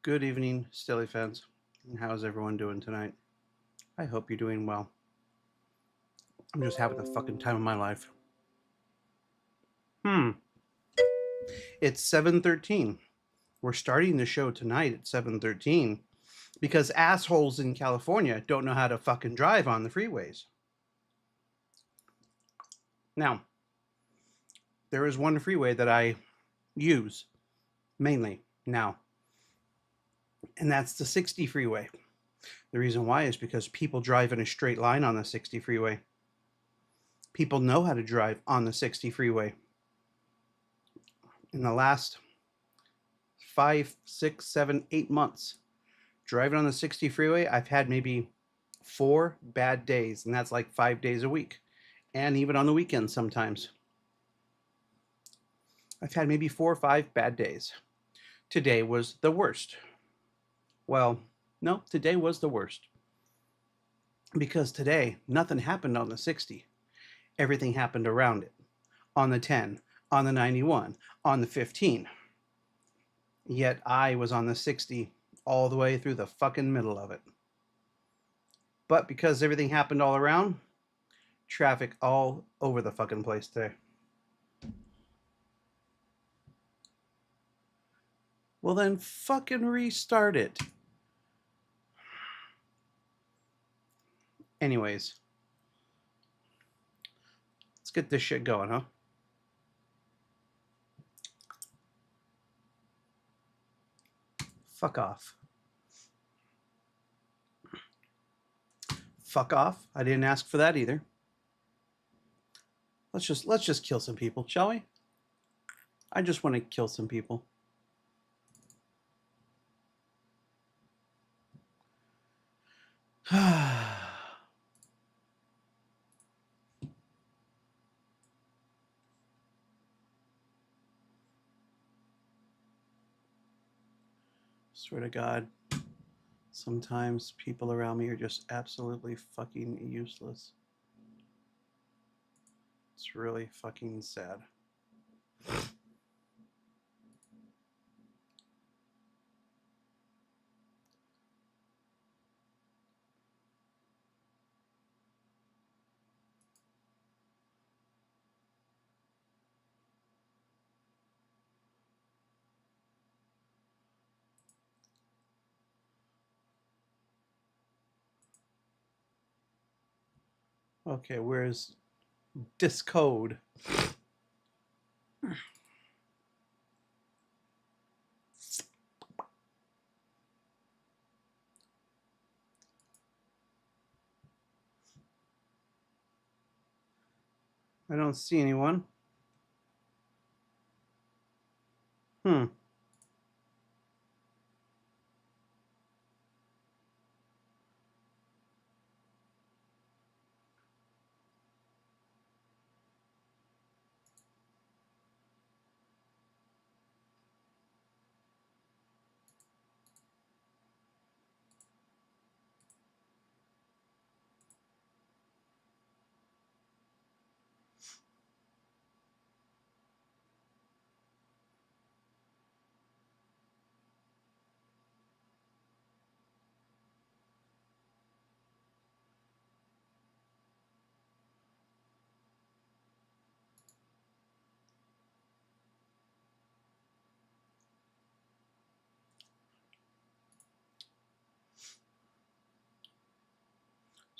Good evening, Stilly fans. How's everyone doing tonight? I hope you're doing well. I'm just having the fucking time of my life. It's 7:13. We're starting the show tonight at 7:13 because assholes in California don't know how to fucking drive on the freeways. Now, there is one freeway that I use mainly now, and that's the 60 freeway. The reason why is because people drive in a straight line on the 60 freeway. People know how to drive on the 60 freeway. In the last 5, 6, 7, 8 months driving on the 60 freeway, I've had maybe 4 bad days, and that's like 5 days a week, and even on the weekends sometimes. I've had maybe 4 or 5 bad days. Today was the worst. Well, no, today was the worst. Because today, nothing happened on the 60. Everything happened around it. On the 10, on the 91, on the 15. Yet I was on the 60 all the way through the fucking middle of it. But because everything happened all around, traffic all over the fucking place today. Well, then fucking restart it. Anyways, let's get this shit going, huh? Fuck off. Fuck off. I didn't ask for that either. Let's just kill some people, shall we? I just want to kill some people. Swear to God, sometimes people around me are just absolutely fucking useless. It's really fucking sad. Okay, where's Discode? I don't see anyone. Hmm.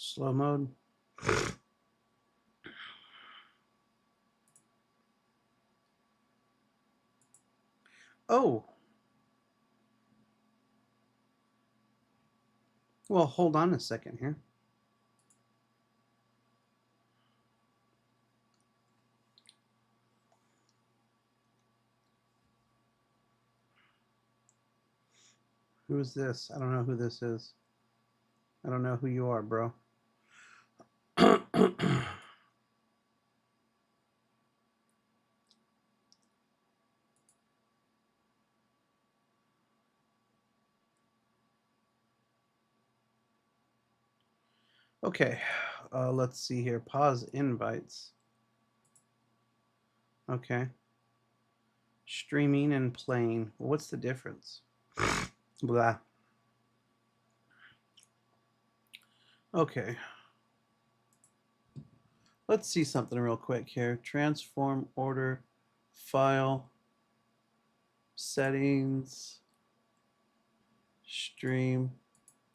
Slow mode. Oh. Well, hold on a second here. Who's this? I don't know who this is. I don't know who you are, bro. Okay, let's see here. Pause invites. Okay. Streaming and playing. What's the difference? Blah. Okay. Let's see something real quick here. Transform order, file, settings, stream,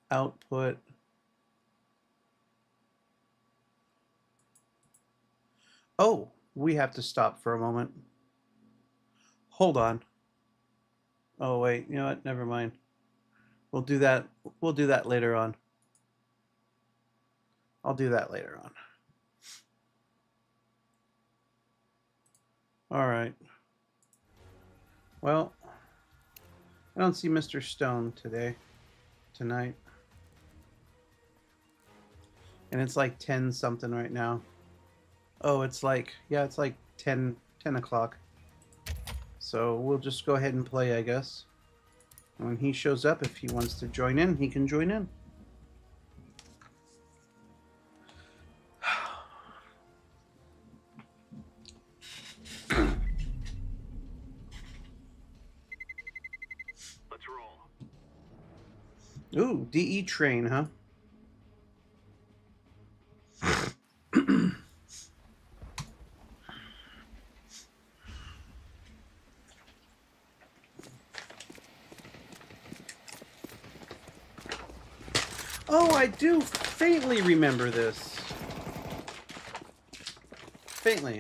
output. Oh, we have to stop for a moment. Hold on. Oh, wait. You know what? Never mind. We'll do that. We'll do that later on. I'll do that later on. All right. Well, I don't see Mr. Stone tonight. And it's like 10 something right now. Oh, it's like 10 o'clock. So we'll just go ahead and play, I guess. And when he shows up, if he wants to join in, he can join in. Let's roll. Ooh, DE train, huh? Oh, I do faintly remember this. Faintly.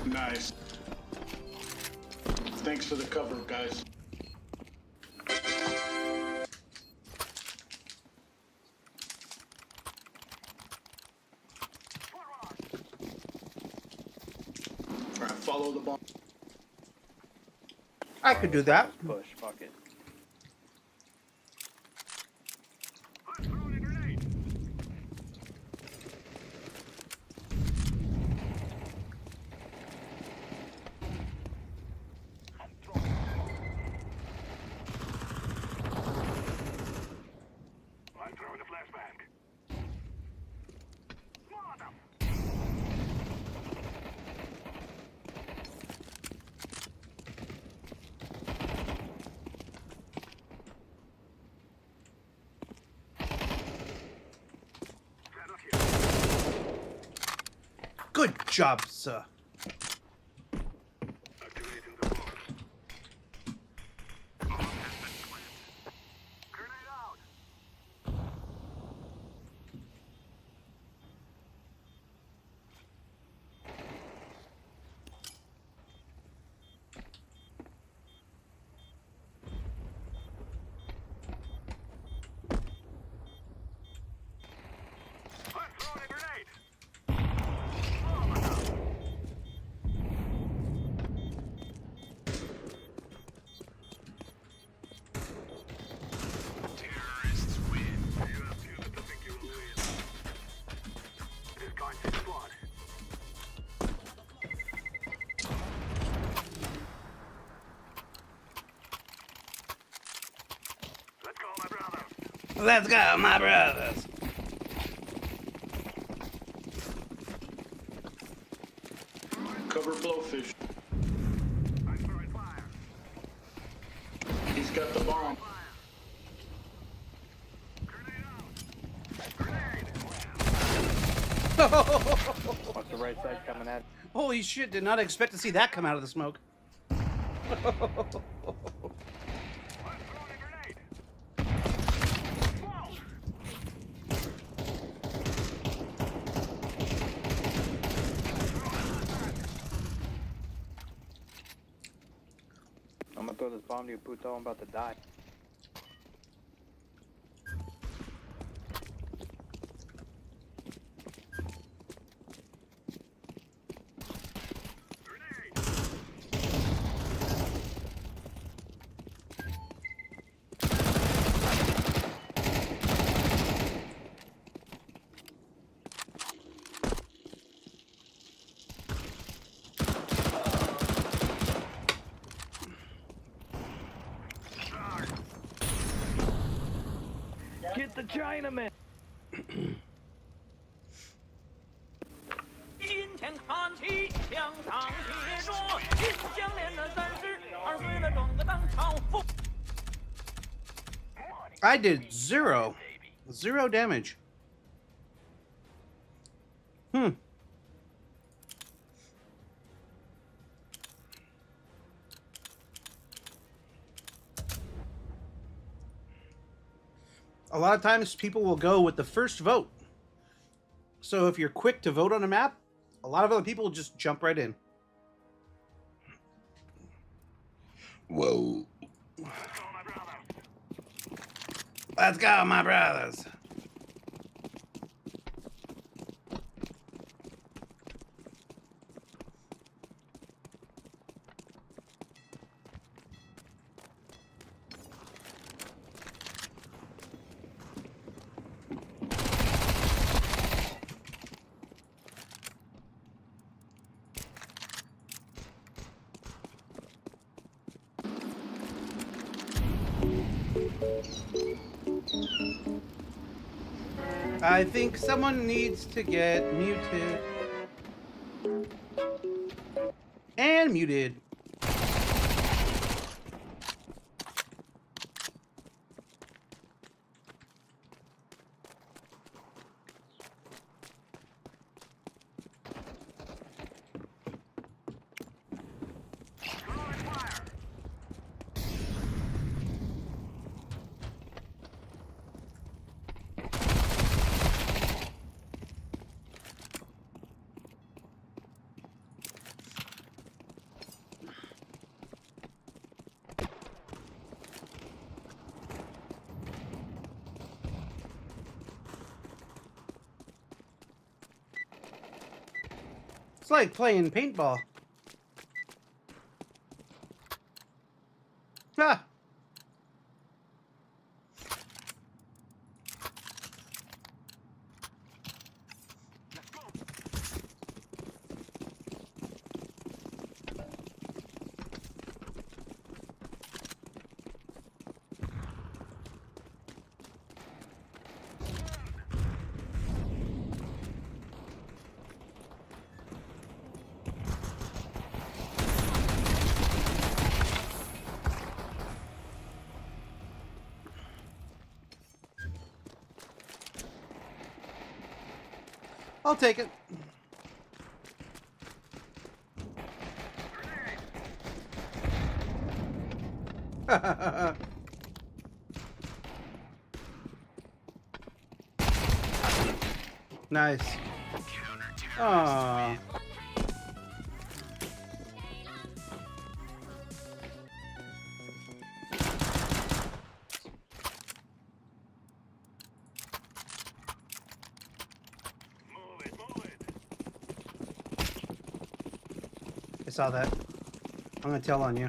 Nice. Thanks for the cover, guys. Alright, follow the bomb. I could do that. Push, fuck it. I'm throwing a flashbang. Good job, sir. Activating the bomb. Bomb has been planted. Grenade out. I'm throwing a grenade. Terrorists win. You have few that think you will win. It is going to squad. Let's go, my brother. Let's go, my brothers. Cover blowfish. I'm throwing fire. He's got the bomb. Grenade out. Grenade. Watch the right side coming at. Holy shit, did not expect to see that come out of the smoke. I'm throwing a grenade. Whoa. I'm gonna throw this bomb to you, Puto. I'm about to die. Get the Chinaman! Intel! 天看齐，墙上写着金项链的32岁了，装个当朝父。 I did zero damage. A lot of times people will go with the first vote. So if you're quick to vote on a map, a lot of other people will just jump right in. Whoa. Let's go, my brothers. I think someone needs to get muted. And muted. It's like playing paintball. Ah. I'll take it. Nice. Aww. I saw that. I'm gonna tell on you.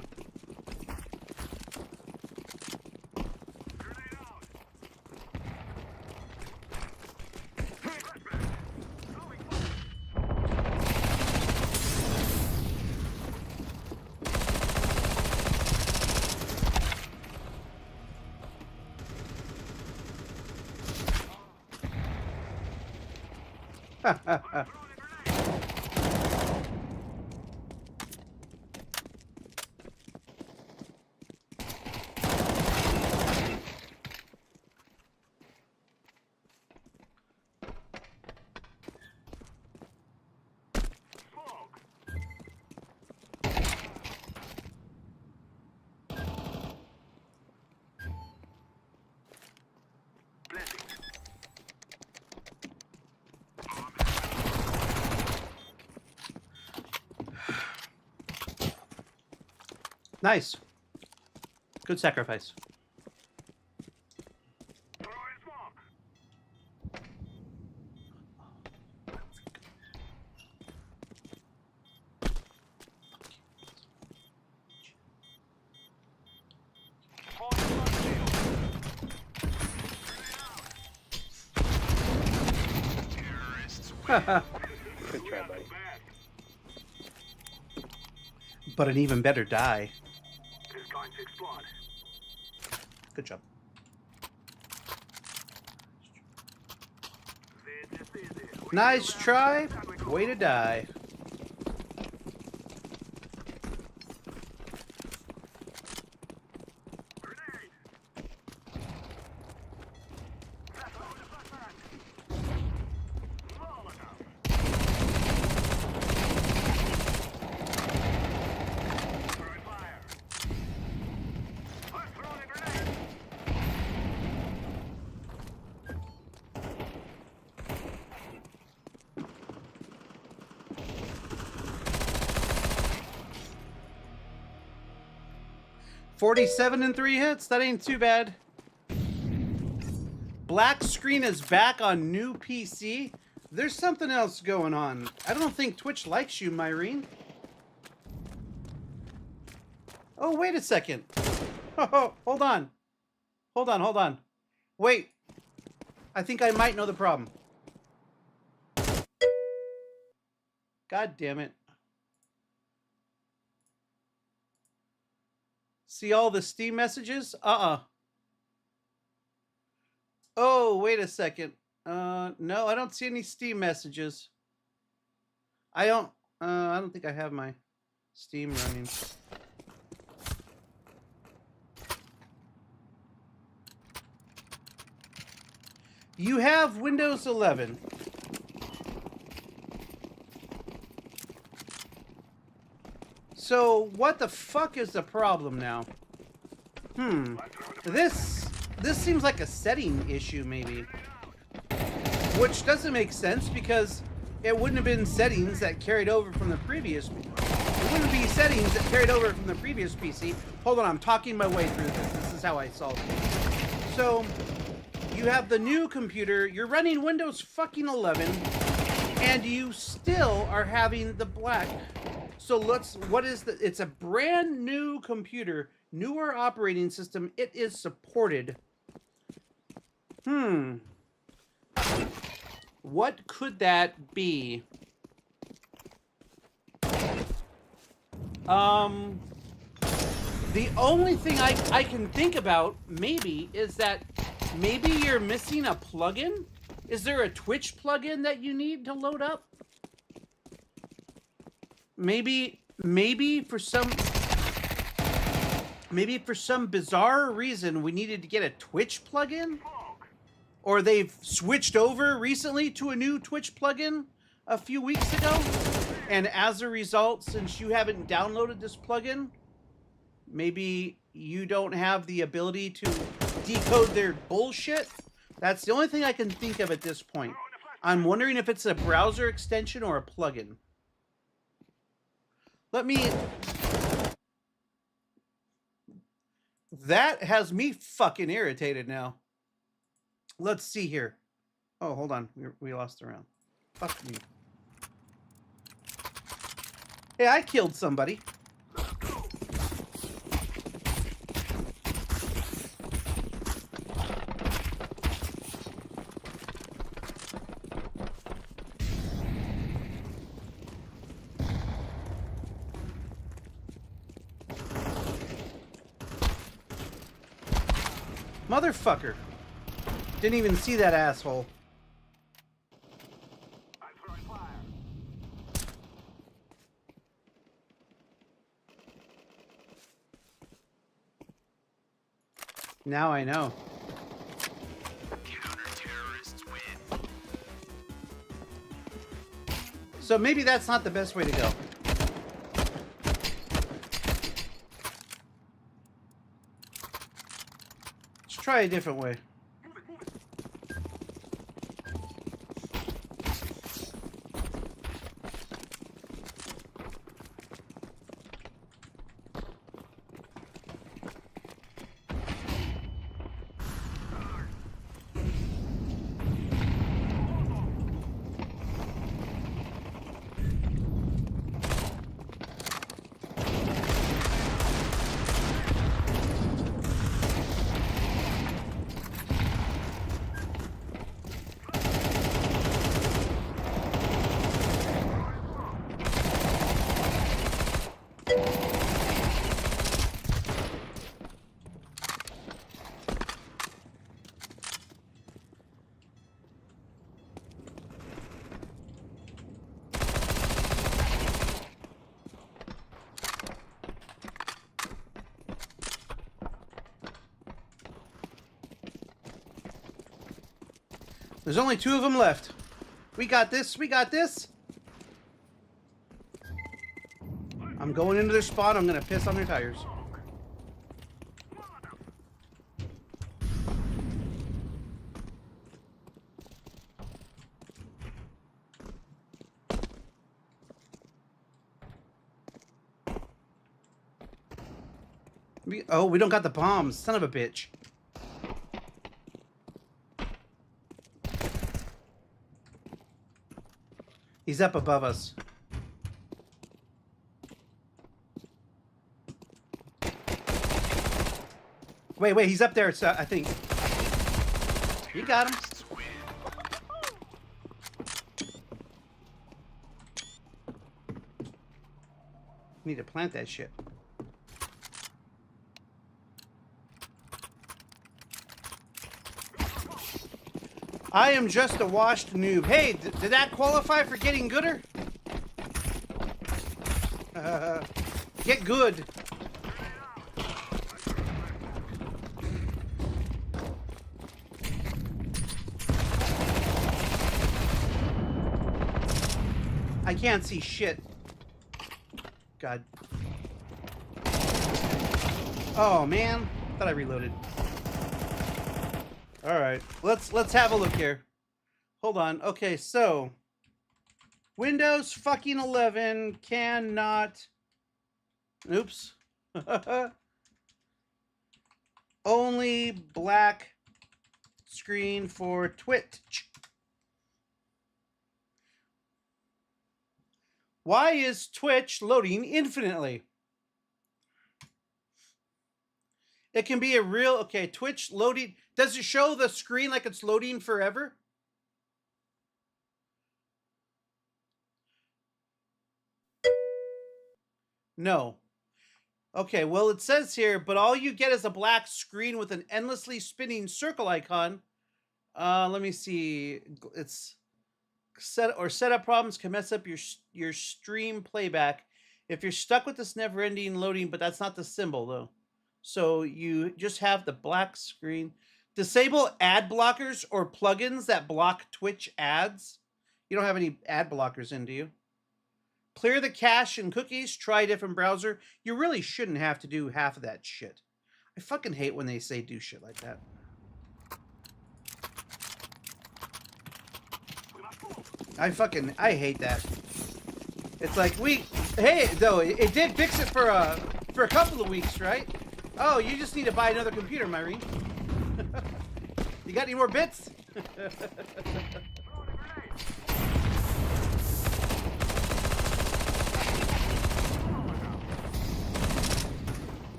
Nice. Good sacrifice. Good try, buddy. But an even better die. It's going to explode. Good job. This is easy. Nice try. Way to die. 47 and 3 hits. That ain't too bad. Black screen is back on new PC. There's something else going on. I don't think Twitch likes you, Myrene. Oh, wait a second. Oh, hold on. Hold on, hold on. Wait. I think I might know the problem. God damn it. See all the Steam messages? Oh, wait a second. No, I don't see any Steam messages. I don't think I have my Steam running. You have Windows 11. So, what the fuck is the problem now? This seems like a setting issue, maybe. Which doesn't make sense because it wouldn't have been settings that carried over from the previous. It wouldn't be settings that carried over from the previous PC. Hold on, I'm talking my way through this. This is how I solve it. So, you have the new computer. You're running Windows fucking 11, and you still are having the black. So it's a brand new computer, newer operating system. It is supported. What could that be? The only thing I can think about, maybe, is that maybe you're missing a plugin? Is there a Twitch plugin that you need to load up? Maybe for some bizarre reason we needed to get a Twitch plugin? Or they've switched over recently to a new Twitch plugin a few weeks ago? And as a result, since you haven't downloaded this plugin, maybe you don't have the ability to decode their bullshit? That's the only thing I can think of at this point. I'm wondering if it's a browser extension or a plugin. That has me fucking irritated now. Let's see here. Oh, hold on. We lost the round. Fuck me. Hey, I killed somebody. Motherfucker. Didn't even see that asshole. I'm throwing fire. Now I know. Counter-terrorists win. So maybe that's not the best way to go. Let's try a different way. There's only 2 of them left. We got this. We got this. I'm going into their spot. I'm going to piss on their tires. Oh, we don't got the bombs. Son of a bitch. He's up above us. Wait, he's up there, so I think. You got him. Need to plant that shit. I am just a washed noob. Hey, did that qualify for getting gooder? Get good. I can't see shit. God. Oh man, thought I reloaded. All right, let's have a look here. Hold on. Okay, so Windows fucking 11 cannot. Oops. Only black screen for Twitch. Why is Twitch loading infinitely? It can be a real... Okay, Twitch loading... Does it show the screen like it's loading forever? No. Okay, well, it says here, but all you get is a black screen with an endlessly spinning circle icon. Let me see. It's... Setup problems can mess up your stream playback. If you're stuck with this never-ending loading, but that's not the symbol, though. So you just have the black screen. Disable ad blockers or plugins that block Twitch ads. You don't have any ad blockers in, do you? Clear the cache and cookies. Try a different browser. You really shouldn't have to do half of that shit. I fucking hate when they say do shit like that. I hate that. It's like hey, though, it did fix it for a couple of weeks, right? Oh, you just need to buy another computer, Myrene. You got any more bits?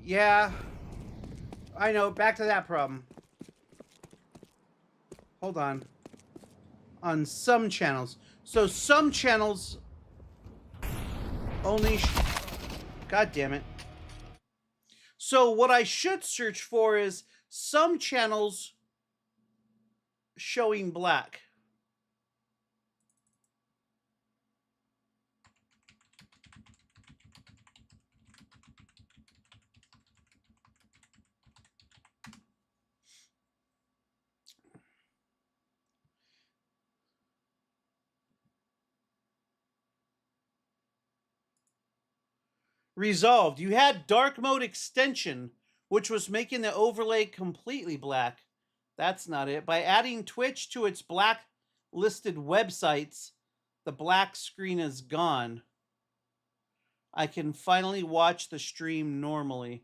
Yeah, I know. Back to that problem. Hold on. On some channels. So some channels only... God damn it. So what I should search for is some channels showing black. Resolved. You had dark mode extension, which was making the overlay completely black. That's not it. By adding Twitch to its blacklisted websites, the black screen is gone. I can finally watch the stream normally.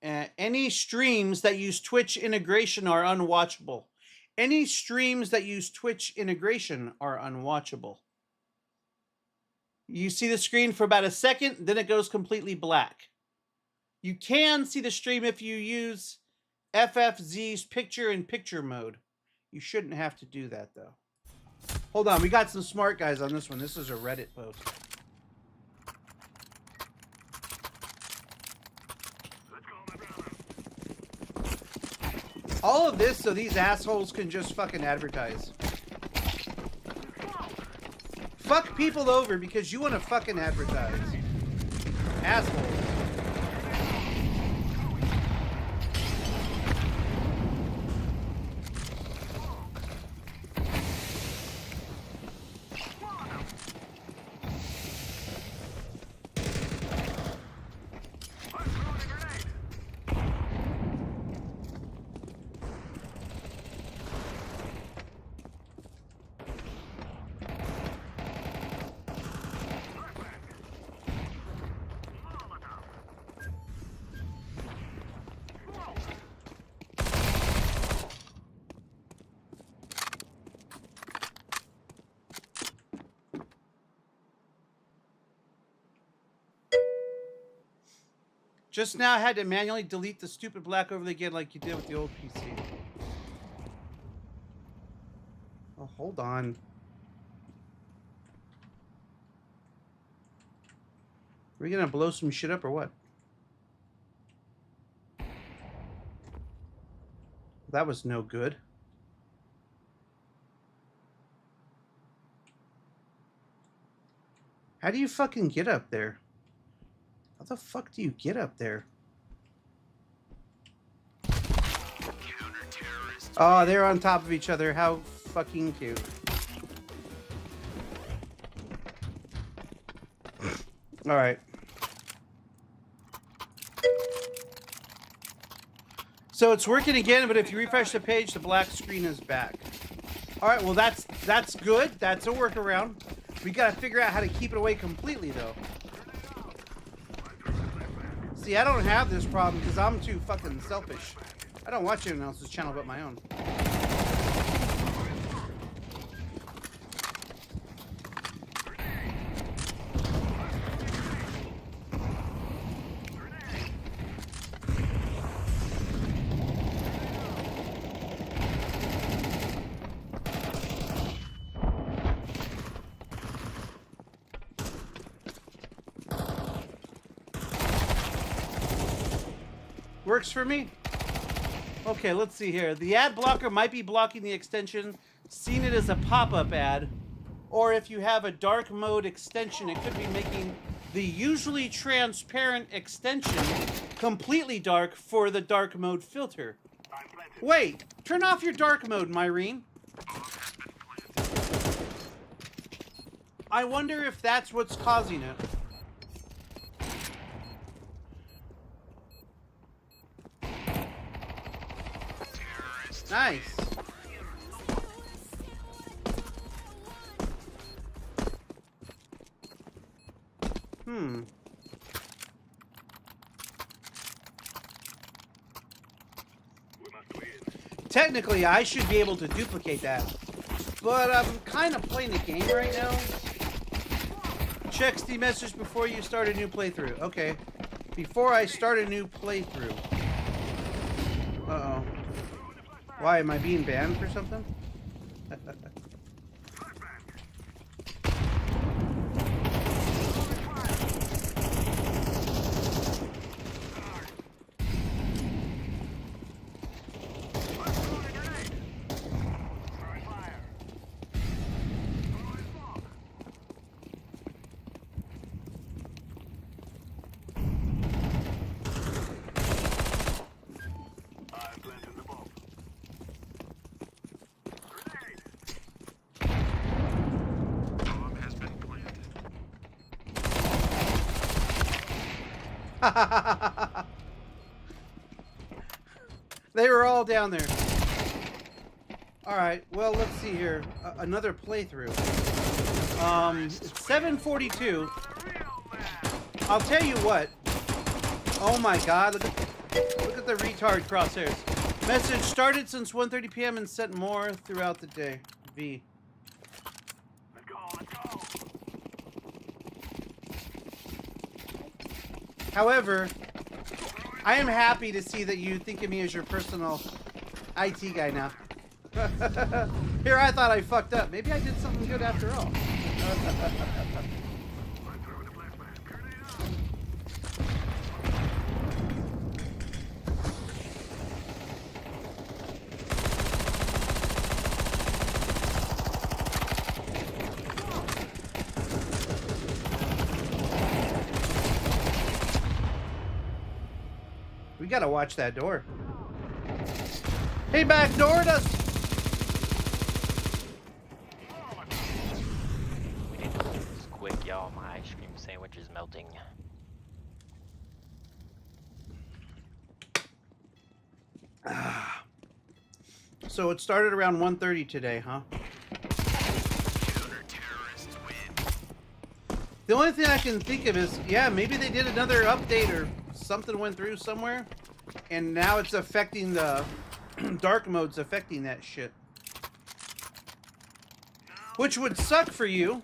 Any streams that use Twitch integration are unwatchable. Any streams that use Twitch integration are unwatchable. You see the screen for about a second, then it goes completely black. You can see the stream if you use FFZ's picture-in-picture mode. You shouldn't have to do that, though. Hold on, we got some smart guys on this one. This is a Reddit post. All of this so these assholes can just fucking advertise. Fuck people over because you want to fucking advertise. Assholes. Just now I had to manually delete the stupid black overlay again like you did with the old PC. Oh, hold on. Are we gonna blow some shit up or what? That was no good. How do you fucking get up there? How the fuck do you get up there? Oh, they're on top of each other. How fucking cute. All right. So it's working again, but if you refresh the page, the black screen is back. All right, well that's good. That's a workaround. We gotta figure out how to keep it away completely, though. See, I don't have this problem because I'm too fucking selfish. I don't watch anyone else's channel but my own. Works for me. Okay, let's see here. The ad blocker might be blocking the extension, seeing it as a pop-up ad, or if you have a dark mode extension, it could be making the usually transparent extension completely dark for the dark mode filter. Wait, turn off your dark mode, Myrene. I wonder if that's what's causing it. Nice. Technically, I should be able to duplicate that, but I'm kind of playing the game right now. Check the message before you start a new playthrough. Okay. Before I start a new playthrough. Uh-oh. Why, am I being banned for something? They were all down there. Alright, well, let's see here. Another playthrough. It's 7:42. I'll tell you what. Oh my god, look at the retard crosshairs. Message started since 1:30 p.m. and sent more throughout the day. V. Let's go, let's go. However, I am happy to see that you think of me as your personal IT guy now. Here, I thought I fucked up. Maybe I did something good after all. We gotta watch that door. Hey, backdoored us! We need to do this quick, y'all. My ice cream sandwich is melting. So it started around 1:30 today, huh? The only thing I can think of is, yeah, maybe they did another update or something went through somewhere, and now it's affecting the dark mode's affecting that shit. Which would suck for you.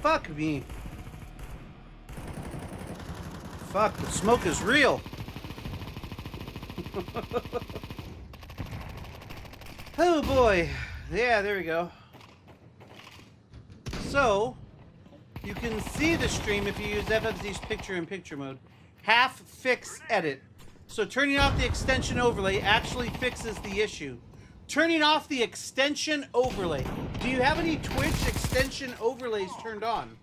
Fuck me. Fuck, the smoke is real. Oh boy. Yeah, there we go. So, you can see the stream if you use FFZ's picture-in-picture mode. Half fix edit. So turning off the extension overlay actually fixes the issue. Turning off the extension overlay. Do you have any Twitch extension overlays turned on?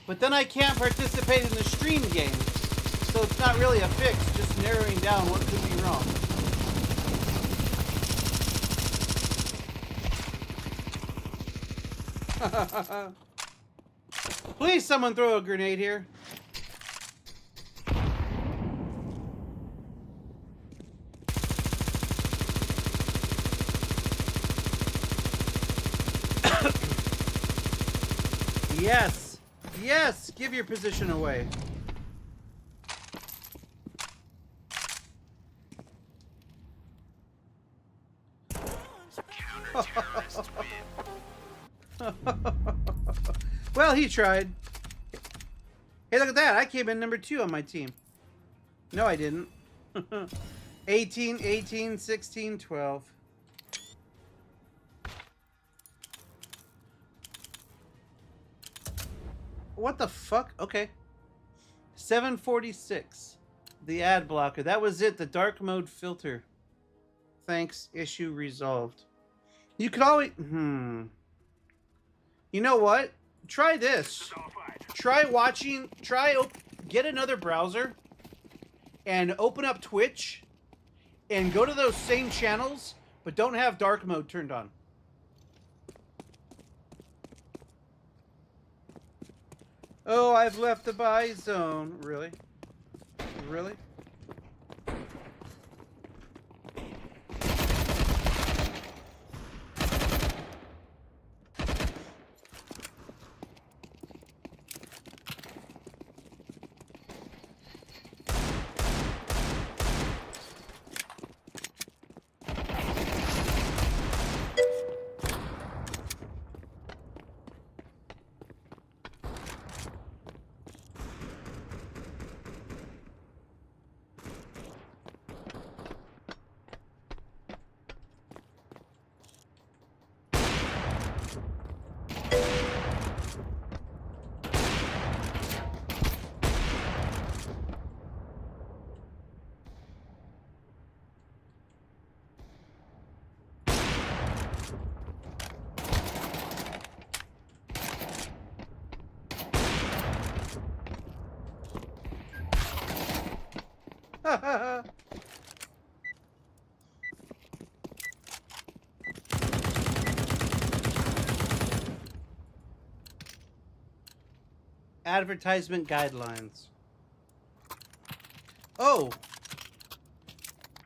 But then I can't participate in the stream game. So it's not really a fix, just narrowing down what could be wrong. Please, someone throw a grenade here. Yes. Yes. Give your position away. Well, he tried. Hey, look at that. I came in number 2 on my team. No, I didn't. 18, 18, 16, 12. What the fuck? Okay. 746. The ad blocker. That was it. The dark mode filter. Thanks. Issue resolved. You could always... You know what? Try this. Try watching... Get another browser and open up Twitch and go to those same channels, but don't have dark mode turned on. Oh, I've left the buy zone. Really? Really? Advertisement guidelines. Oh.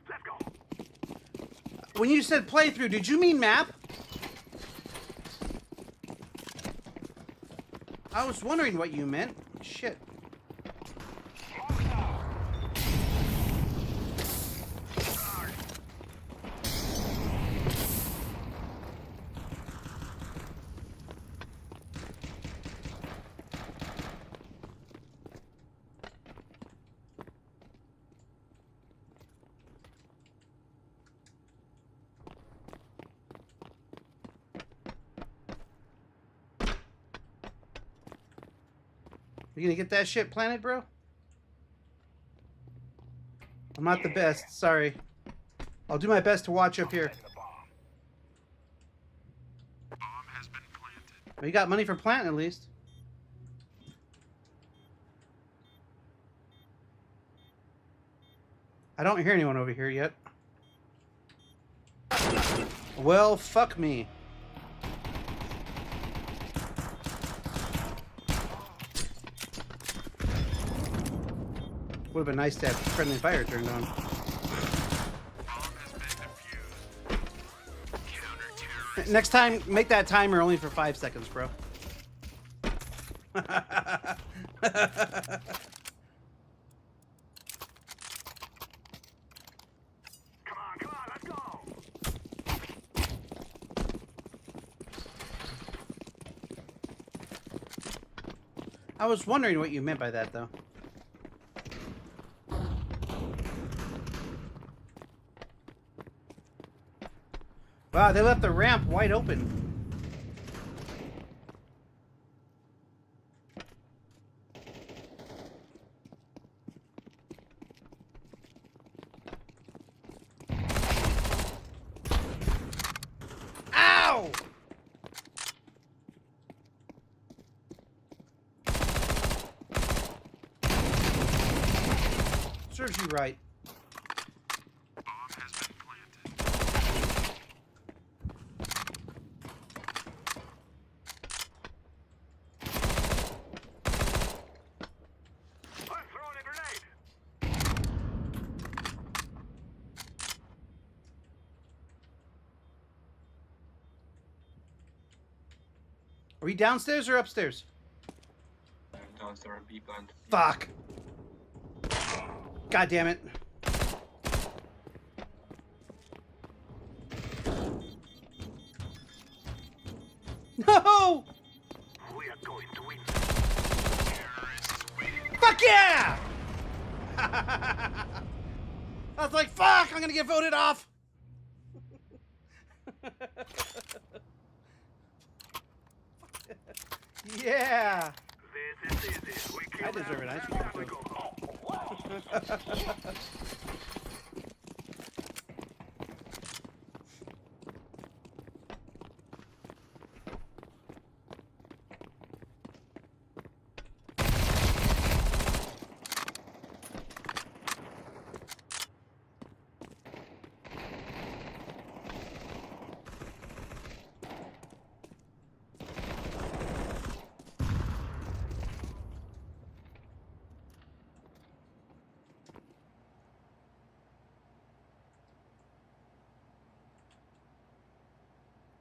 Let's go. When you said playthrough, did you mean map? I was wondering what you meant. Shit. You gonna get that shit planted, bro? I'm not the best, sorry. I'll do my best to watch up here. Bomb has been planted. Well, you got money for planting at least. I don't hear anyone over here yet. Well, fuck me. Would have been nice to have friendly fire turned on. Bomb has been defused. Counter-terrorist. Next time, make that timer only for 5 seconds, bro. Come on, let's go. I was wondering what you meant by that, though. Wow, they left the ramp wide open. Ow! Serves you right. Bomb has been planted. I'm throwing a grenade. Are we downstairs or upstairs? Downstairs B plant. Fuck. God damn it. No! We are going to win. Fuck yeah! I was like, fuck, I'm gonna get voted off. Yeah. This is easy. We kill I deserve them, an ice now cream, we too. go home.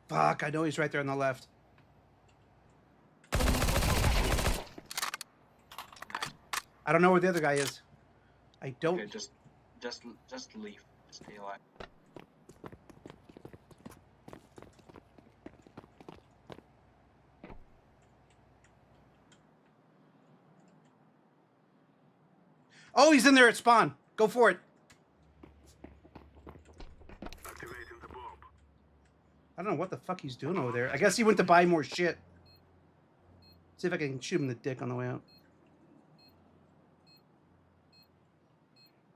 Fuck, I know he's right there on the left. I don't know where the other guy is. I don't. Okay, just leave. Stay alive. Oh, he's in there at spawn. Go for it. Activating the bomb. I don't know what the fuck he's doing over there. I guess he went to buy more shit. See if I can shoot him in the dick on the way out.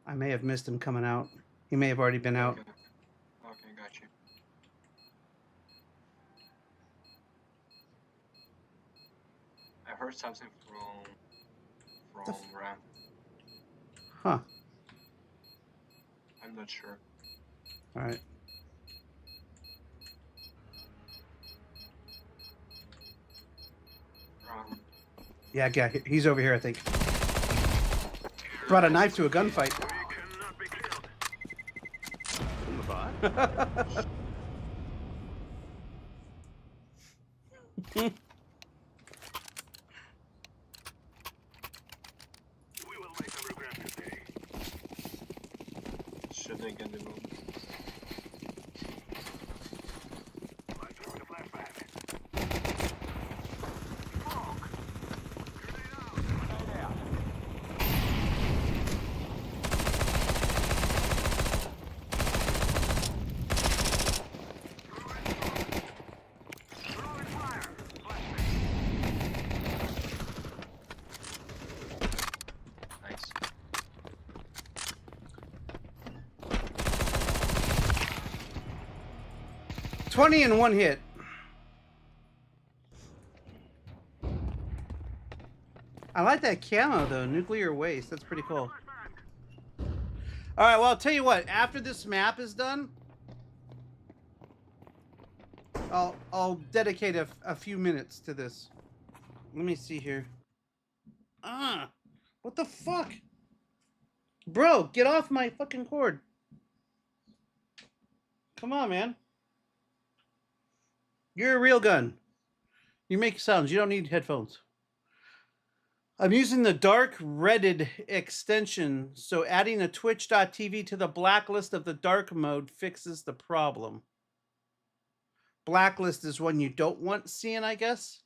I may have missed him coming out. He may have already been out. Okay, got you. I heard something from ramp. Huh. I'm not sure. Alright. Yeah, he's over here, I think. Brought a knife to a gunfight. We cannot be killed. We will make them regret today. Should they get the move? I'm throwing a flashback. Smoke. Grenade out. Throwing fire. Flashbang. Nice. 20 in one hit. I like that camo though, nuclear waste. That's pretty cool. All right, well, I'll tell you what. After this map is done, I'll dedicate a few minutes to this. Let me see here. Ah, what the fuck, bro? Get off my fucking cord. Come on, man. You're a real gun. You make sounds. You don't need headphones. I'm using the dark Reddit extension, so adding a twitch.tv to the blacklist of the dark mode fixes the problem. Blacklist is one you don't want seeing, I guess.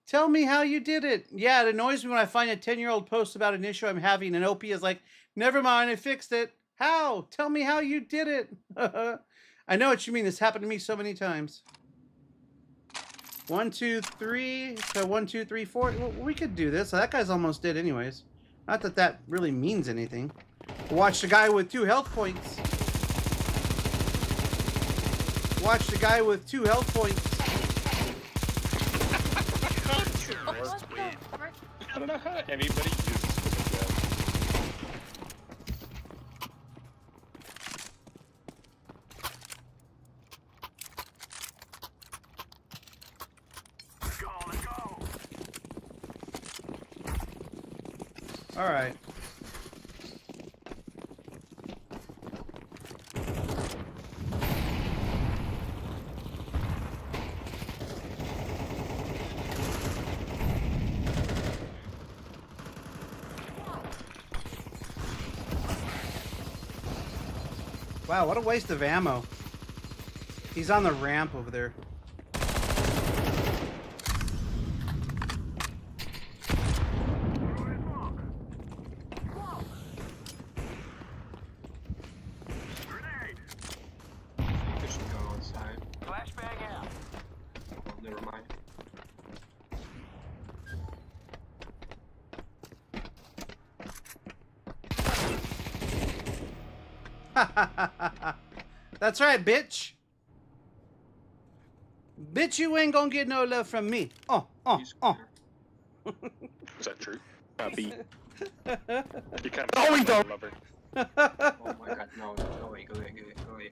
Tell me how you did it. Yeah, it annoys me when I find a 10-year-old post about an issue I'm having and OP is like, never mind, I fixed it. How? Tell me how you did it. I know what you mean. This happened to me so many times. 1, 2, 3. So 1, 2, 3, 4. Well, we could do this. That guy's almost dead anyways. Not that that really means anything. Watch the guy with 2 health points. Watch the guy with 2 health points. I don't know how anybody uses this. Let's go, let's go. All right. Wow, what a waste of ammo. He's on the ramp over there. Grenade. You should go outside. Flashbang out. Oh, never mind. That's right, bitch. Bitch, you ain't gonna get no love from me. He's clear. Is that true? B. You kind Oh, we of don't. lover. Oh my god, no, go away, go away, go away.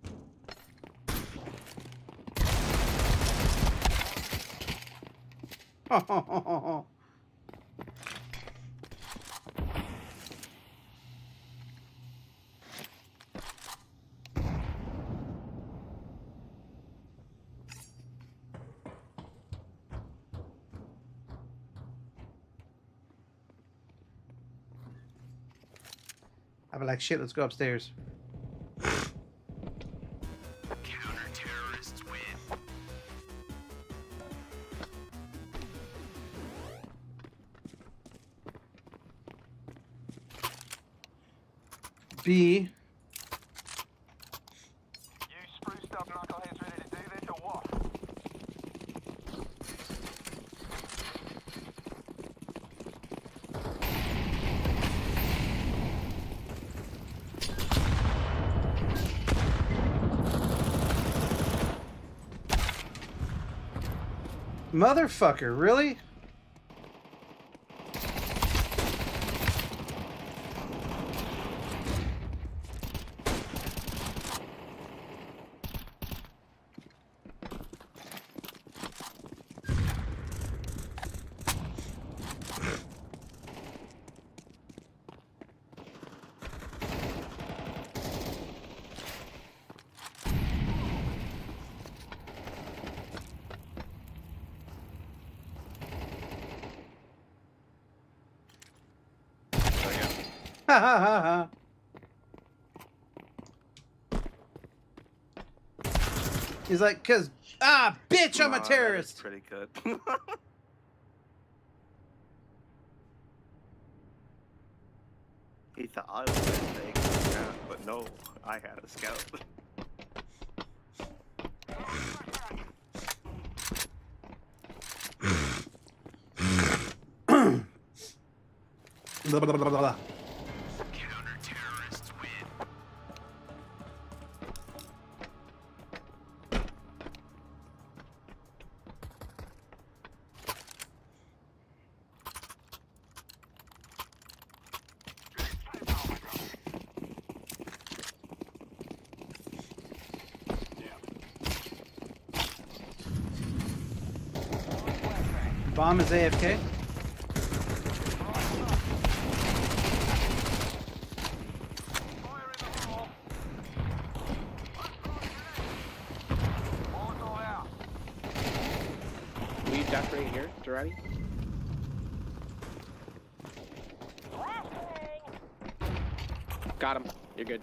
I'd be like, shit, let's go upstairs. Counter-terrorists win. B. You spruced up knuckleheads ready to do this or what? Motherfucker, really? Ha ha ha ha. He's like, cause bitch, I'm a terrorist. Pretty good. He thought I was going to take a scout, but no, I had a scout. Blah, blah, blah, blah, blah. Counter-terrorists win. Bomb is AFK. Fire in the hole. Molotov out. We duck right here, Durati? Got him. You're good.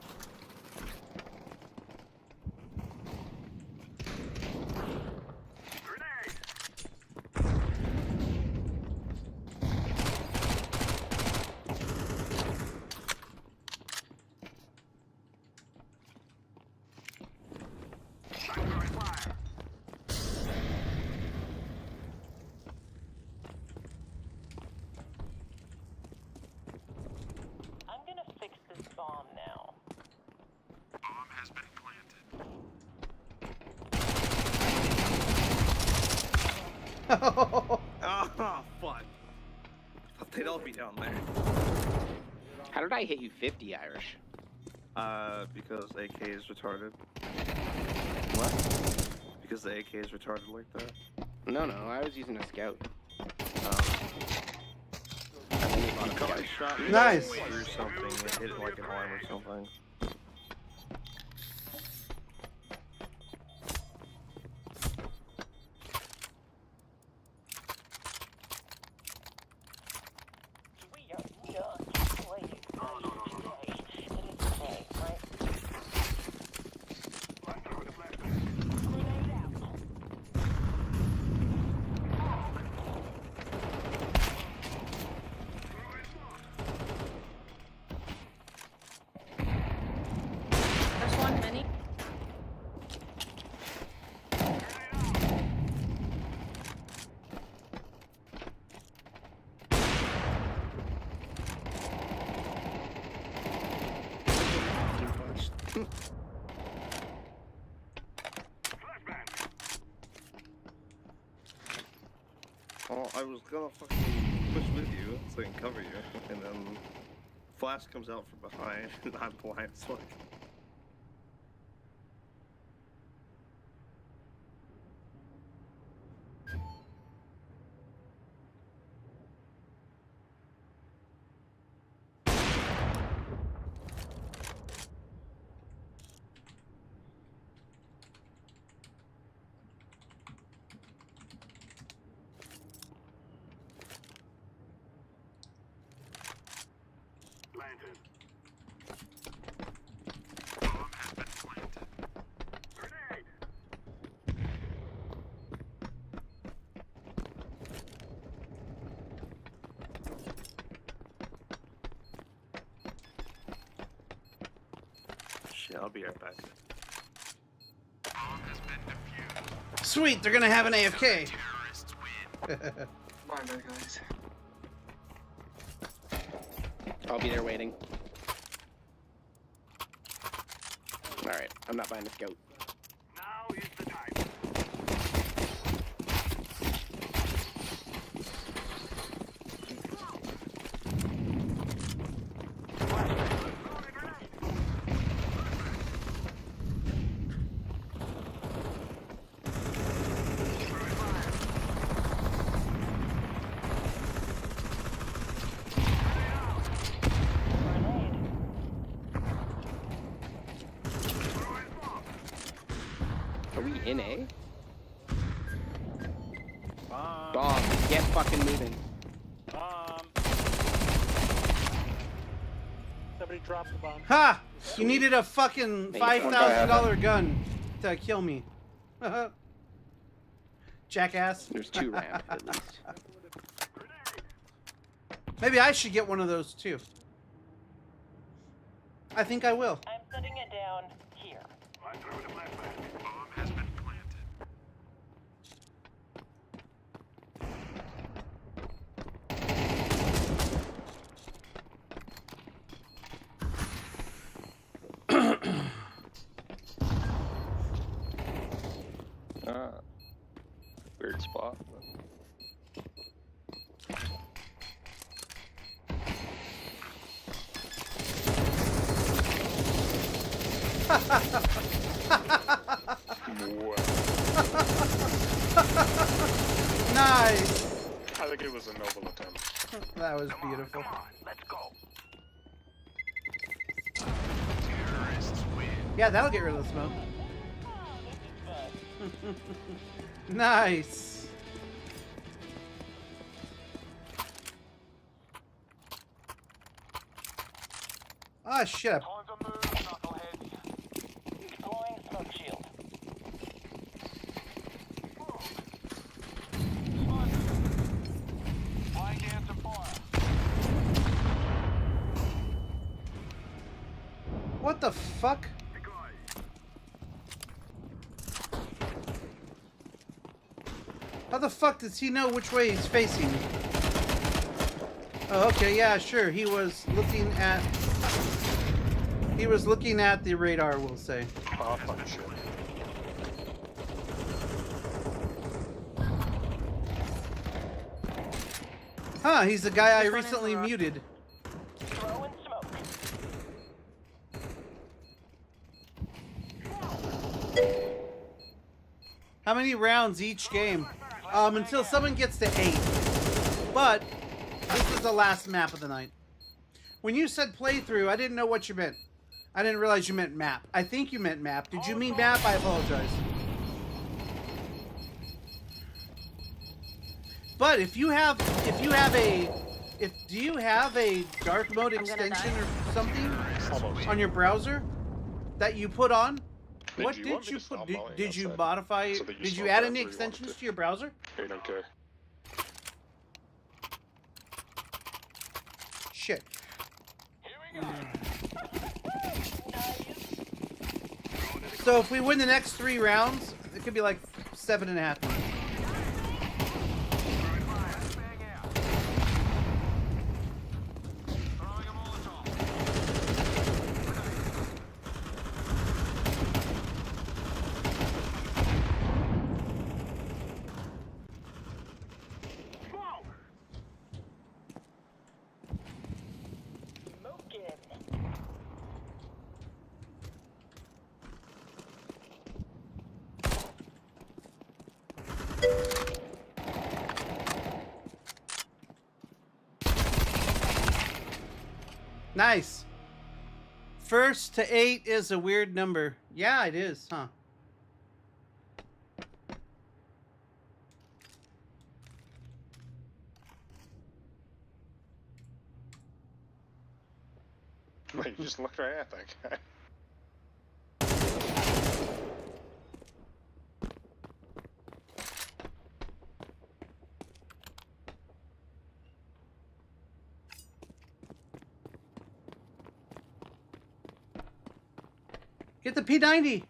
I'm gonna fix this bomb now. Bomb has been planted. Oh, fuck. Thought they'd all be down there. How did I hit you 50, Irish? Because AK is retarded. What? Because the AK is retarded like that. No, I was using a scout. You caught a shot Nice. through something and hit it like an arm or something. We are not playing today. It is today, right? Grenade out. There's one mini. Oh, I was gonna fucking push with you so I can cover you, and then Flash comes out from behind, and I'm blind, so like... Planted. Bomb has been planted. Grenade! Shit, I'll be right back. Bomb has been defused. Sweet, they're gonna have an AFK. Terrorists win. My bad, guys. I'll be there waiting. Alright, I'm not buying a scout. Now is the time. Grenade. Are we in A? Bomb. Get fucking moving. Somebody dropped the bomb. Ha! You needed a fucking Hey, one guy had $5,000 gun to kill me. Jackass. There's 2 ramp at least. Maybe I should get one of those too. I think I will. I'm setting it down here. I threw the flashbang. Bomb has been planted. Weird spot. Nice. I think it was a noble attempt. That was beautiful. Come on, let's go. Yeah, that'll get rid of the smoke. Nice. Ah, shit. Time to move, knucklehead. Deploying smoke shield. Laying down some fire. What the fuck? The guy. How the fuck does he know which way he's facing? Oh, okay, yeah, sure. He was looking at the radar, we'll say. Oh, fuck shit. Huh, he's the guy I This one is recently wrong. muted. Throwing smoke. How many rounds each game? Until someone gets to 8. But this is the last map of the night. When you said playthrough, I didn't know what you meant. I didn't realize you meant map. I think you meant map. Did you mean map? I apologize. But if you have do you have a dark mode I'm gonna extension die. or something Almost. on your browser that you put on? Did What you did want me you to put? stop Did, mowing did you outside? modify? So that you Did you smoke add wherever any you wanted extensions to. to your browser? I don't care. Shit. Here we go. So if we win the next 3 rounds, it could be like 7.5 minutes. Bang out. Throwing a Molotov. Smoke. Smoking. Nice. First to 8 is a weird number. Yeah, it is, huh? Like, you just looked right at that guy. Get the P90.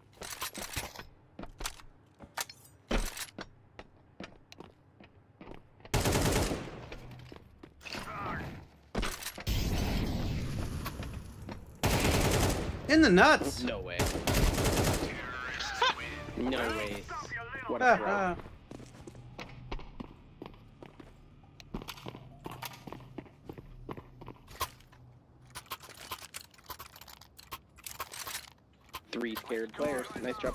In the nuts. No way. No way. What a throw. Uh, Three scared players. Nice job.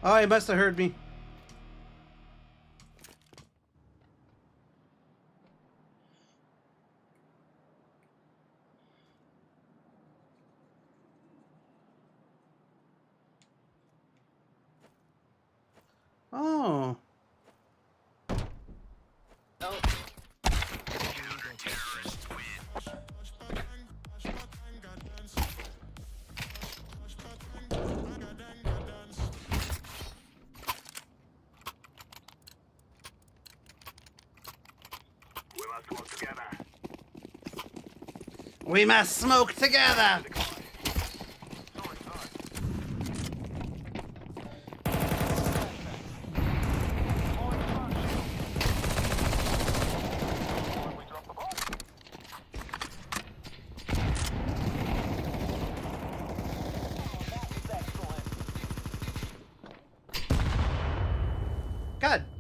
oh, he must have heard me. Oh. We must work together. We must smoke together. Sorry, sorry.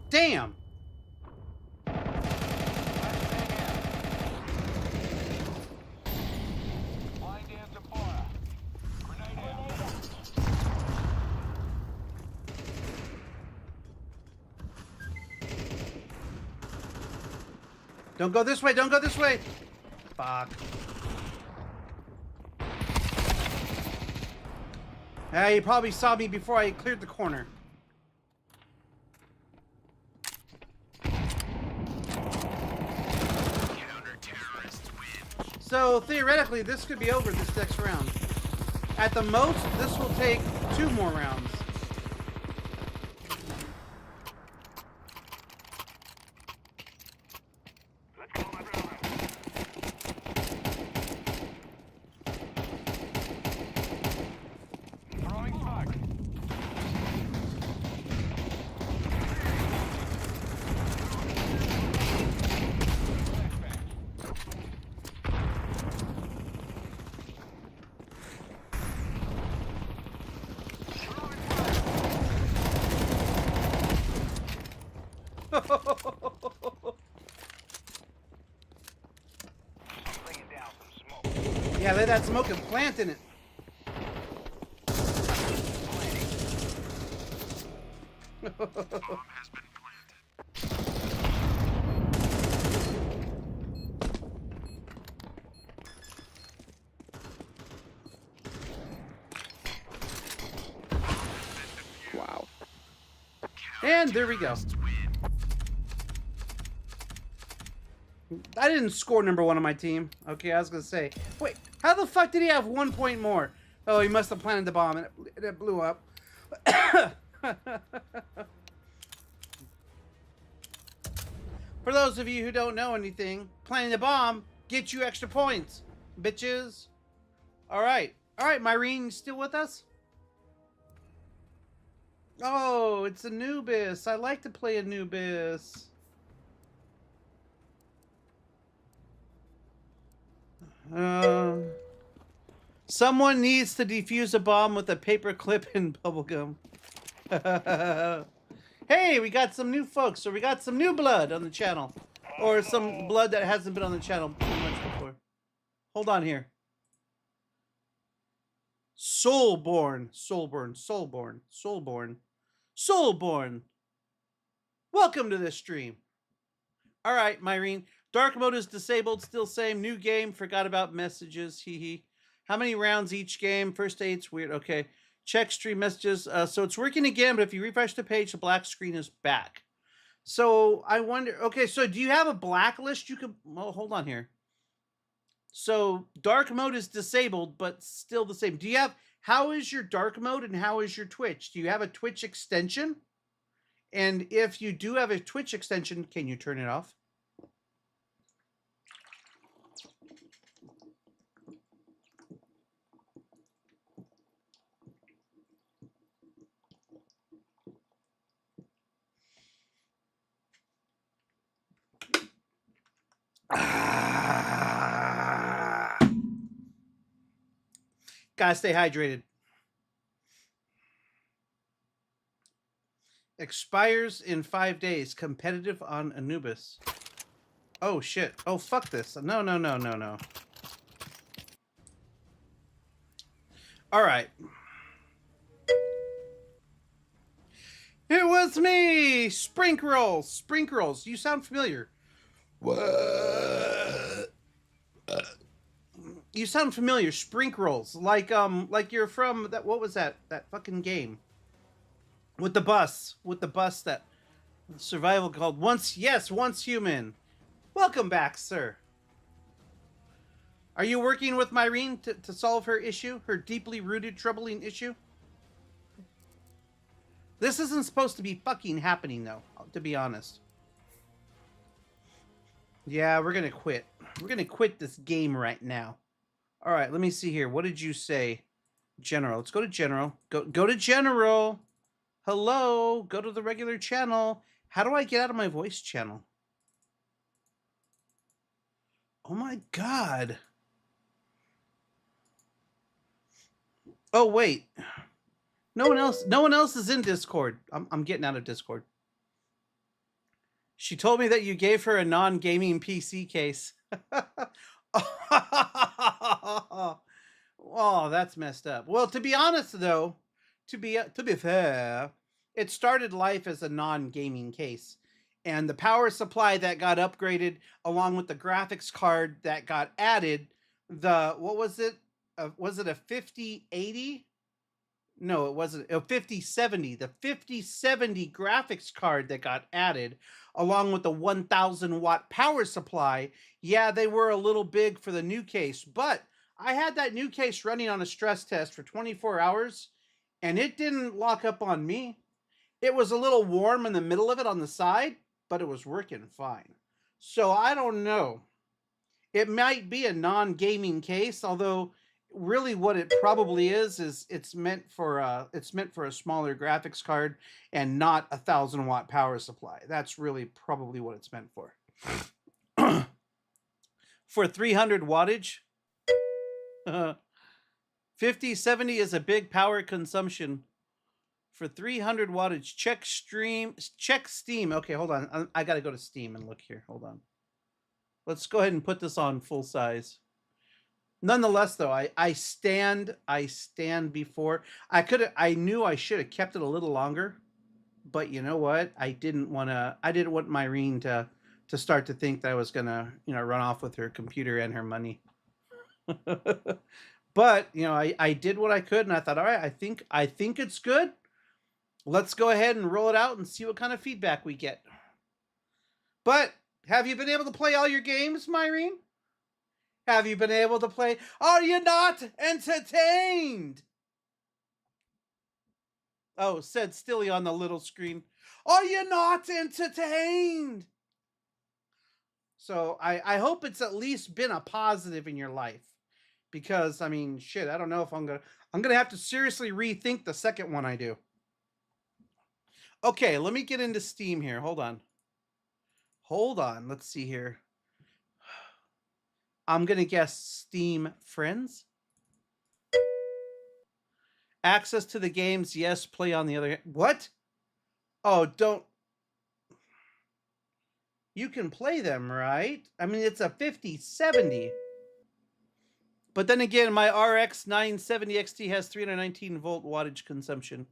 Damn. Blind dance of fire. Grenade out. Don't go this way. Don't go this way. Fuck. He probably saw me before I cleared the corner. So theoretically, this could be over this next round. At the most, this will take 2 more rounds. Let's go, my brother. Throwing smoke. Bringing down some smoke. Yeah, let that smoke and plant in it. Wow. And there we go. I didn't score #1 on my team. Okay, I was gonna say. Wait, how the fuck did he have 1 point more? Oh, he must have planted the bomb and it blew up. For those of you who don't know anything, planting the bomb gets you extra points, bitches. All right, Myrene, you still with us? Oh, it's Anubis. I like to play Anubis. Someone needs to defuse a bomb with a paper clip and bubblegum. Hey, we got some new folks, so we got some new blood on the channel. Or some blood that hasn't been on the channel too much before. Hold on here. Soulborn. Welcome to this stream. All right, Myrene. Dark mode is disabled. Still same. New game. Forgot about messages. Hee hee. How many rounds each game? First 8's weird. Okay. Check stream messages. So it's working again, but if you refresh the page, the black screen is back. So I wonder. Okay, so do you have a blacklist you could... Well, hold on here. So dark mode is disabled, but still the same. Do you have... How is your dark mode and how is your Twitch? Do you have a Twitch extension? And if you do have a Twitch extension, can you turn it off? Gotta stay hydrated. Expires in 5 days. Competitive on Anubis. Oh shit. Oh fuck this. No. Alright. It was me! Sprink Rolls. You sound familiar. What? You sound familiar. Sprink Rolls. Like you're from that. What was that? That fucking game. With the bus. That survival called Once Human. Welcome back, sir. Are you working with Myrene to solve her issue? Her deeply rooted, troubling issue? This isn't supposed to be fucking happening, though, to be honest. Yeah, we're gonna quit. We're gonna quit this game right now. All right, let me see here. What did you say? General. Let's go to General. Go to General. Hello. Go to the regular channel. How do I get out of my voice channel? Oh my god. Oh wait. No one else is in Discord. I'm getting out of Discord. She told me that you gave her a non-gaming PC case. Oh, that's messed up. Well, to be honest though, to be fair, it started life as a non-gaming case. And the power supply that got upgraded along with the graphics card that got added, what was it? Was it a 5080? No, it wasn't. A 5070. The 5070 graphics card that got added along with the 1000 watt power supply. Yeah, they were a little big for the new case, but I had that new case running on a stress test for 24 hours and it didn't lock up on me. It was a little warm in the middle of it on the side, but it was working fine. So I don't know. It might be a non-gaming case, although really what it probably is it's meant for a smaller graphics card and not 1000 watt power supply. That's really probably what it's meant for. For 300 wattage, 5070 is a big power consumption. For 300 wattage, check Steam. Okay, hold on. I gotta go to Steam and look here. Hold on. Let's go ahead and put this on full size. Nonetheless, though, I stand before. I knew I should have kept it a little longer, but you know what? I didn't want Myrene to start to think that I was gonna, run off with her computer and her money. But I did what I could, and I thought, all right, I think it's good. Let's go ahead and roll it out and see what kind of feedback we get. But have you been able to play all your games, Myrene? Have you been able to play? Are you not entertained? Oh, said Stilly on the little screen. Are you not entertained? So I hope it's at least been a positive in your life. Because, I mean, shit, I don't know if I'm gonna have to seriously rethink the second one I do. Okay, let me get into Steam here. Hold on. Let's see here. I'm going to guess Steam Friends. Access to the games, yes. Play on the other. What? Oh, don't. You can play them, right? I mean, it's a 5070. But then again, my RX 970 XT has 319 volt wattage consumption.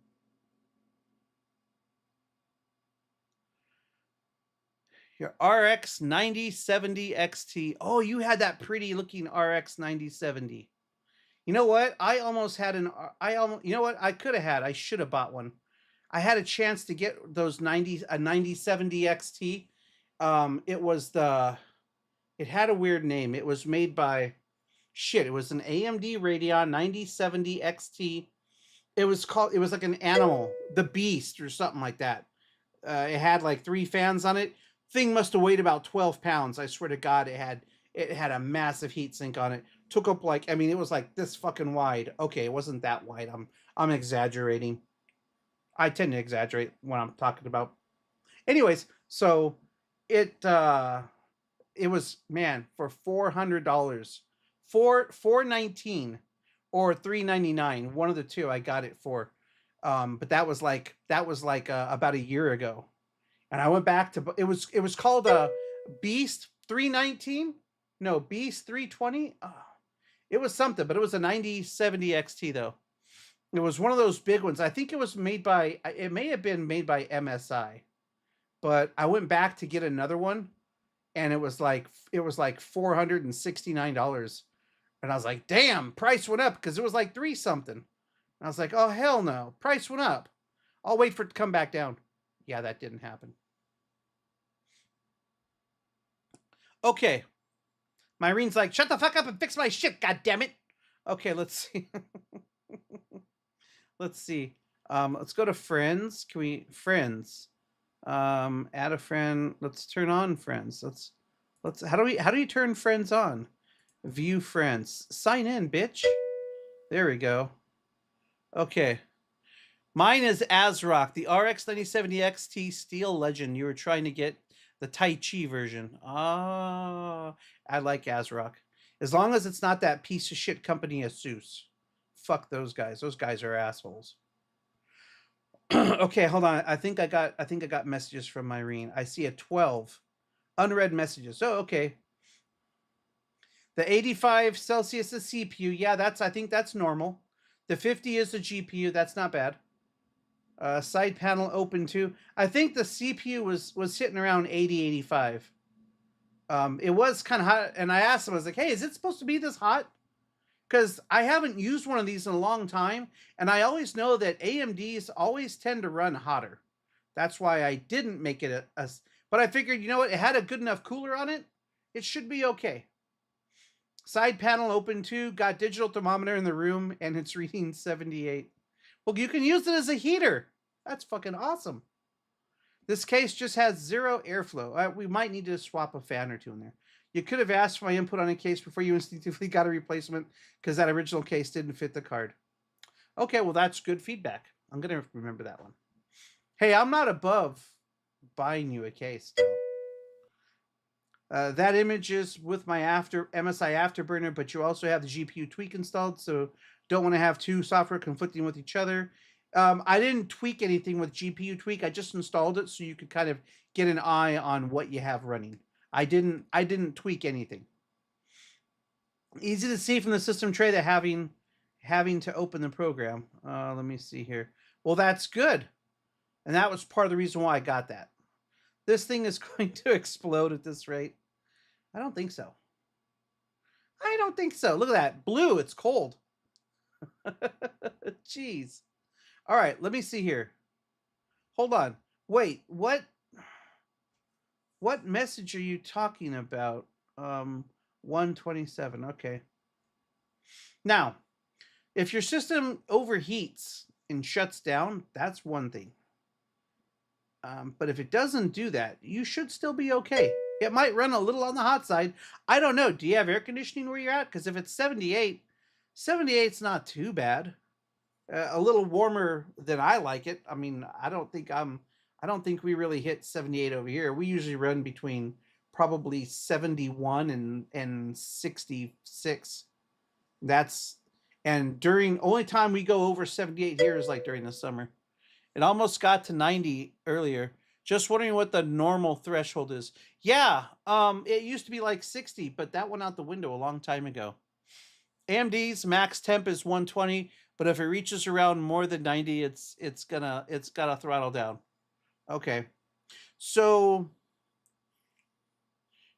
Your RX 9070 XT. Oh, you had that pretty looking RX 9070. You know what? I should have bought one. I had a chance to get those 9070 XT. It had a weird name. It was made by it was an AMD Radeon 9070 XT. It was like an animal, the Beast or something like that. It had like 3 fans on it. Thing must have weighed about 12 pounds. I swear to God, it had a massive heat sink on it. Took up it was like this fucking wide. Okay, it wasn't that wide. I'm exaggerating. I tend to exaggerate when I'm talking about. Anyways, so it was, man, for $400, $419 or $399, one of the two I got it for. But that was like about a year ago. And I went back to, it was called a Beast 319. No, Beast 320. It was something, but it was a 9070 XT though. It was one of those big ones. I think it may have been made by MSI, but I went back to get another one and it was like $469. And I was like, damn, price went up because it was like 3 something. And I was like, oh, hell no, price went up. I'll wait for it to come back down. Yeah, that didn't happen. Okay. Myrene's like, shut the fuck up and fix my shit, goddammit. Okay, let's see. Let's see. Let's go to friends. Friends? Add a friend. Let's turn on friends. How do you turn friends on? View friends. Sign in, bitch. There we go. Okay. Mine is Azrock, the RX 9070 XT Steel Legend. You were trying to get the Tai Chi version. Ah, I like Azrock. As long as it's not that piece of shit company Asus. Fuck those guys. Those guys are assholes. Okay, hold on. I think I got messages from Irene. I see a 12 unread messages. Oh, okay. The 85 Celsius is CPU. Yeah, I think that's normal. The 50 is the GPU. That's not bad. Side panel open too. I think the CPU was hitting around 80, 85. It was kind of hot, and I asked him, I was like, hey, is it supposed to be this hot? Because I haven't used one of these in a long time, and I always know that AMDs always tend to run hotter. That's why I didn't make it but I figured, you know what, it had a good enough cooler on it. It should be okay. Side panel open too, got digital thermometer in the room, and it's reading 78. Well, you can use it as a heater. That's fucking awesome. This case just has 0 airflow. We might need to swap a fan or two in there. You could have asked for my input on a case before you instinctively got a replacement because that original case didn't fit the card. Okay, well, that's good feedback. I'm going to remember that one. Hey, I'm not above buying you a case, though. That image is with my MSI Afterburner, but you also have the GPU tweak installed, so don't want to have two software conflicting with each other. I didn't tweak anything with GPU tweak. I just installed it so you could kind of get an eye on what you have running. I didn't tweak anything. Easy to see from the system tray that having to open the program. Let me see here. Well, that's good. And that was part of the reason why I got that. This thing is going to explode at this rate. I don't think so. I don't think so. Look at that. Blue, it's cold. Jeez. All right, let me see here. Hold on. Wait, what message are you talking about? 127. Okay. Now, if your system overheats and shuts down, that's one thing. But if it doesn't do that, you should still be okay. It might run a little on the hot side. I don't know. Do you have air conditioning where you're at? Because if it's 78, 78's not too bad. A little warmer than I like it. I mean, I don't think we really hit 78 over here. We usually run between probably 71 and 66. And only time we go over 78 here is like during the summer. It almost got to 90 earlier. Just wondering what the normal threshold is. Yeah, it used to be like 60, but that went out the window a long time ago. AMD's max temp is 120, but if it reaches around more than 90, it's gotta throttle down. Okay, so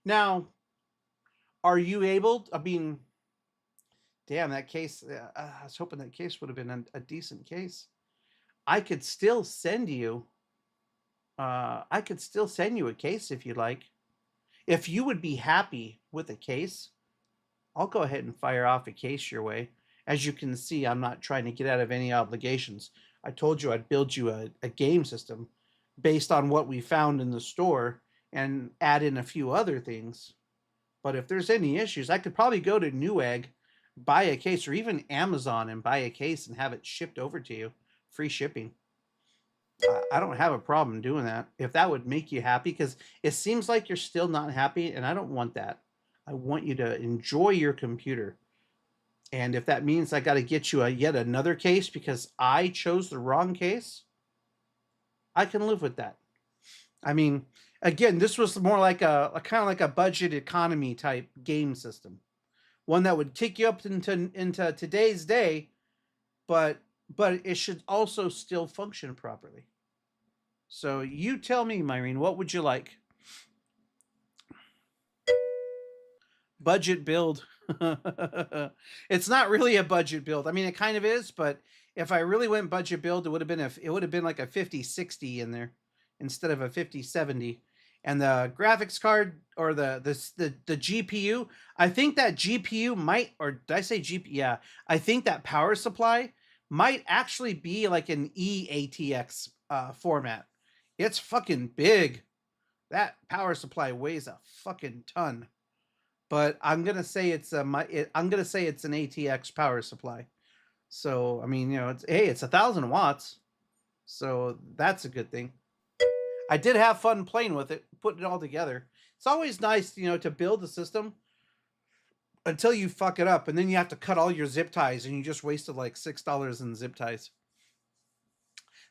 now, are you able? I mean, damn, that case. I was hoping that case would have been a decent case. I could still send you. I could still send you a case if you'd like. If you would be happy with a case, I'll go ahead and fire off a case your way. As you can see, I'm not trying to get out of any obligations. I told you I'd build you a game system based on what we found in the store and add in a few other things. But if there's any issues, I could probably go to Newegg, buy a case, or even Amazon and buy a case and have it shipped over to you. Free shipping. I don't have a problem doing that if that would make you happy, because it seems like you're still not happy, and I don't want that. I want you to enjoy your computer. And if that means I got to get you yet another case because I chose the wrong case, I can live with that. I mean, again, this was more like a kind of like a budget economy type game system, one that would kick you up into today's day, but it should also still function properly. So you tell me, Myrene, what would you like? Budget build. It's not really a budget build. I mean, it kind of is, but if I really went budget build, it would have been like a 5060 in there instead of a 5070. And the graphics card or the GPU, I think that GPU might, or did I say GPU? Yeah, I think that power supply might actually be like an eATX format. It's fucking big. That power supply weighs a fucking ton. But I'm gonna say it's an ATX power supply. So I mean, you know, it's 1,000 watts, so that's a good thing. I did have fun playing with it, putting it all together. It's always nice, you know, to build a system until you fuck it up, and then you have to cut all your zip ties, and you just wasted like $6 in zip ties.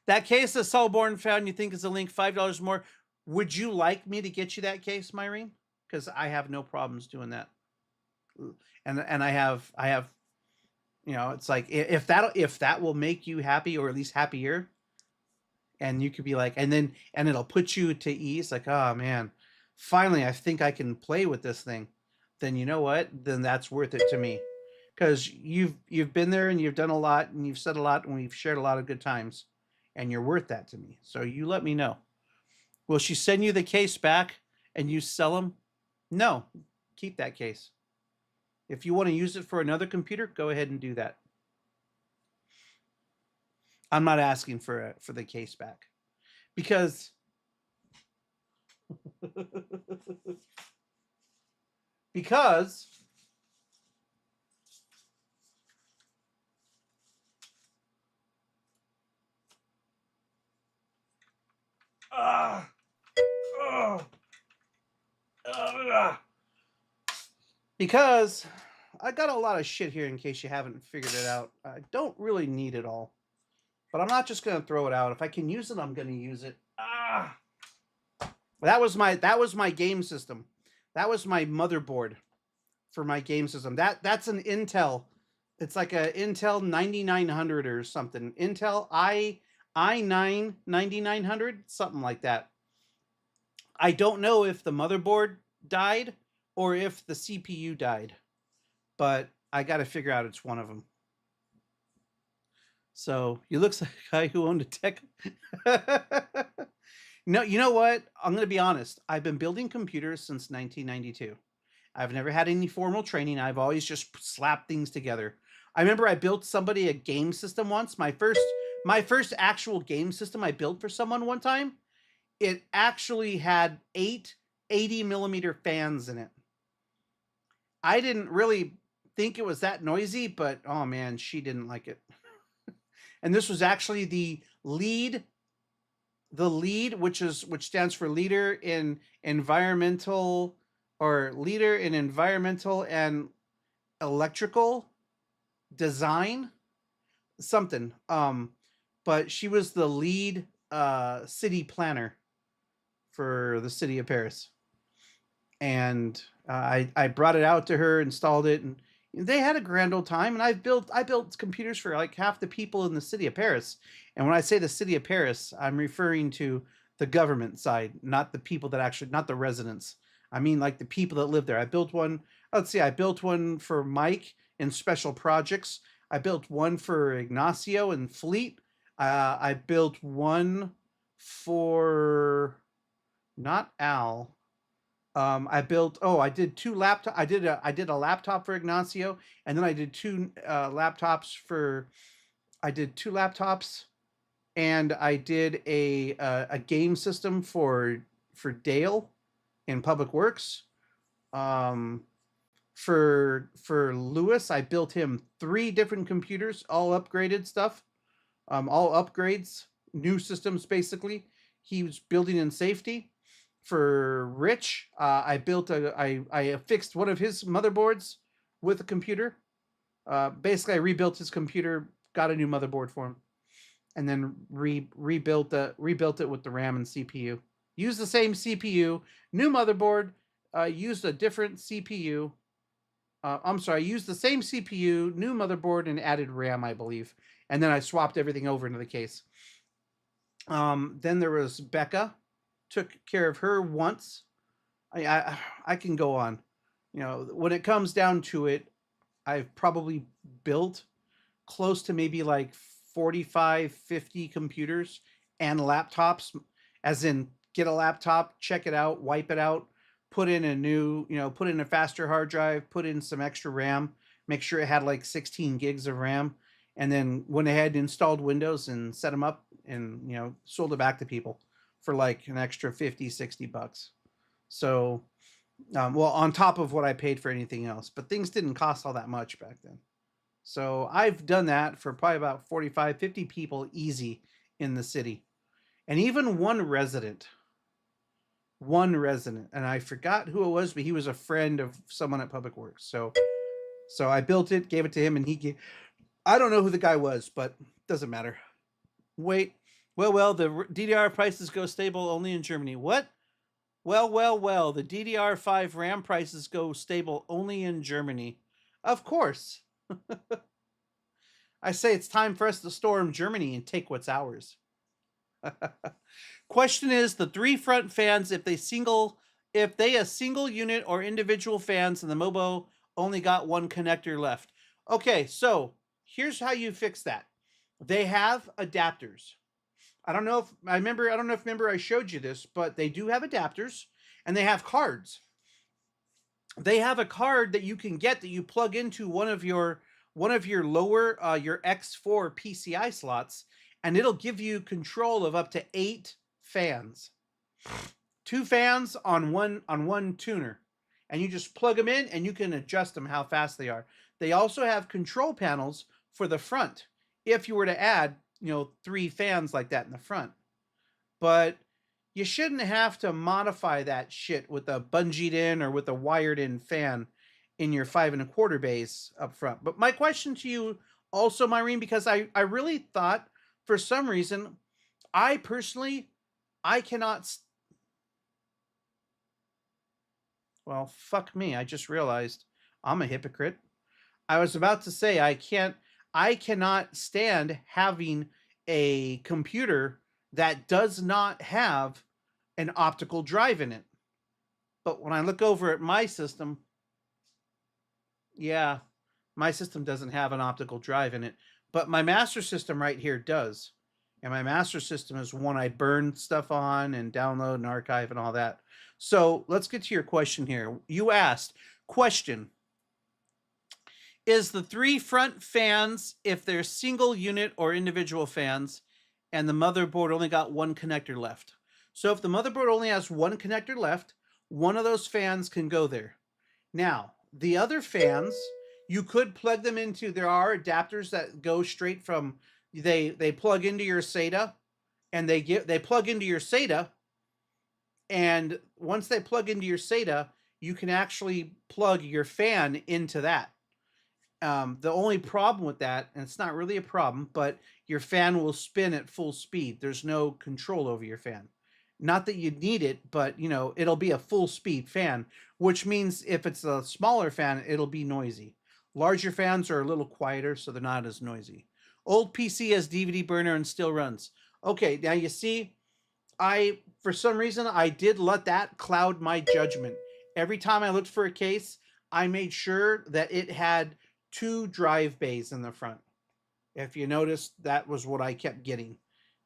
That case that Solborn found, you think is a link, $5 more. Would you like me to get you that case, Myrene? Because I have no problems doing that. And I have, you know, it's like if that will make you happy or at least happier, and you could be like, and it'll put you to ease, like, oh man, finally I think I can play with this thing. Then you know what? Then that's worth it to me. Because you've been there and you've done a lot and you've said a lot and we've shared a lot of good times, and you're worth that to me. So you let me know. Will she send you the case back and you sell them? No, keep that case. If you want to use it for another computer, go ahead and do that. I'm not asking for the case back because because because I got a lot of shit here in case you haven't figured it out. I don't really need it all, but I'm not just going to throw it out. If I can use it, I'm going to use it. That was my game system. That was my motherboard for my game system. That's an Intel. It's like a Intel 9900 or something. Intel i9 9900, something like that. I don't know if the motherboard died or if the CPU died, but I got to figure out it's one of them. So he looks like a guy who owned a tech. No, you know what? I'm going to be honest. I've been building computers since 1992. I've never had any formal training. I've always just slapped things together. I remember I built somebody a game system once. My first actual game system I built for someone one time, it actually had 8 80mm fans in it. I didn't really think it was that noisy, but oh man, she didn't like it. And this was actually the lead, which stands for leader in environmental and electrical design, something. But she was the lead city planner for the city of Paris. And I brought it out to her, installed it, and they had a grand old time. And I built computers for like half the people in the city of Paris. And when I say the city of Paris, I'm referring to the government side, not the people that actually, not the residents. I mean like the people that live there. I built one. Let's see, I built one for Mike in special projects. I built one for Ignacio in Fleet. I built one for not Al. I did two laptop. I did a laptop for Ignacio, and then I did two laptops for. I did two laptops, and I did a game system for Dale in Public Works. For Lewis, I built him 3 different computers, all upgraded stuff, all upgrades, new systems basically. He was building in safety. For Rich, I fixed one of his motherboards with a computer. Basically, I rebuilt his computer, got a new motherboard for him, and then rebuilt it with the RAM and CPU. Used the same CPU, new motherboard. Used a different CPU. Used the same CPU, new motherboard, and added RAM, I believe. And then I swapped everything over into the case. Then there was Becca. Took care of her once. I can go on. You know, when it comes down to it, I've probably built close to maybe like 45, 50 computers and laptops, as in get a laptop, check it out, wipe it out, put in a faster hard drive, put in some extra RAM, make sure it had like 16 gigs of RAM, and then went ahead and installed Windows and set them up and, sold it back to people for like an extra 50, 60 bucks. So, on top of what I paid for anything else, but things didn't cost all that much back then. So I've done that for probably about 45, 50 people easy in the city. And even one resident, and I forgot who it was, but he was a friend of someone at Public Works. So I built it, gave it to him, and I don't know who the guy was, but doesn't matter. Wait, Well, the DDR prices go stable only in Germany. What? Well, the DDR5 RAM prices go stable only in Germany. Of course. I say it's time for us to storm Germany and take what's ours. Question is the 3 front fans, if they a single unit or individual fans and the Mobo only got 1 connector left. Okay, so here's how you fix that. They have adapters. I don't know if I showed you this, but they do have adapters and they have cards. They have a card that you can get that you plug into one of your lower your X4 PCI slots, and it'll give you control of up to 8 fans. 2 fans on one tuner, and you just plug them in and you can adjust them how fast they are. They also have control panels for the front if you were to add 3 fans like that in the front. But you shouldn't have to modify that shit with a bungeed in or with a wired in fan in your 5 1/4 bays up front. But my question to you also, Myrene, because I really thought for some reason, I cannot. Well, fuck me. I just realized I'm a hypocrite. I was about to say I cannot stand having a computer that does not have an optical drive in it. But when I look over at my system, yeah, my system doesn't have an optical drive in it. But my master system right here does. And my master system is one I burn stuff on and download and archive and all that. So let's get to your question here. You asked, question, is the 3 front fans, if they're single unit or individual fans, and the motherboard only got 1 connector left? So if the motherboard only has 1 connector left, one of those fans can go there. Now, the other fans, you could plug them into, there are adapters that go straight from, they plug into your SATA, and they plug into your SATA, and once they plug into your SATA, you can actually plug your fan into that. The only problem with that, and it's not really a problem, but your fan will spin at full speed. There's no control over your fan. Not that you need it, but it'll be a full speed fan, which means if it's a smaller fan, it'll be noisy. Larger fans are a little quieter, so they're not as noisy. Old PC has DVD burner and still runs. Okay, now you see, for some reason, I did let that cloud my judgment. Every time I looked for a case, I made sure that it had 2 drive bays in the front. If you noticed, that was what I kept getting.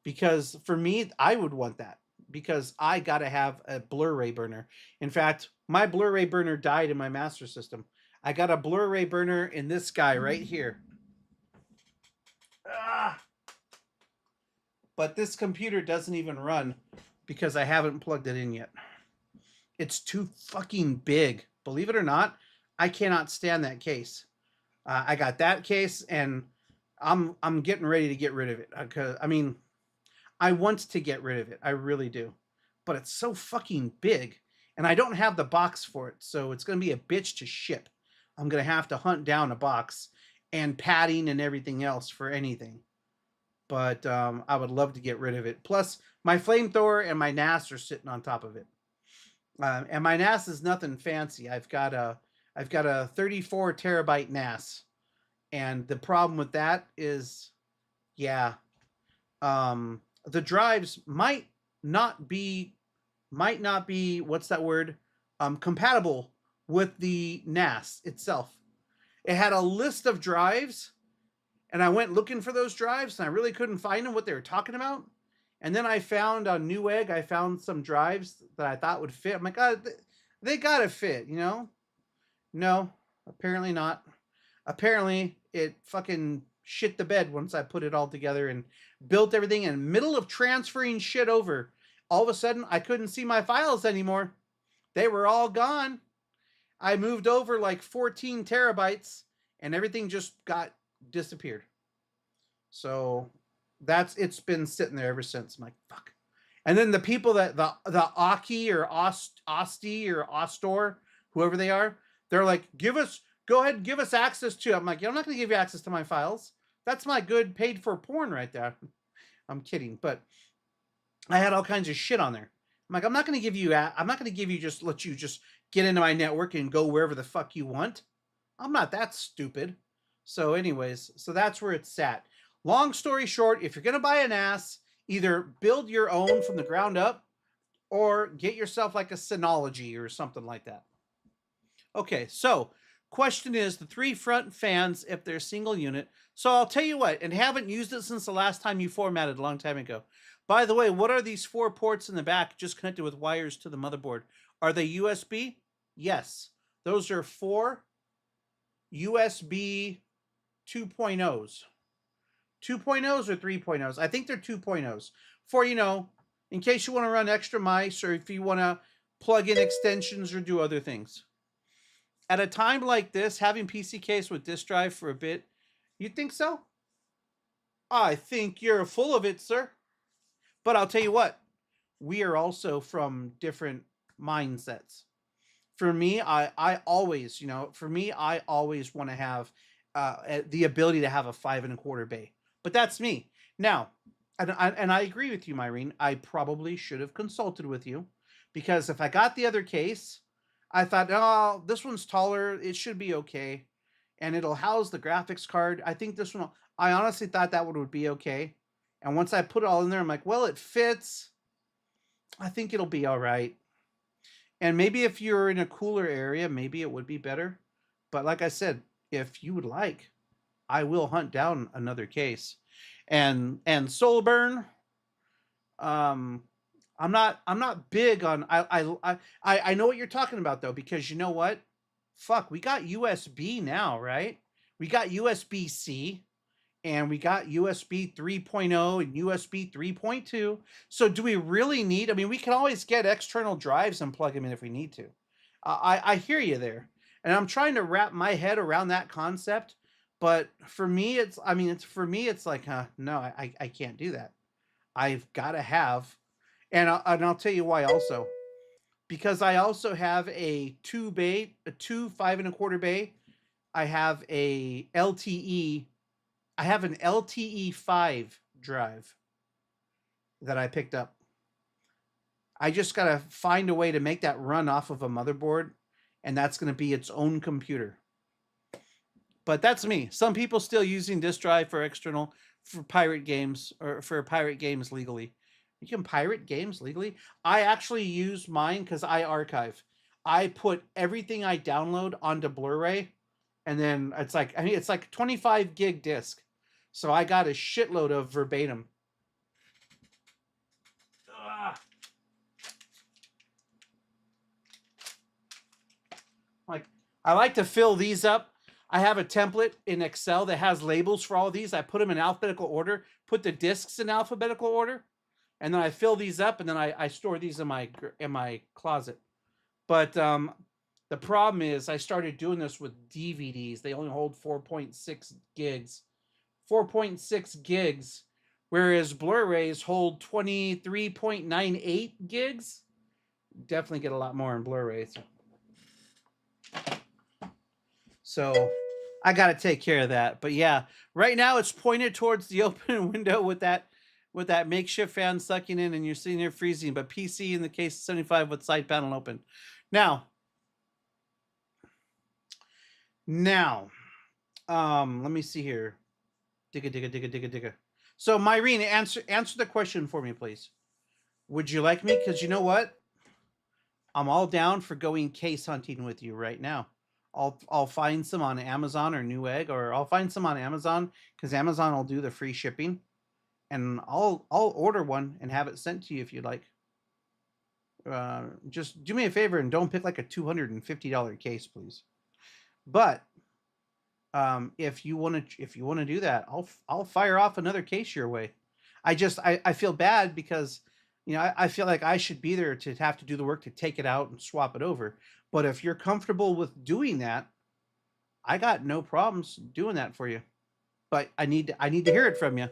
Because for me, I would want that. Because I got to have a Blu-ray burner. In fact, my Blu-ray burner died in my master system. I got a Blu-ray burner in this guy right here. But this computer doesn't even run because I haven't plugged it in yet. It's too fucking big. Believe it or not, I cannot stand that case. I got that case, and I'm getting ready to get rid of it. Because I want to get rid of it. I really do. But it's so fucking big, and I don't have the box for it, so it's going to be a bitch to ship. I'm going to have to hunt down a box and padding and everything else for anything. But I would love to get rid of it. Plus, my flamethrower and my NAS are sitting on top of it. And my NAS is nothing fancy. I've got a 34 terabyte NAS, and the problem with that is, yeah, the drives might not be what's that word? Compatible with the NAS itself. It had a list of drives, and I went looking for those drives, and I really couldn't find them, what they were talking about. And then I found on Newegg, I found some drives that I thought would fit. I'm like, oh, they gotta fit, No, apparently not. Apparently, it fucking shit the bed once I put it all together and built everything in the middle of transferring shit over. All of a sudden, I couldn't see my files anymore. They were all gone. I moved over like 14 terabytes, and everything just disappeared. So it's been sitting there ever since. I'm like, fuck. And then the people that the Aki or Osti or Ostor, whoever they are, they're like, go ahead and give us access to it. I'm like, I'm not going to give you access to my files. That's my good paid for porn right there. I'm kidding, but I had all kinds of shit on there. I'm like, I'm not going to give you just let you just get into my network and go wherever the fuck you want. I'm not that stupid. So anyways, so that's where it's at. Long story short, if you're going to buy an NAS, either build your own from the ground up or get yourself like a Synology or something like that. Okay, so question is the 3 front fans if they're single unit. So I'll tell you what, and haven't used it since the last time you formatted a long time ago. By the way, what are these 4 ports in the back just connected with wires to the motherboard? Are they USB? Yes. Those are 4 USB 2.0s. 2.0s or 3.0s? I think they're 2.0s. For, you know, in case you want to run extra mice or if you want to plug in extensions or do other things. At a time like this, having PC case with disk drive for a bit, you think so? I think you're full of it, sir. But I'll tell you what, we are also from different mindsets. For me, I always, you know, I always want to have the ability to have a 5 1/4 bay. But that's me. Now, and I agree with you, Myrene. I probably should have consulted with you because if I got the other case, I thought, oh, this one's taller. It should be okay. And it'll house the graphics card. I think this one, I honestly thought that one would be okay. And once I put it all in there, I'm like, well, it fits. I think it'll be all right. And maybe if you're in a cooler area, maybe it would be better. But like I said, if you would like, I will hunt down another case. And Soulburn, I'm not big on I know what you're talking about though, because you know what? Fuck, we got USB now, right? We got USB-C and we got USB 3.0 and USB 3.2. So do we really need, I mean, we can always get external drives and plug them in if we need to. I hear you there. And I'm trying to wrap my head around that concept, but for me, it's like, no, I can't do that. I've got to have, and I'll tell you why also. Because I also have a 2 5 1/4 bay. I have a LTE. I have an LTE 5 drive that I picked up. I just got to find a way to make that run off of a motherboard, and that's going to be its own computer. But that's me. Some people still using disk drive for external, for pirate games, or for pirate games legally. You can pirate games legally? I actually use mine because I archive. I put everything I download onto Blu-ray, and then it's like, I mean, it's like 25 gig disc. So I got a shitload of verbatim. Like, I like to fill these up. I have a template in Excel that has labels for all these. I put them in alphabetical order, put the discs in alphabetical order, and then I fill these up, and then I store these in my closet. But the problem is I started doing this with DVDs. They only hold 4.6 gigs. 4.6 gigs, whereas Blu-rays hold 23.98 gigs. Definitely get a lot more in Blu-rays. So I got to take care of that. But yeah, right now it's pointed towards the open window with that makeshift fan sucking in, and you're sitting there freezing. But PC in the case of 75 with side panel open. Now, let me see here. Digga. So Myrene, answer the question for me, please. Would you like me? Because you know what? I'm all down for going case hunting with you right now. I'll find some on Amazon or Newegg, or I'll find some on Amazon because Amazon will do the free shipping, and I'll order one and have it sent to you if you'd like. Just do me a favor and don't pick like a $250 case, please. But if you want to do that, I'll fire off another case your way. I feel bad because, you know, I feel like I should be there to have to do the work to take it out and swap it over. But if you're comfortable with doing that, I got no problems doing that for you. But I need to hear it from you.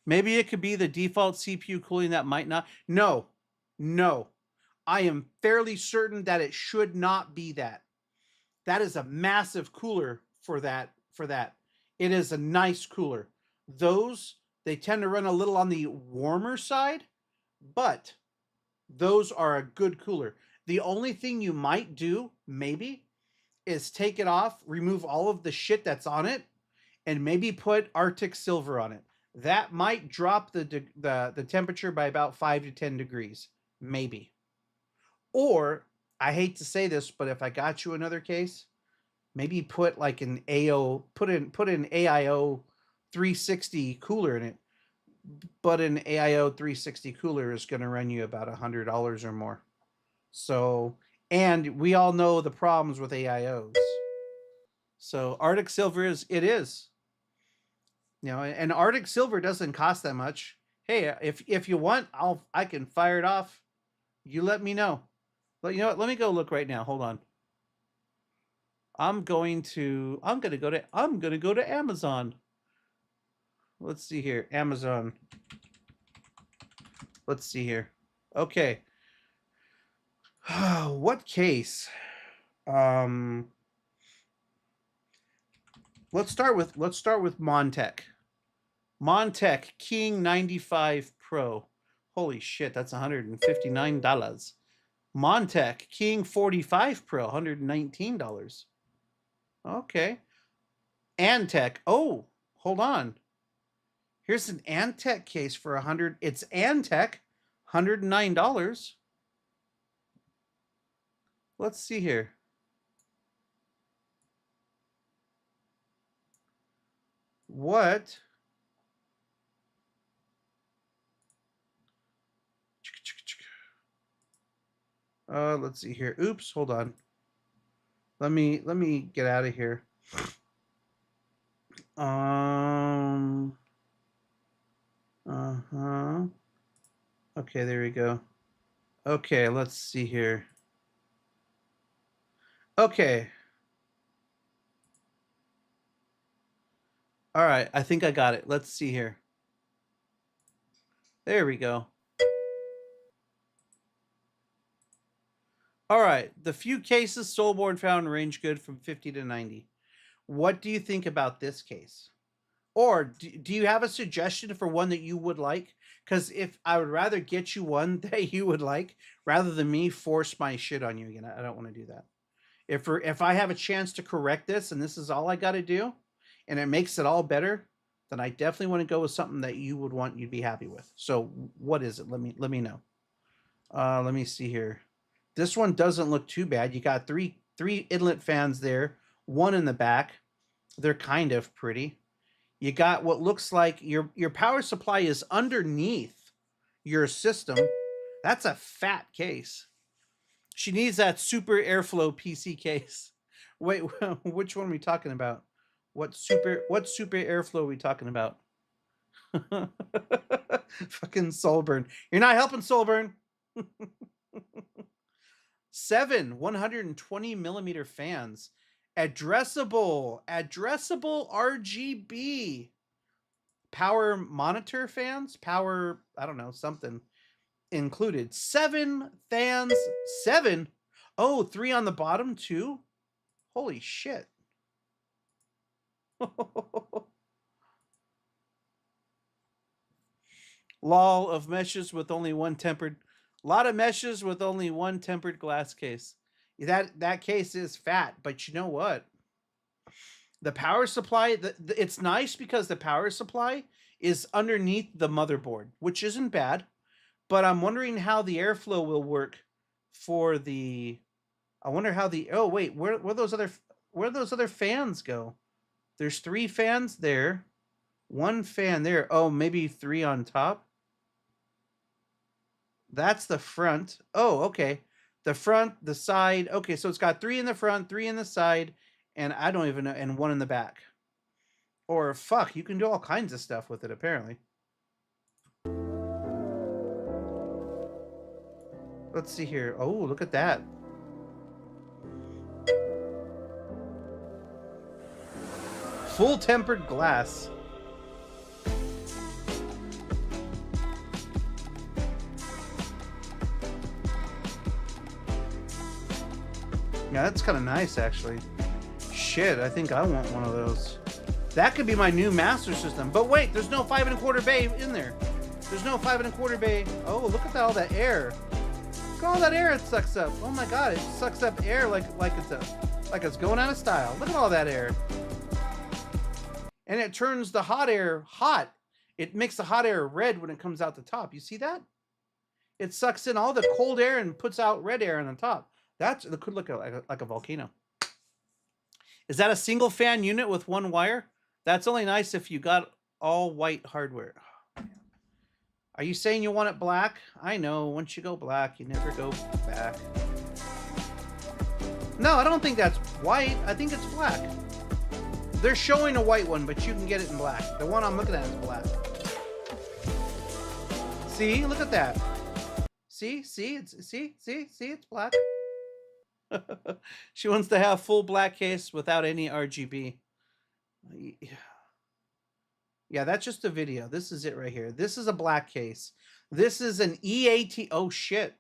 Maybe it could be the default CPU cooling that might not. No. I am fairly certain that it should not be that. That is a massive cooler for that. It is a nice cooler. Those They tend to run a little on the warmer side, but those are a good cooler. The only thing you might do, maybe, is take it off, remove all of the shit that's on it, and maybe put Arctic Silver on it. That might drop the temperature by about 5 to 10 degrees, maybe. Or, I hate to say this, but if I got you another case, maybe put like an put an AIO 360 cooler in it. But an AIO 360 cooler is going to run you about $100 or more. So, and we all know the problems with AIOs. So Arctic Silver is. You know, and Arctic Silver doesn't cost that much. Hey, if you want, I can fire it off. You let me know. But you know what? Let me go look right now. Hold on. I'm gonna go to Amazon. Let's see here. Amazon. Let's see here. Okay. What case? Let's start with Montech. Montech King 95 Pro. Holy shit, that's $159. Montech King 45 Pro, $119. Okay. Antec. Oh, hold on. Here's an Antec case for $100. It's Antec, $109. Let's see here. What? Let's see here. Oops, hold on. Let me get out of here. Okay, there we go. Okay, let's see here. Okay. All right, I think I got it. Let's see here. There we go. All right, the few cases Soulborn found range good from 50 to 90. What do you think about this case? Or do you have a suggestion for one that you would like? Because if I would rather get you one that you would like rather than me force my shit on you again. I don't want to do that. If I have a chance to correct this and this is all I got to do and it makes it all better, then I definitely want to go with something that you would want you'd be happy with. So what is it? Let me know. Let me see here. This one doesn't look too bad. You got three inlet fans there, one in the back. They're kind of pretty. You got what looks like your power supply is underneath your system. That's a fat case. She needs that super airflow PC case. Wait, which one are we talking about? What super airflow are we talking about? Fucking Soulburn. You're not helping, Soulburn. 7 120 millimeter fans. Addressable RGB. Power monitor fans? Power, I don't know, something included. 7 fans. 7? Oh, 3 on the bottom too? Holy shit. Lol of meshes with only one tempered. A lot of meshes with only one tempered glass case. That case is fat, but you know what? The power supply, it's nice because the power supply is underneath the motherboard, which isn't bad. But I'm wondering how the airflow will work for the. I wonder how the. Oh wait, where those other fans go? There's 3 fans there, 1 fan there. Oh, maybe 3 on top. That's the front. Oh, okay. The front, the side. Okay, so it's got 3 in the front, 3 in the side, and I don't even know, and 1 in the back. Or fuck, you can do all kinds of stuff with it, apparently. Let's see here. Oh, look at that. Full tempered glass. Yeah, that's kind of nice, actually. Shit, I think I want one of those. That could be my new master system. But wait, there's no 5 1/4 bay in there. There's no 5 1/4 bay. Oh, look at all that air. Look at all that air it sucks up. Oh my god, it sucks up air like it's going out of style. Look at all that air. And it turns the hot air hot. It makes the hot air red when it comes out the top. You see that? It sucks in all the cold air and puts out red air on the top. It could look like a volcano. Is that a single fan unit with 1 wire? That's only nice if you got all white hardware. Are you saying you want it black? I know, once you go black, you never go back. No, I don't think that's white. I think it's black. They're showing a white one, but you can get it in black. The one I'm looking at is black. See? Look at that. See? It's black. She wants to have full black case without any RGB. Yeah, that's just a video. This is it right here. This is a black case. This is an EAT. Oh, shit.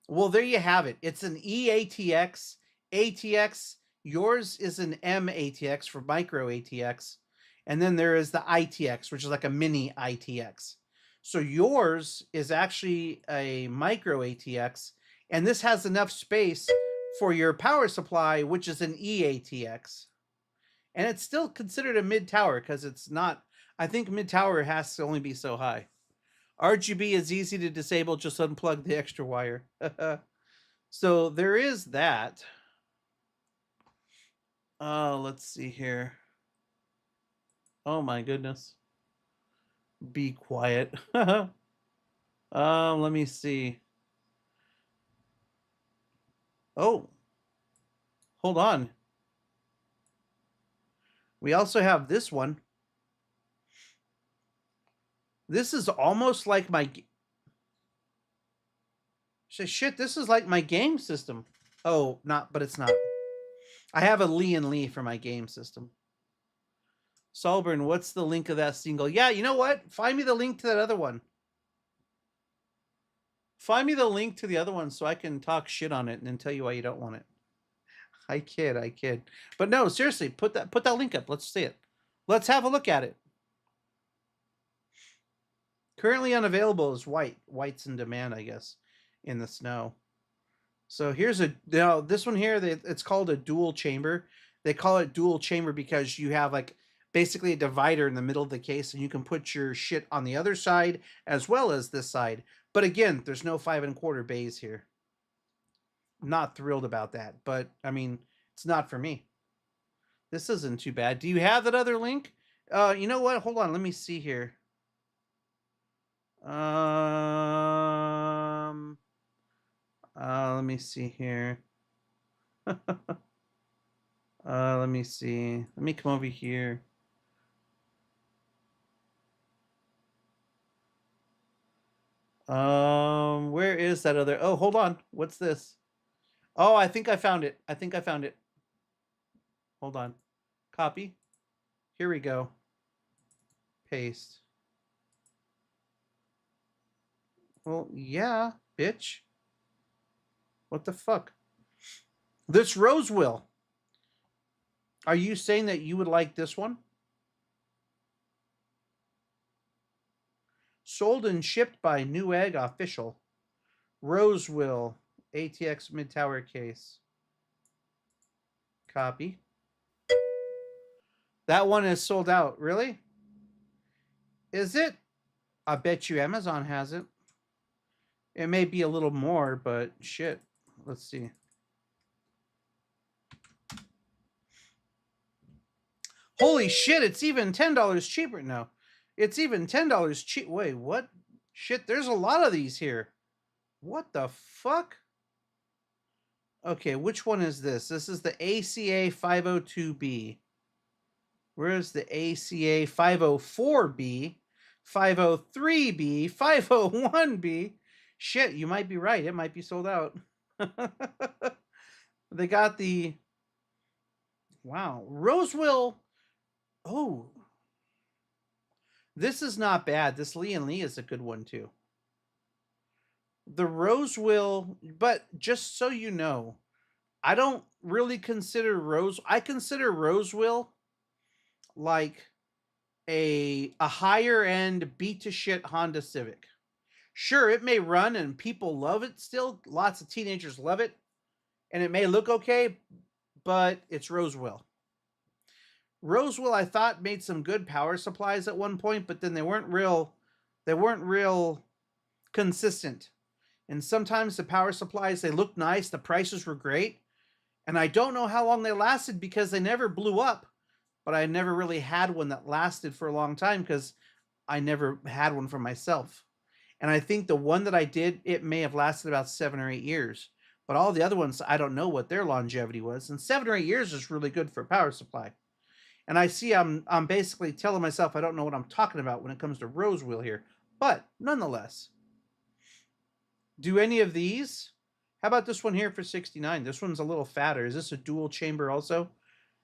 Well, there you have it. It's an EATX. ATX. Yours is an MATX for micro ATX. And then there is the ITX, which is like a mini ITX. So yours is actually a micro ATX. And this has enough space for your power supply, which is an EATX. And it's still considered a mid-tower because it's not... I think mid-tower has to only be so high. RGB is easy to disable. Just unplug the extra wire. So there is that. Let's see here. Oh my goodness. Be quiet. Let me see. Oh, hold on. We also have this one. This is almost like my... Shit, this is like my game system. Oh, but it's not. I have a Lee and Lee for my game system. Solburn, what's the link of that single? Yeah, you know what? Find me the link to that other one. Find me the link to the other one so I can talk shit on it and then tell you why you don't want it. I kid. But no, seriously, put that link up. Let's see it. Let's have a look at it. Currently unavailable is white. White's in demand, I guess, in the snow. So here's this one here, it's called a dual chamber. They call it dual chamber because you have like basically a divider in the middle of the case and you can put your shit on the other side as well as this side. But again, there's no 5 1/4 bays here. Not thrilled about that, but I mean, it's not for me. This isn't too bad. Do you have that other link? You know what? Hold on. Let me see here. Let me see here. Let me see. Let me come over here. Where is that other? Oh, hold on. What's this? Oh, I think I found it. Hold on. Copy. Here we go. Paste. Well, yeah, bitch. What the fuck? This Rosewill. Are you saying that you would like this one? Sold and shipped by Newegg Official. Rosewill ATX mid-tower case. Copy. That one is sold out. Really? Is it? I bet you Amazon has it. It may be a little more, but shit. Let's see. Holy shit, it's even $10 cheaper now. It's even $10 cheap. Wait, what? Shit, there's a lot of these here. What the fuck? Okay, which one is this? This is the ACA 502B. Where is the ACA 504B, 503B, 501B? Shit, you might be right. It might be sold out. They got the... Wow. Rosewill. Oh. This is not bad. This Lee and Lee is a good one too. The Rosewill, but just so you know, I don't really consider I consider Rosewill like a higher end beat to shit Honda Civic. Sure, it may run and people love it still. Lots of teenagers love it. And it may look okay, but it's Roswell. Roswell, I thought, made some good power supplies at one point, but then they weren't real consistent. And sometimes the power supplies, they looked nice, the prices were great, and I don't know how long they lasted because they never blew up. But I never really had one that lasted for a long time because I never had one for myself. And I think the one that I did, it may have lasted about 7 or 8 years. But all the other ones, I don't know what their longevity was. And 7 or 8 years is really good for a power supply. And I see I'm basically telling myself I don't know what I'm talking about when it comes to Roswell here. But nonetheless, do any of these? How about this one here for 69? This one's a little fatter. Is this a dual chamber also?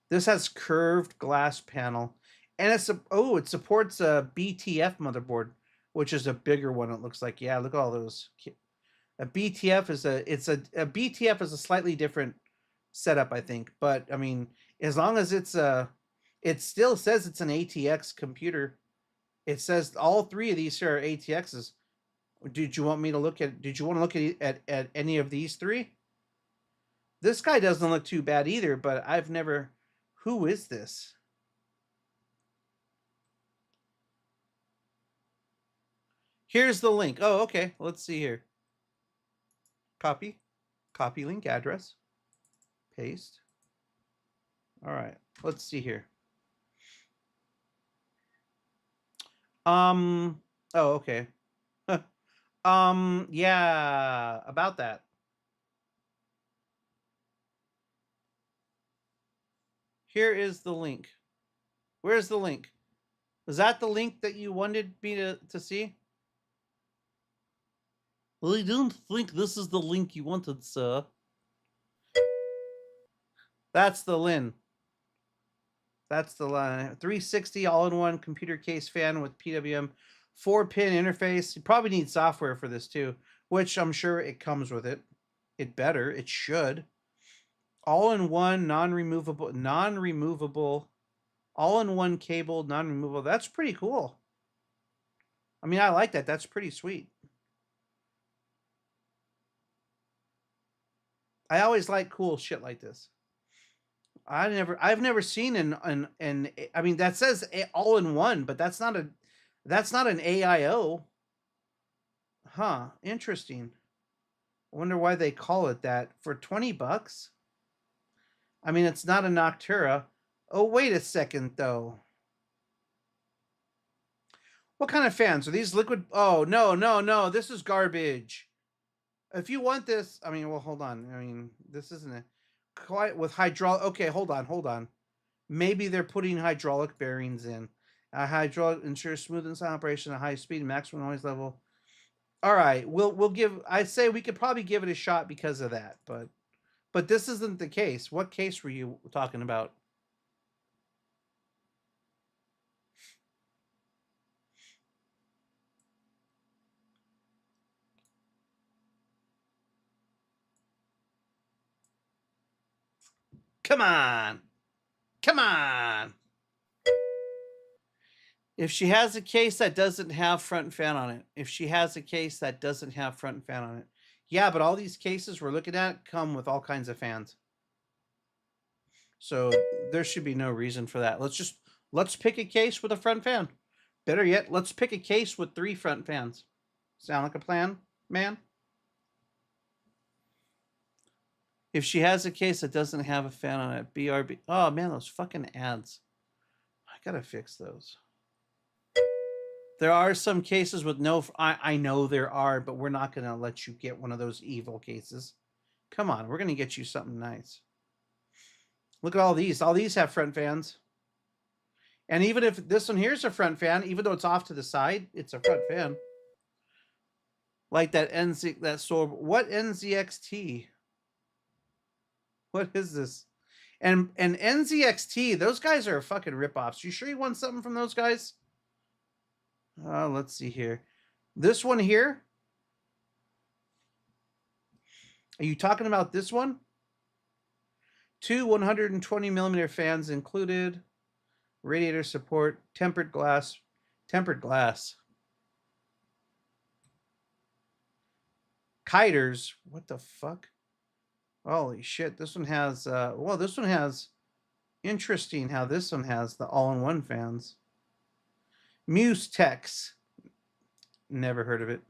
This has curved glass panel. And it supports a BTF motherboard, which is a bigger one, it looks like. Yeah, look at all those. A BTF is a BTF is a slightly different setup, I think. But I mean, as long as it's it still says it's an ATX computer. It says all 3 of these here are ATXs. Did you want me to look at? Did you want to look at any of these 3? This guy doesn't look too bad either, but I've never. Who is this? Here's the link. Oh, okay. Let's see here. Copy link address, paste. All right. Let's see here. Oh, okay. Yeah, about that. Here is the link. Where's the link? Was that the link that you wanted me to see? Well, I don't think this is the link you wanted, sir. That's the LIN. That's the line. 360 all-in-one computer case fan with PWM 4-pin interface. You probably need software for this too, which I'm sure it comes with it. It better. It should. All-in-one, non-removable, all-in-one cable, non-removable. That's pretty cool. I mean, I like that. That's pretty sweet. I always like cool shit like this. I've never seen an I mean, that says all-in-one, but that's not an AIO. Huh, interesting. I wonder why they call it that. For $20? I mean, it's not a Noctura. Oh, wait a second, though. What kind of fans? Are these liquid? Oh, no. This is garbage. If you want this, I mean, well, hold on. I mean, this isn't a quite with hydraulic. Okay, hold on. Maybe they're putting hydraulic bearings in. Hydraulic ensures smooth and silent operation at high speed, maximum noise level. All right, we'll give. I'd say we could probably give it a shot because of that, but this isn't the case. What case were you talking about? Come on. If she has a case that doesn't have front fan on it. Yeah, but all these cases we're looking at come with all kinds of fans. So there should be no reason for that. Let's pick a case with a front fan. Better yet, let's pick a case with 3 front fans. Sound like a plan, man? If she has a case that doesn't have a fan on it, BRB. Oh, man, those fucking ads. I gotta fix those. There are some cases with no... I know there are, but we're not going to let you get one of those evil cases. Come on, we're going to get you something nice. Look at all these. All these have front fans. And even if this one here's a front fan, even though it's off to the side, it's a front fan. Like that NZ... What NZXT? What is this? And NZXT, those guys are fucking ripoffs. You sure you want something from those guys? Let's see here. This one here? Are you talking about this one? 2 120 millimeter fans included. Radiator support, tempered glass. Kiters, what the fuck? Holy shit, this one has, well, this one has, interesting how this one has the all-in-one fans. Mustex, never heard of it.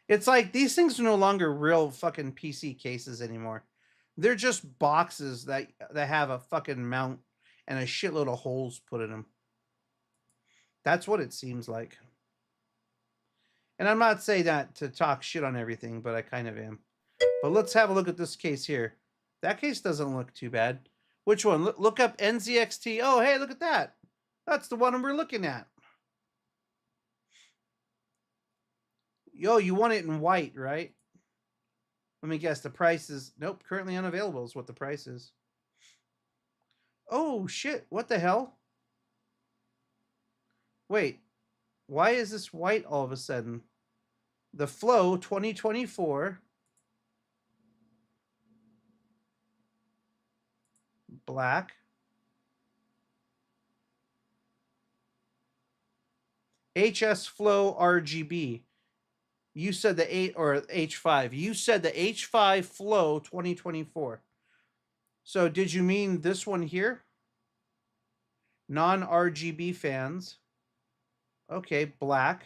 It's like these things are no longer real fucking PC cases anymore. They're just boxes that have a fucking mount and a shitload of holes put in them. That's what it seems like. And I'm not saying that to talk shit on everything, but I kind of am. But let's have a look at this case here. That case doesn't look too bad. Which one? Look up NZXT. Oh, hey, look at that. That's the one we're looking at. Yo, you want it in white, right? Let me guess. The price is... Nope, currently unavailable is what the price is. Oh, shit. What the hell? Wait. Why is this white all of a sudden? The Flow 2024. Black. HS Flow RGB. You said the 8 or H5. You said the H5 Flow 2024. So did you mean this one here? Non-RGB fans. Okay, black.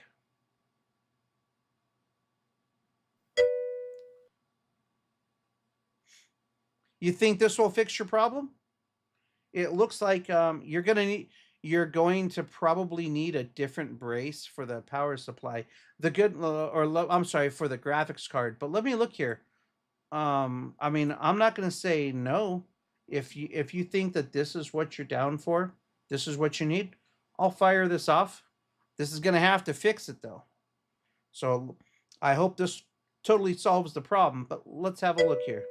You think this will fix your problem? It looks like you're going to probably need a different brace for the power supply. The good I'm sorry, for the graphics card. But let me look here. I mean, I'm not going to say no. If you think that this is what you're down for, this is what you need, I'll fire this off. This is going to have to fix it though. So I hope this totally solves the problem, but let's have a look here.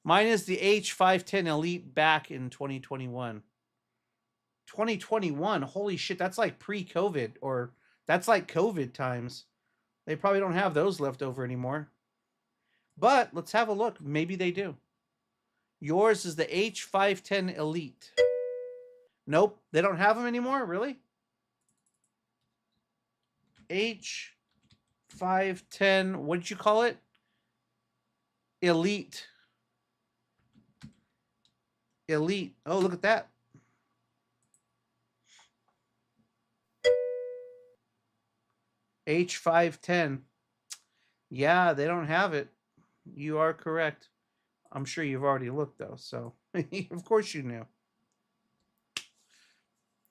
Mine is the H510 Elite back in 2021. 2021, holy shit, that's like pre-COVID, or that's like COVID times. They probably don't have those left over anymore. But let's have a look. Maybe they do. Yours is the H510 Elite. Nope, they don't have them anymore, really? H510, what did you call it? Elite. Elite. Oh, look at that. H510. Yeah, they don't have it. You are correct. I'm sure you've already looked though, so of course you knew.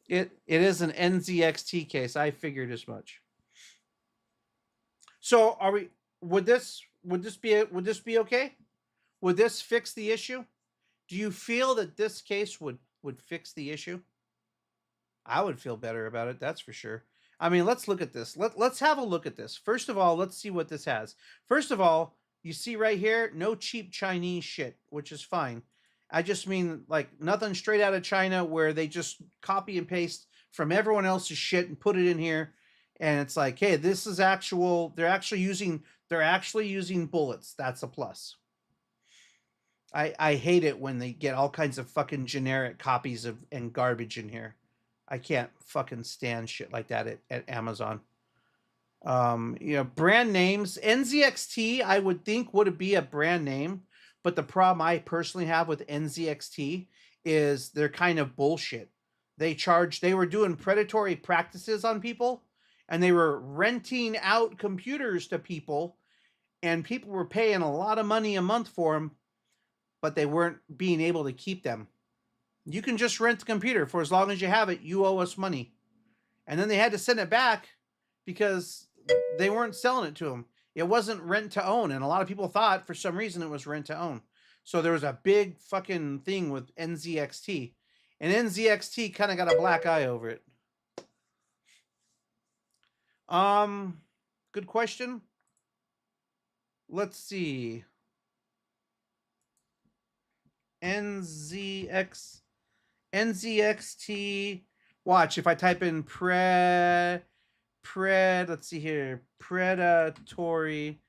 It is an NZXT case. I figured as much. So are we? Would this be okay? Would this fix the issue? Do you feel that this case would fix the issue? I would feel better about it. That's for sure. I mean, let's look at this. Let's have a look at this. First of all, let's see what this has. First of all, you see right here, no cheap Chinese shit, which is fine. I just mean like nothing straight out of China where they just copy and paste from everyone else's shit and put it in here. And it's like, hey, this is actual. They're actually using bullets. That's a plus. I hate it when they get all kinds of fucking generic copies of and garbage in here. I can't fucking stand shit like that at Amazon. You know, brand names. NZXT, I would think would be a brand name, but the problem I personally have with NZXT is they're kind of bullshit. They were doing predatory practices on people, and they were renting out computers to people, and people were paying a lot of money a month for them, but they weren't being able to keep them. You can just rent the computer for as long as you have it. You owe us money. And then they had to send it back because they weren't selling it to them. It wasn't rent to own. And a lot of people thought for some reason it was rent to own. So there was a big fucking thing with NZXT. And NZXT kind of got a black eye over it. Good question. Let's see. NZXT. Watch if I type in let's see here, predatory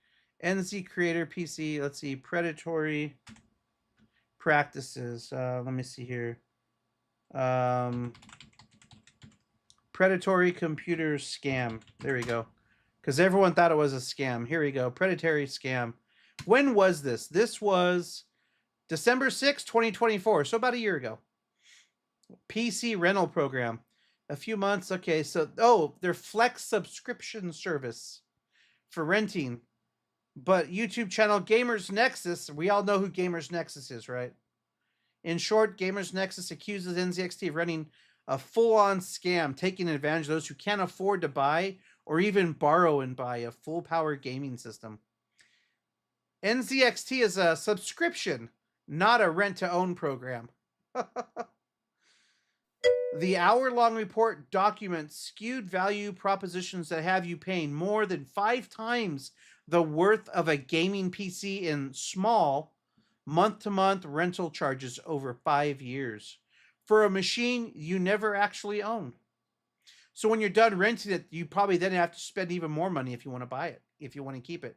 NZ Creator PC. Let's see, predatory practices. Let me see here. Predatory computer scam. There we go. Because everyone thought it was a scam. Here we go. Predatory scam. When was this? This was December 6, 2024. So about a year ago. PC rental program. A few months. Okay, so their Flex subscription service for renting. But YouTube channel Gamers Nexus, we all know who Gamers Nexus is, right? In short, Gamers Nexus accuses NZXT of running a full-on scam, taking advantage of those who can't afford to buy or even borrow and buy a full-power gaming system. NZXT is a subscription, not a rent-to-own program. The hour-long report documents skewed value propositions that have you paying more than 5 times the worth of a gaming PC in small month-to-month rental charges over 5 years for a machine you never actually own. So when you're done renting it, you probably then have to spend even more money if you want to buy it, if you want to keep it.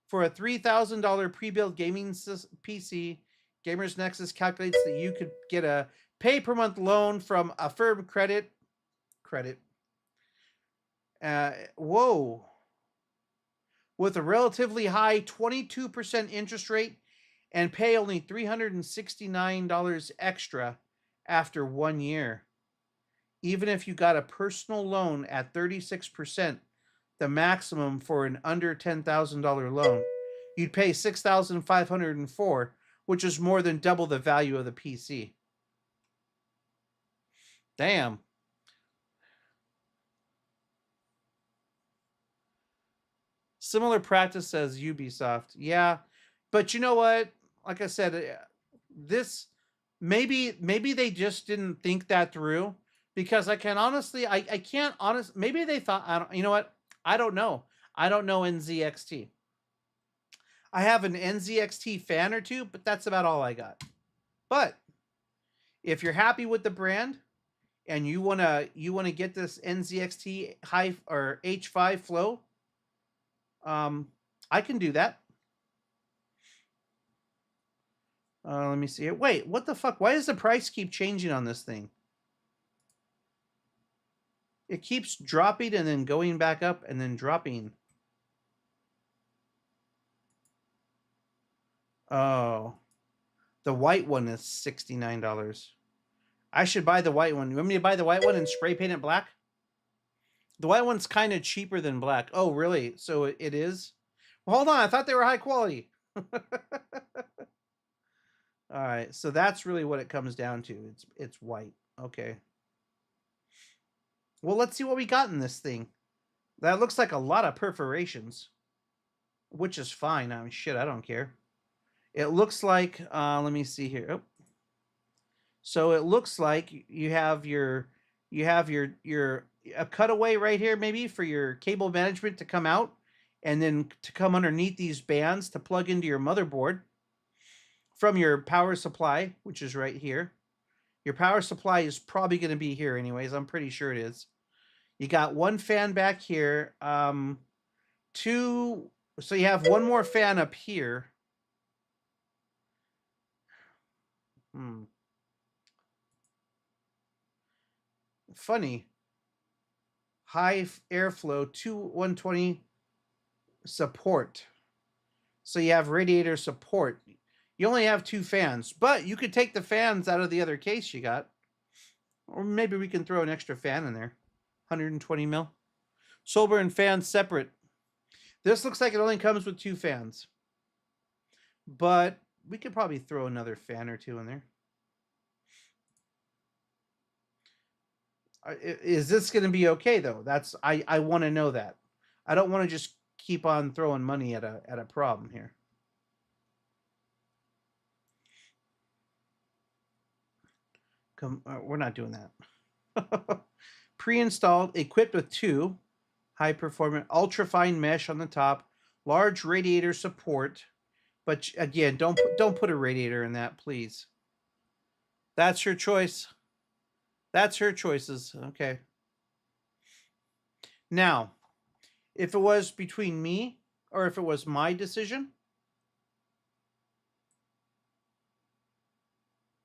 For a $3,000 pre-built gaming PC, Gamers Nexus calculates that you could get a pay-per-month loan from Affirm Credit. With a relatively high 22% interest rate and pay only $369 extra after 1 year. Even if you got a personal loan at 36%, the maximum for an under $10,000 loan, you'd pay $6,504, which is more than double the value of the PC. Damn. Similar practice as Ubisoft. Yeah, but you know what? Like I said, this maybe they just didn't think that through, because I can't honestly maybe they thought, you know what? I don't know. I don't know NZXT. I have an NZXT fan or two, but that's about all I got. But if you're happy with the brand and you wanna get this NZXT high or H5 flow, I can do that. Let me see it. Wait, what the fuck? Why does the price keep changing on this thing? It keeps dropping and then going back up and then dropping. Oh, the white one is $69. I should buy the white one. You want me to buy the white one and spray paint it black? The white one's kind of cheaper than black. Oh, really? So it is? Well, hold on. I thought they were high quality. All right. So that's really what it comes down to. It's white. Okay. Well, let's see what we got in this thing. That looks like a lot of perforations, which is fine. I mean, shit, I don't care. It looks like, let me see here. Oh. So it looks like you have your a cutaway right here, maybe for your cable management to come out and then to come underneath these bands to plug into your motherboard from your power supply, which is right here. Your power supply is probably going to be here anyways. I'm pretty sure it is. You got one fan back here. So you have one more fan up here. Funny. High airflow 120 support. So you have radiator support. You only have 2 fans, but you could take the fans out of the other case you got. Or maybe we can throw an extra fan in there. 120 mil. Solber and fans separate. This looks like it only comes with 2 fans. But we could probably throw another fan or 2 in there. Is this going to be okay though? That's I want to know that. I don't want to just keep on throwing money at a problem here. We're not doing that. Pre-installed, equipped with 2 high-performance ultra-fine mesh on the top, large radiator support. But again, don't put a radiator in that, please. That's her choice. That's her choices. Okay. Now, if it was between me or if it was my decision,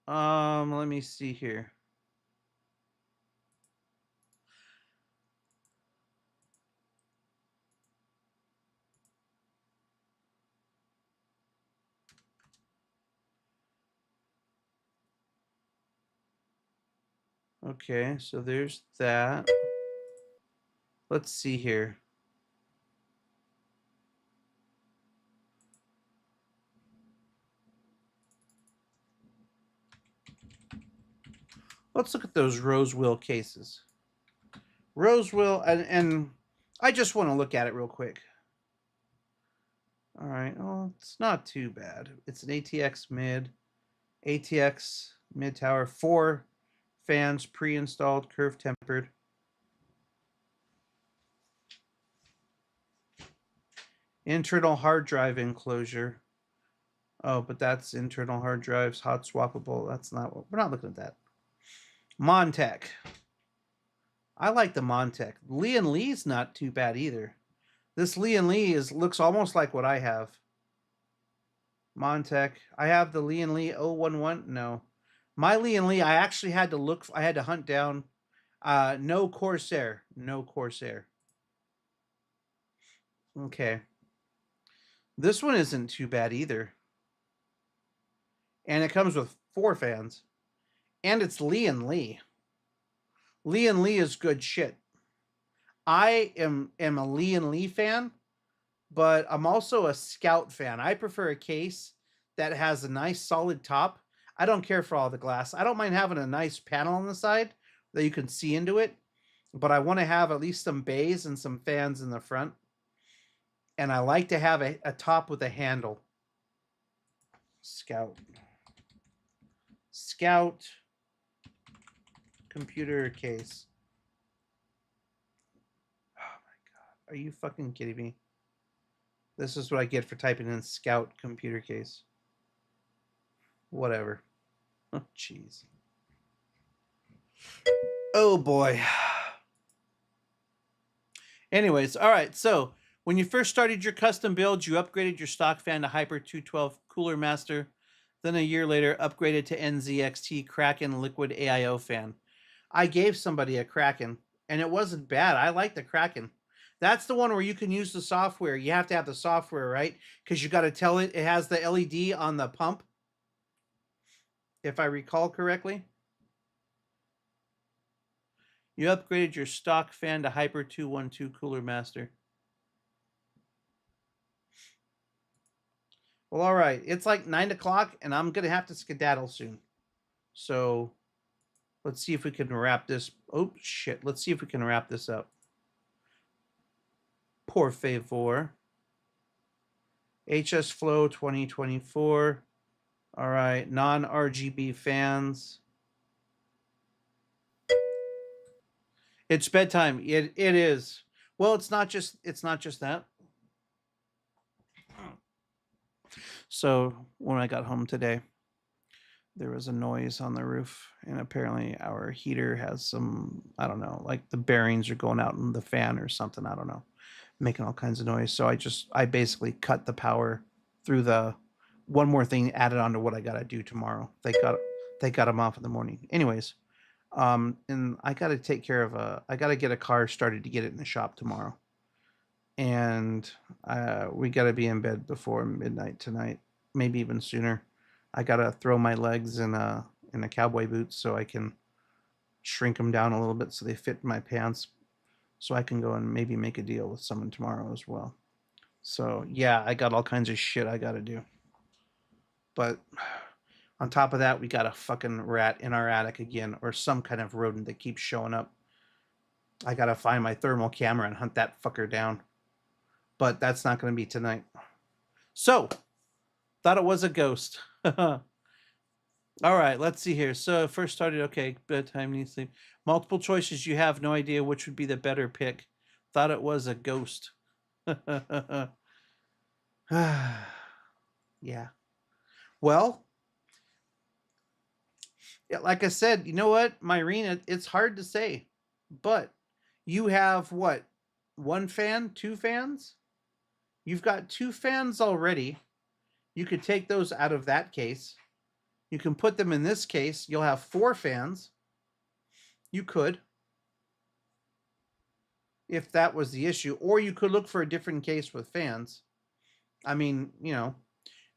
let me see here. Okay, so there's that. Let's see here. Let's look at those Rosewheel cases. Rosewheel, and I just want to look at it real quick. All right, well, it's not too bad. It's an ATX mid tower, 4 fans pre-installed, curve tempered. Internal hard drive enclosure. Oh, but that's internal hard drives, hot swappable. That's not what we're not looking at that. Montech. I like the Montech. Lee & Lee's not too bad either. This Lee & Lee looks almost like what I have. Montech. I have the Lee & Lee 011. No. My Lee & Lee, I actually had to look. I had to hunt down. No Corsair. No Corsair. Okay. This one isn't too bad either. And it comes with 4 fans. And it's Lee & Lee. Lee & Lee is good shit. I am a Lee & Lee fan, but I'm also a Scout fan. I prefer a case that has a nice solid top. I don't care for all the glass. I don't mind having a nice panel on the side that you can see into it, but I want to have at least some bays and some fans in the front. And I like to have a top with a handle. Scout computer case. Oh my god. Are you fucking kidding me? This is what I get for typing in Scout computer case. Whatever. Oh, jeez. Oh boy. Anyways, all right. So when you first started your custom build, you upgraded your stock fan to Hyper 212 Cooler Master. Then a year later, upgraded to NZXT Kraken Liquid AIO fan. I gave somebody a Kraken, and it wasn't bad. I like the Kraken. That's the one where you can use the software. You have to have the software, right? Because you got to tell it has the LED on the pump, if I recall correctly. You upgraded your stock fan to Hyper 212 Cooler Master. Well, all right. It's like 9 o'clock, and I'm going to have to skedaddle soon. So let's see if we can wrap this. Oh, shit. Let's see if we can wrap this up. Por favor. HS Flow 2024. All right. Non-RGB fans. It's bedtime. It is. Well, it's not just that. So when I got home today, there was a noise on the roof, and apparently our heater has some, I don't know, like the bearings are going out in the fan or something. I don't know, making all kinds of noise. So I basically cut the power through the one more thing added on to what I got to do tomorrow. They got them off in the morning. Anyways, and I got to take care of I got to get a car started to get it in the shop tomorrow. And we got to be in bed before midnight tonight, maybe even sooner. I got to throw my legs in a cowboy boots so I can shrink them down a little bit so they fit my pants, so I can go and maybe make a deal with someone tomorrow as well. So yeah, I got all kinds of shit I got to do. But on top of that, we got a fucking rat in our attic again, or some kind of rodent that keeps showing up. I got to find my thermal camera and hunt that fucker down. But that's not going to be tonight. So, thought it was a ghost. All right, let's see here. So, first started, okay, bedtime, need sleep. Multiple choices, you have no idea which would be the better pick. Thought it was a ghost. Yeah. Well, yeah, like I said, you know what, Myrene, it's hard to say. But you have what? 1 fan? 2 fans? You've got 2 fans already. You could take those out of that case. You can put them in this case. You'll have 4 fans. You could, if that was the issue. Or you could look for a different case with fans. I mean, you know,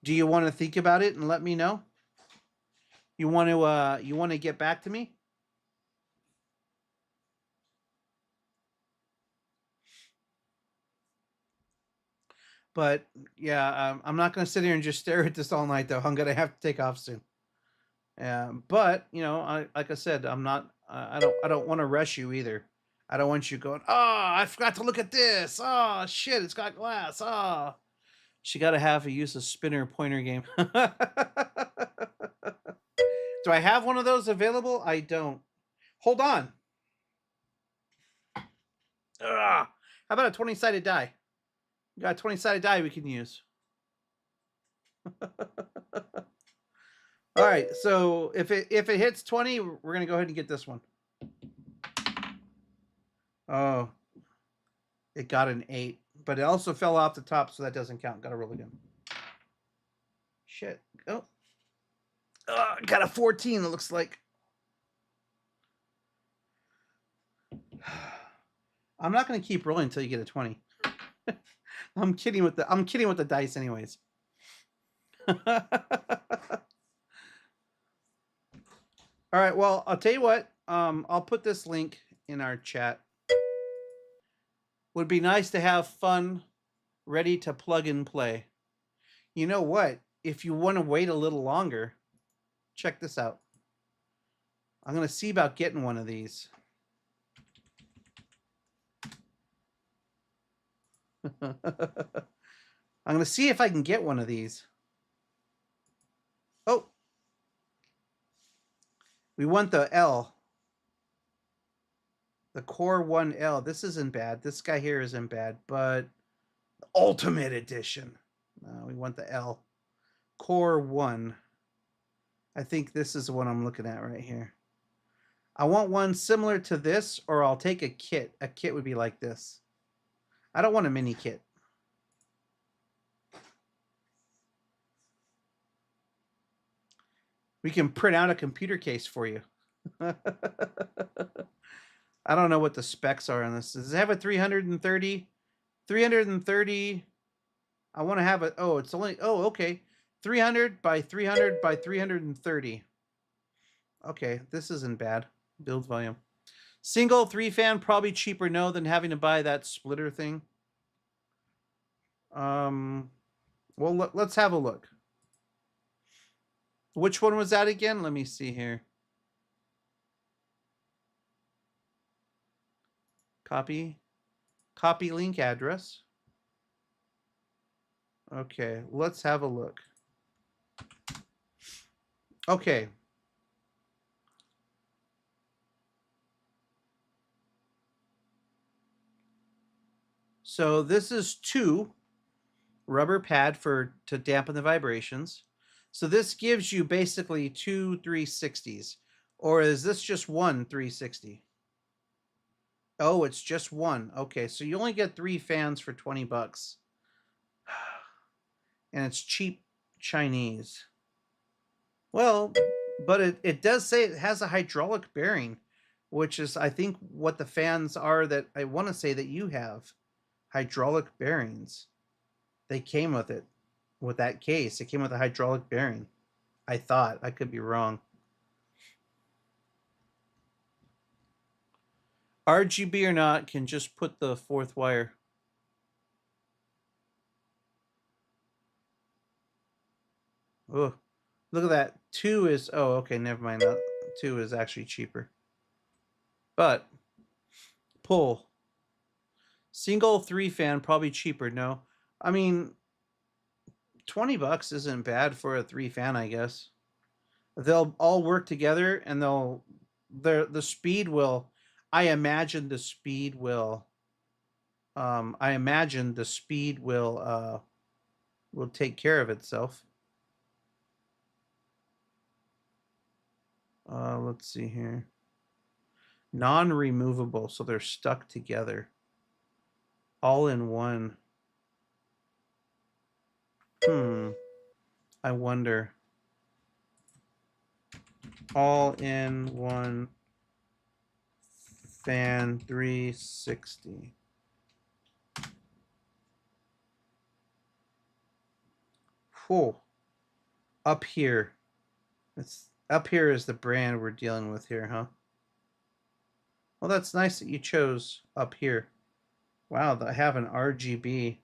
do you want to think about it and let me know? You want to get back to me? But yeah, I'm not going to sit here and just stare at this all night, though. I'm going to have to take off soon. But you know, like I said, I'm not. I don't want to rush you either. I don't want you going. Oh, I forgot to look at this. Oh shit, it's got glass. Oh, she got to have a use of spinner pointer game. Do I have one of those available? I don't. Hold on. How about a 20-sided die? We got a 20-sided die we can use. All right, so if it hits 20, we're gonna go ahead and get this one. Oh, it got an 8, but it also fell off the top, so that doesn't count. Got to roll again. Shit. Oh, got a 14. It looks like. I'm not gonna keep rolling until you get a 20. I'm kidding with the dice, anyways. All right, well, I'll tell you what. I'll put this link in our chat. Would be nice to have fun, ready to plug and play. You know what? If you want to wait a little longer, check this out. I'm going to see about getting one of these. I'm going to see if I can get one of these. Oh. We want the L. The Core 1L. This isn't bad. This guy here isn't bad, but Ultimate Edition. No, we want the L. Core 1. I think this is the one I'm looking at right here. I want one similar to this, or I'll take a kit. A kit would be like this. I don't want a mini kit. We can print out a computer case for you. I don't know what the specs are on this. Does it have a 330? 330. I want to have it. Oh, it's only. Oh, okay. 300 by 300 by 330. Okay, this isn't bad. Build volume. Single 3-fan, probably cheaper no than having to buy that splitter thing. Well, let's have a look. Which one was that again? Let me see here. Copy link address. Okay, let's have a look. Okay. So this is 2 rubber pad to dampen the vibrations. So this gives you basically 2 360s. Or is this just one 360? Oh, it's just one. Okay, so you only get 3 fans for 20 bucks. And it's cheap Chinese. Well, but it does say it has a hydraulic bearing, which is, I think, what the fans are that I want to say that you have. Hydraulic bearings. They came with it. With that case, it came with a hydraulic bearing. I thought. I could be wrong. RGB or not, can just put the 4th wire. Oh, look at that. 2 is, oh, okay, never mind. 2 is actually cheaper. But, pull. Single 3-fan, probably cheaper. No, I mean, 20 bucks isn't bad for a 3-fan, I guess. They'll all work together, and the speed will. I imagine the speed will. Will take care of itself. Let's see here. Non-removable, so they're stuck together. All in one. I wonder. All in one fan 360. Whoa. Up here. Up here is the brand we're dealing with here, huh? Well, that's nice that you chose up here. Wow, I have an RGB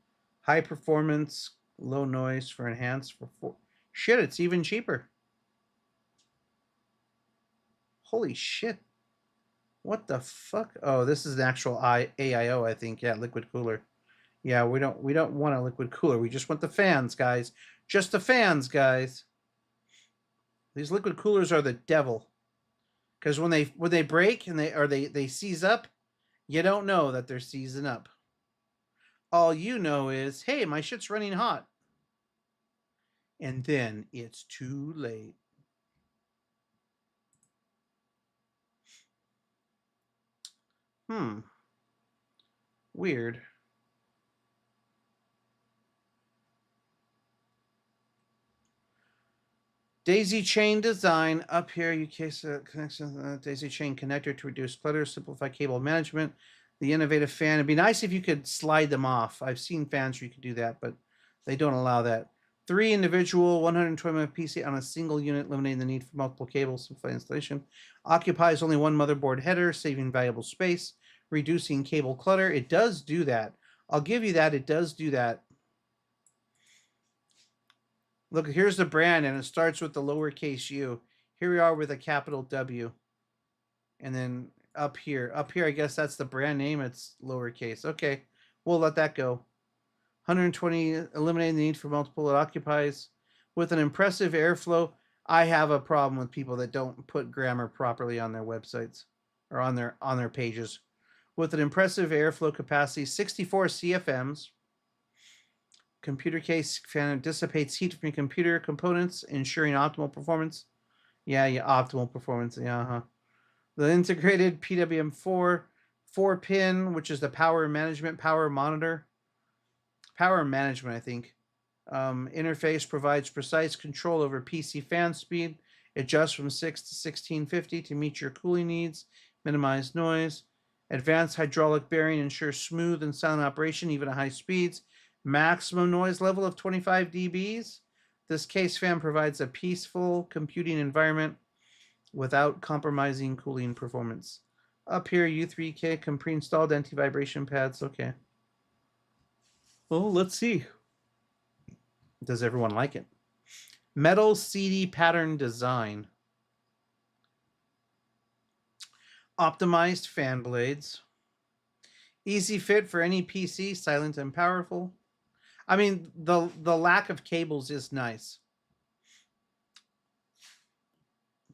High performance, low noise for enhanced for 4. Shit, it's even cheaper. Holy shit. What the fuck? Oh, this is an actual AIO, I think. Yeah, liquid cooler. Yeah, we don't want a liquid cooler. We just want the fans, guys. Just the fans, guys. These liquid coolers are the devil. Because when they break and they seize up, you don't know that they're seizing up. All you know is, hey, my shit's running hot. And then it's too late. Weird. Daisy chain design up here. UK connection daisy chain connector to reduce clutter, simplify cable management. The innovative fan. It'd be nice if you could slide them off. I've seen fans where you could do that, but they don't allow that. 3 individual 120 PC on a single unit, eliminating the need for multiple cables. Simplify installation. Occupies only 1 motherboard header, saving valuable space, reducing cable clutter. It does do that. I'll give you that. It does do that. Look, here's the brand, and it starts with the lowercase u. Here we are with a capital W. And then up here, I guess that's the brand name. It's lowercase. Okay, we'll let that go. 120, eliminating the need for multiple. It occupies with an impressive airflow. I have a problem with people that don't put grammar properly on their websites or on their pages. With an impressive airflow capacity, 64 CFMs. Computer case fan dissipates heat from your computer components, ensuring optimal performance. Yeah, optimal performance. Yeah, The integrated PWM4 4-pin, which is the power monitor. Power management, I think. Interface provides precise control over PC fan speed. Adjust from 6 to 1650 to meet your cooling needs. Minimize noise. Advanced hydraulic bearing ensures smooth and silent operation, even at high speeds. Maximum noise level of 25 dBs. This case fan provides a peaceful computing environment without compromising cooling performance. Up here, U3K pre-installed anti-vibration pads. Okay. Well, let's see. Does everyone like it? Metal CD pattern design. Optimized fan blades. Easy fit for any PC, silent and powerful. I mean, the lack of cables is nice.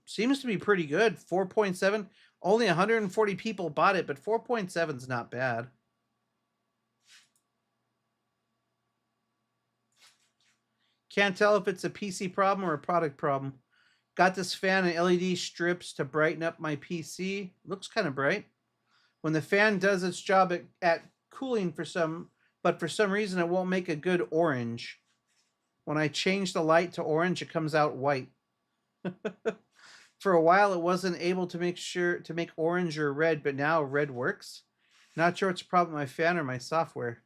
Seems to be pretty good. 4.7. Only 140 people bought it, but 4.7 is not bad. Can't tell if it's a PC problem or a product problem. Got this fan and LED strips to brighten up my PC. Looks kind of bright. When the fan does its job at cooling for some reason it won't make a good orange. When I change the light to orange, it comes out white. For a while it wasn't able to make orange or red, but now red works. Not sure it's a problem with my fan or my software.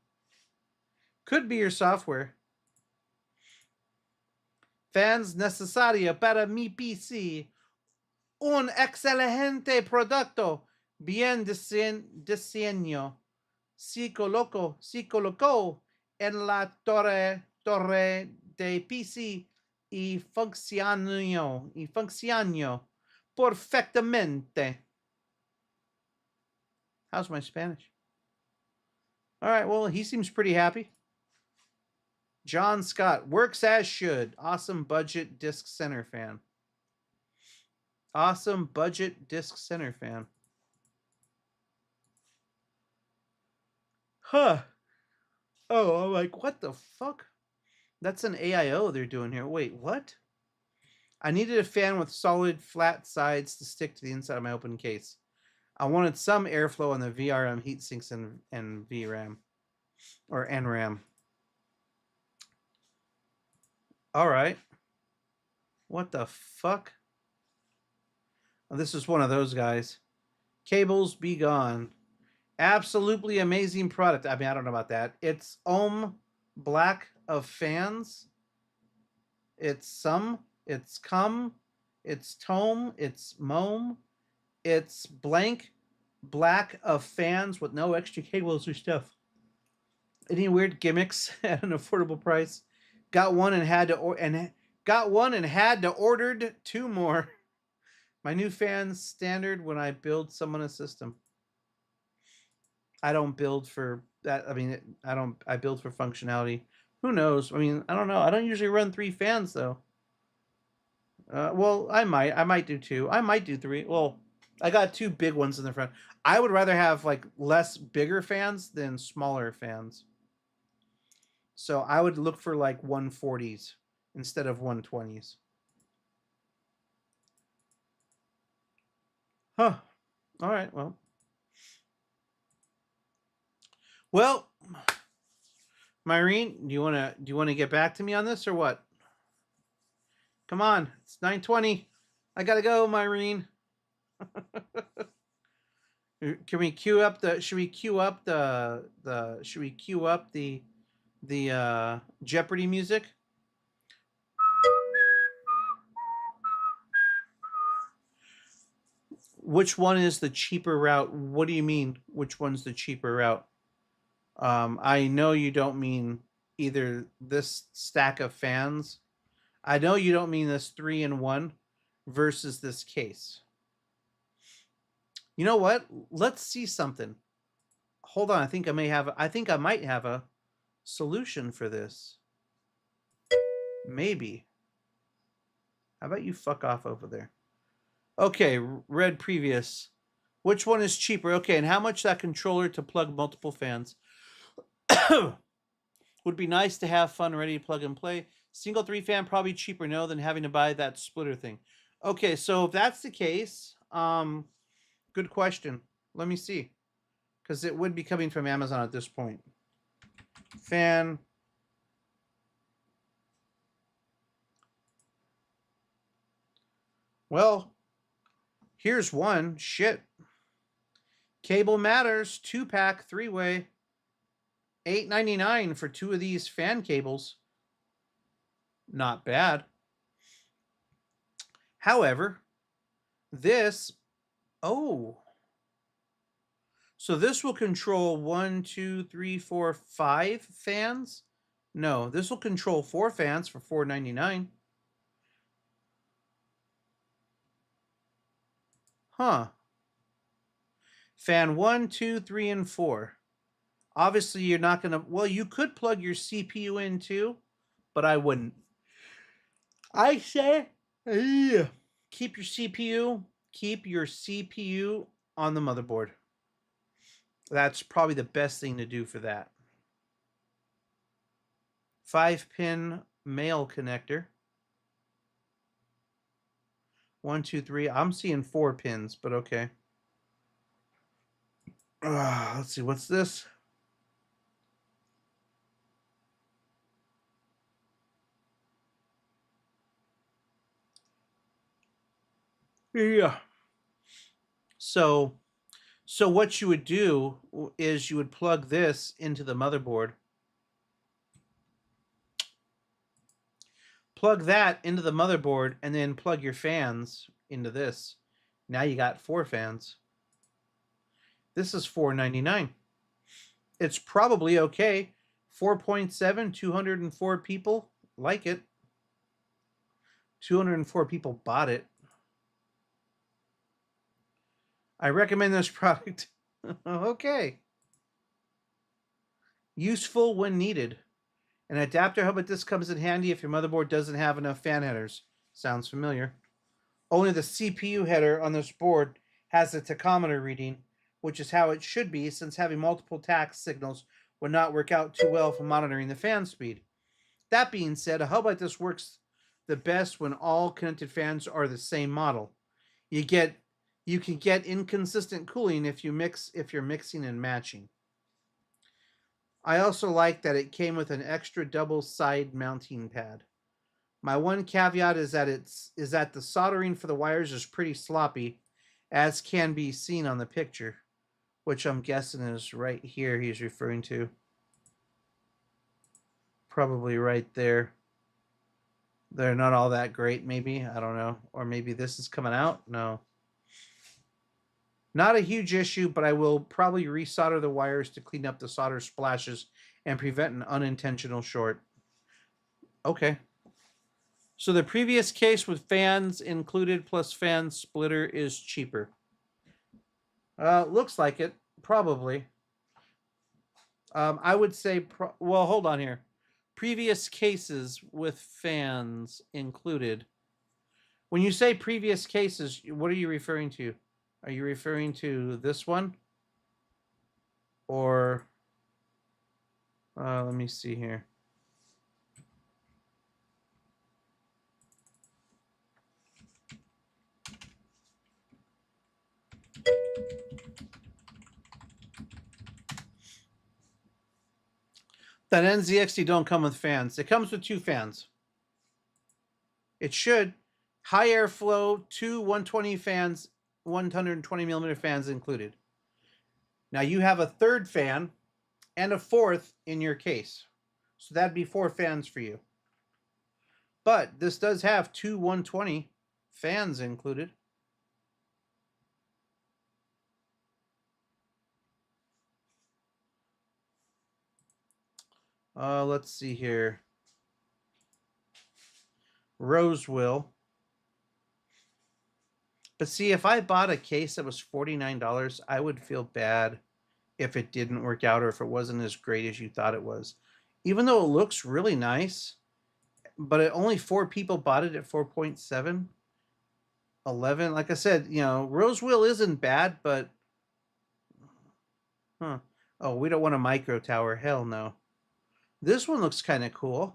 Could be your software. Fans necesario para mi PC. Un excelente producto. Bien diseño. Se colocó en la torre de PC y funcionó perfectamente. How's my Spanish? All right, well, he seems pretty happy. John Scott, works as should. Awesome budget disc center fan. Awesome budget disc center fan. Huh. Oh, I'm like, what the fuck? That's an AIO they're doing here. Wait, what? I needed a fan with solid flat sides to stick to the inside of my open case. I wanted some airflow on the VRM heat sinks and VRAM or NRAM. All right. What the fuck? Oh, this is one of those guys. Cables be gone. Absolutely amazing product. I mean, I don't know about that. It's Ohm Black of fans. It's it's cum, it's tome, it's mom, it's blank black of fans with no extra cables or stuff. Any weird gimmicks at an affordable price? Got one and had to ordered 2 more. My new fans standard when I build someone a system. I don't build for that. I mean, I build for functionality. Who knows? I mean, I don't know. I don't usually run 3 fans though. Well, I might do 2. I might do 3. Well, I got 2 big ones in the front. I would rather have like less bigger fans than smaller fans. So I would look for like 140s instead of 120s. Huh. All right. Well, Myrene, do you want to get back to me on this or what? Come on, it's 9:20. I gotta go, Myrene. Can we queue up the? Should we queue up the? Should we queue up the Jeopardy music? Which one is the cheaper route? What do you mean? Which one's the cheaper route? I know you don't mean either this stack of fans. I know you don't mean this 3-in-1 versus this case. You know what? Let's see something. Hold on. I think I might have a solution for this. Maybe. How about you fuck off over there? Okay, read previous. Which one is cheaper? Okay, and how much that controller to plug multiple fans? Would be nice to have fun, ready to plug and play. Single 3-fan probably cheaper, no, than having to buy that splitter thing. Okay, so if that's the case, good question. Let me see, because it would be coming from Amazon at this point. Fan. Well, here's one. Shit. Cable Matters 2-pack 3-way. $8.99 for 2 of these fan cables. Not bad. However, this, so this will control 1, 2, 3, 4, 5 fans. No, this will control 4 fans for $4.99. Huh. Fan 1, 2, 3, and 4. Obviously, you're not going to... Well, you could plug your CPU in too, but I wouldn't. I say keep your CPU on the motherboard. That's probably the best thing to do for that. 5-pin male connector. 1, 2, 3. I'm seeing 4 pins, but okay. Let's see. What's this? Yeah. So what you would do is you would plug this into the motherboard. Plug that into the motherboard and then plug your fans into this. Now you got 4 fans. This is $4.99. It's probably okay. 4.7, 204 people like it. 204 people bought it. I recommend this product. Okay. Useful when needed. An adapter hub like this comes in handy if your motherboard doesn't have enough fan headers. Sounds familiar. Only the CPU header on this board has a tachometer reading, which is how it should be, since having multiple tach signals would not work out too well for monitoring the fan speed. That being said, a hub like this works the best when all connected fans are the same model. You can get inconsistent cooling if you're mixing and matching. I also like that it came with an extra double side mounting pad. My one caveat is that the soldering for the wires is pretty sloppy, as can be seen on the picture, which I'm guessing is right here he's referring to. Probably right there. They're not all that great, maybe. I don't know. Or maybe this is coming out? No. Not a huge issue, but I will probably resolder the wires to clean up the solder splashes and prevent an unintentional short. Okay. So the previous case with fans included plus fan splitter is cheaper. Looks like it. Probably. I would say, well, hold on here. Previous cases with fans included. When you say previous cases, what are you referring to? Are you referring to this one? Or, let me see here. That NZXT don't come with fans. It comes with 2 fans. It should. High airflow, 2 120 fans, 120 millimeter fans included. Now you have a 3rd fan and a 4th in your case. So that'd be 4 fans for you. But this does have 2 120 fans included. Let's see here. Rosewill. But see, if I bought a case that was $49, I would feel bad if it didn't work out or if it wasn't as great as you thought it was. Even though it looks really nice, but only 4 people bought it at 4.7. 11. Like I said, you know, Rosewill isn't bad, but... Huh. Oh, we don't want a micro tower. Hell no. This one looks kind of cool.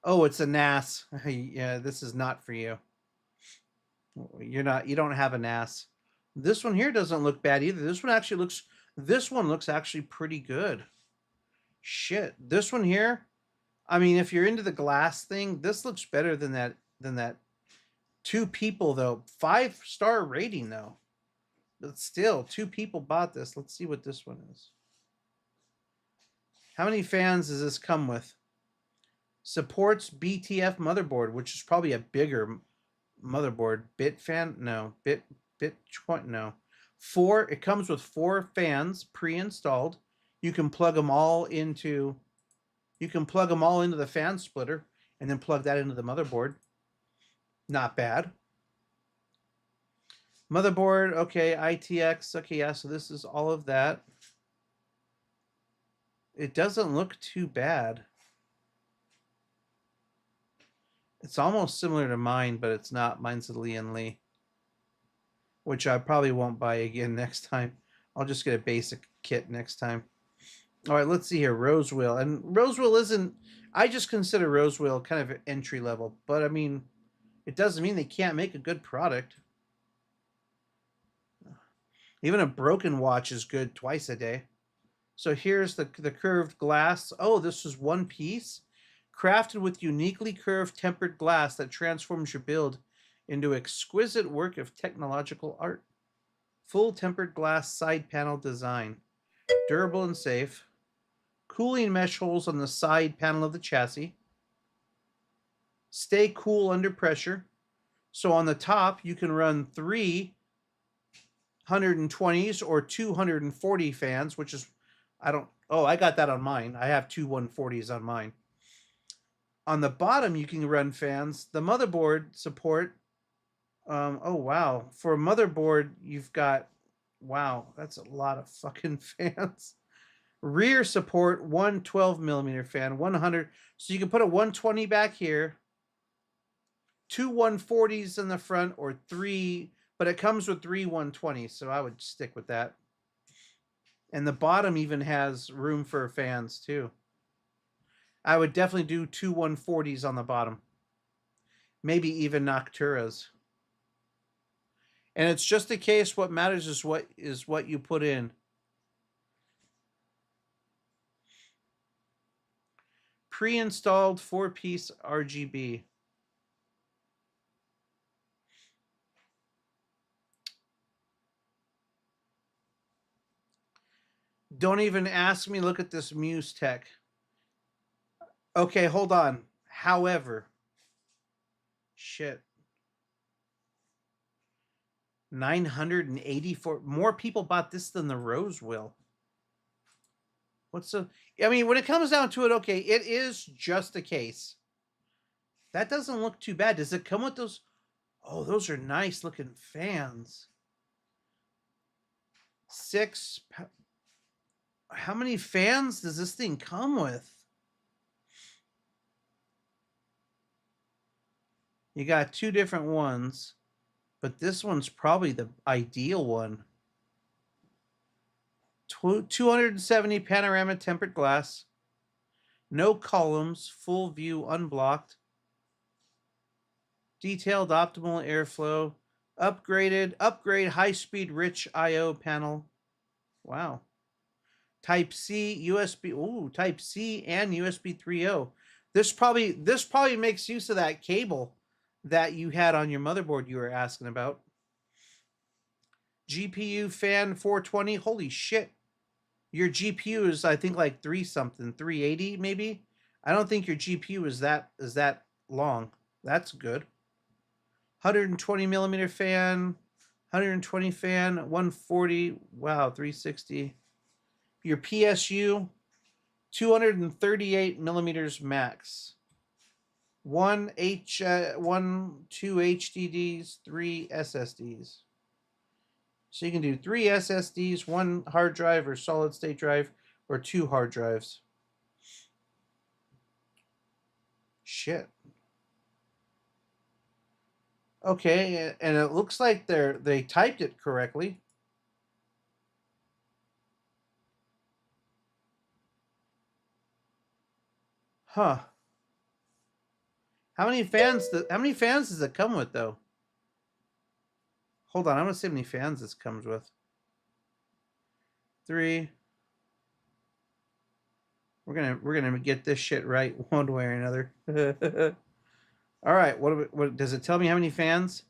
Oh, it's a NAS. Yeah, this is not for you. You don't have a NAS. This one here doesn't look bad either. This one looks actually pretty good. Shit. This one here, I mean, if you're into the glass thing, this looks better than that 2 people though. 5-star rating though. But still, 2 people bought this. Let's see what this one is. How many fans does this come with? Supports BTF motherboard, which is probably a bigger motherboard. Bit fan? No. Bit no. 4. It comes with 4 fans pre-installed. You can plug them all into the fan splitter and then plug that into the motherboard. Not bad. Motherboard, okay, ITX, okay, yeah, so this is all of that. It doesn't look too bad. It's almost similar to mine, but it's not. Mine's a Lian Li, which I probably won't buy again next time. I'll just get a basic kit next time. All right, let's see here. Rosewill. And Rosewill isn't... I just consider Rosewill kind of entry level. But, I mean, it doesn't mean they can't make a good product. Even a broken watch is good twice a day. So here's the curved glass. Oh, this is one piece. Crafted with uniquely curved tempered glass that transforms your build into exquisite work of technological art. Full tempered glass side panel design. Durable and safe. Cooling mesh holes on the side panel of the chassis. Stay cool under pressure. So on the top, you can run 3 120s or 240 fans, which is... I got that on mine. I have 2 140s on mine. On the bottom, you can run fans. The motherboard support. Oh, wow. For a motherboard, you've got... Wow, that's a lot of fucking fans. Rear support, 1 12mm fan, 100. So you can put a 120 back here. 2 140s in the front or 3... But it comes with 3 120s, so I would stick with that. And the bottom even has room for fans, too. I would definitely do 2 140s on the bottom. Maybe even Nocturas. And it's just a case what matters is what you put in. Pre-installed 4-piece RGB. Don't even ask me. Look at this Muse Tech. Okay, hold on. However, shit. 984. More people bought this than the Rosewill. What's the? I mean, when it comes down to it, okay, it is just a case. That doesn't look too bad. Does it come with those? Oh, those are nice looking fans. 6. How many fans does this thing come with? You got 2 different ones, but this one's probably the ideal one. 270 panorama tempered glass. No columns, full view unblocked. Detailed optimal airflow. Upgrade high-speed rich I/O panel. Wow. Type C, USB. Ooh, Type C and USB 3.0. This probably makes use of that cable that you had on your motherboard you were asking about. GPU fan 420. Holy shit. Your GPU is, I think, like 380 maybe. I don't think your GPU is that long. That's good. 120 millimeter fan, 120 fan, 140. Wow, 360. Your PSU, 238 millimeters max. 2 HDDs, 3 SSDs. So you can do 3 SSDs, 1 hard drive or solid state drive, or 2 hard drives. Shit. Okay, and it looks like they typed it correctly. Huh. How many fans does it come with though? Hold on, I'm gonna see how many fans this comes with. 3. We're gonna get this shit right one way or another. All right, what does it tell me? How many fans?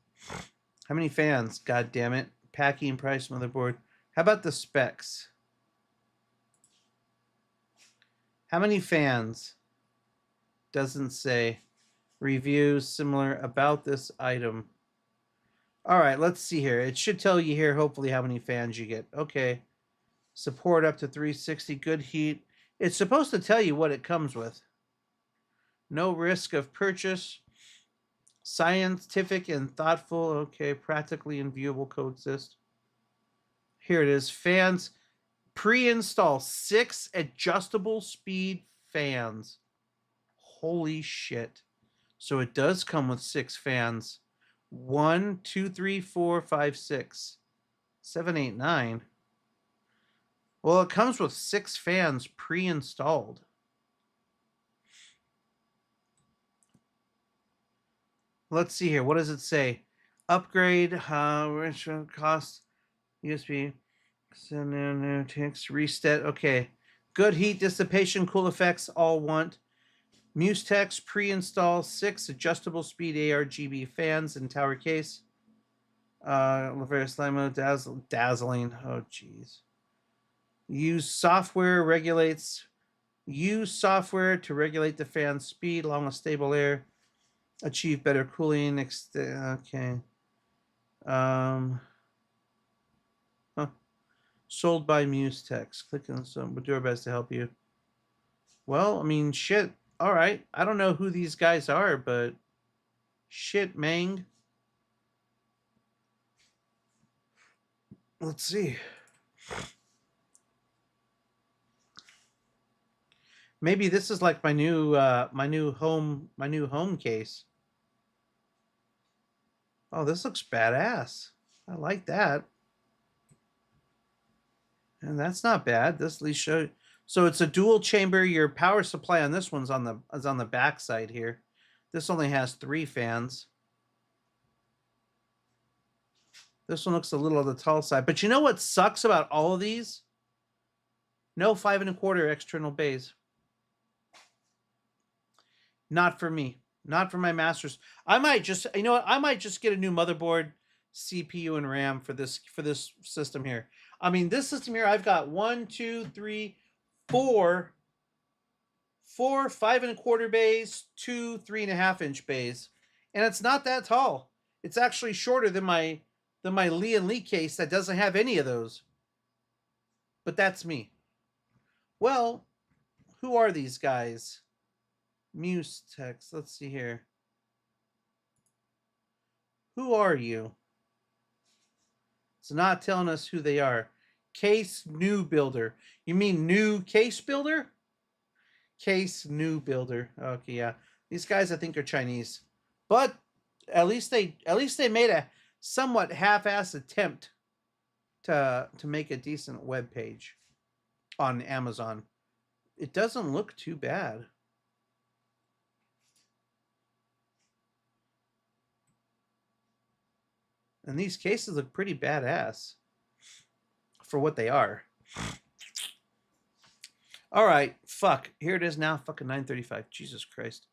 How many fans? God damn it! Packing price, motherboard. How about the specs? How many fans? Doesn't say. Reviews similar about this item. All right, let's see here. It should tell you here, hopefully, how many fans you get. Okay. Support up to 360. Good heat. It's supposed to tell you what it comes with. No risk of purchase. Scientific and thoughtful. Okay. Practically and viewable coexist. Here it is. Fans. Pre-install 6 adjustable speed fans. Holy shit. So it does come with 6 fans. 1, 2, 3, 4, 5, 6, 7, 8, 9. Well, it comes with 6 fans pre-installed. Let's see here. What does it say? Upgrade, cost, USB, text, reset. Okay. Good heat dissipation, cool effects, all want. Mustex pre-install 6 adjustable speed ARGB fans in tower case. Lavera Slimo dazzling. Oh jeez. Use software to regulate the fan speed along with stable air. Achieve better cooling. Okay. Sold by Mustex. Click on some. We'll do our best to help you. Well, I mean, shit. All right. I don't know who these guys are, but shit, Mang. Let's see. Maybe this is like my new home case. Oh, this looks badass. I like that. And that's not bad. This at least shows. So it's a dual chamber. Your power supply on this one's on the back side here. This only has 3 fans. This one looks a little on the tall side. But you know what sucks about all of these? No 5 1/4 external bays. Not for me. Not for my masters. I might just, you know what? I might just get a new motherboard, CPU, and RAM for this system here. I mean, this system here, I've got 1, 2, 3, 4 5 1/4 bays, 2 3.5 inch bays, and it's not that tall. It's actually shorter than my Lee & Lee case that doesn't have any of those. But that's me. Well, who are these guys? Mustex. Let's see here. Who are you? It's not telling us who they are. Case New Builder. You mean new case builder? Case New Builder. Okay, yeah. These guys I think are Chinese. But at least they made a somewhat half-assed attempt to make a decent web page on Amazon. It doesn't look too bad. And these cases look pretty badass for what they are. All right, fuck. Here it is now, fucking 9:35. Jesus Christ.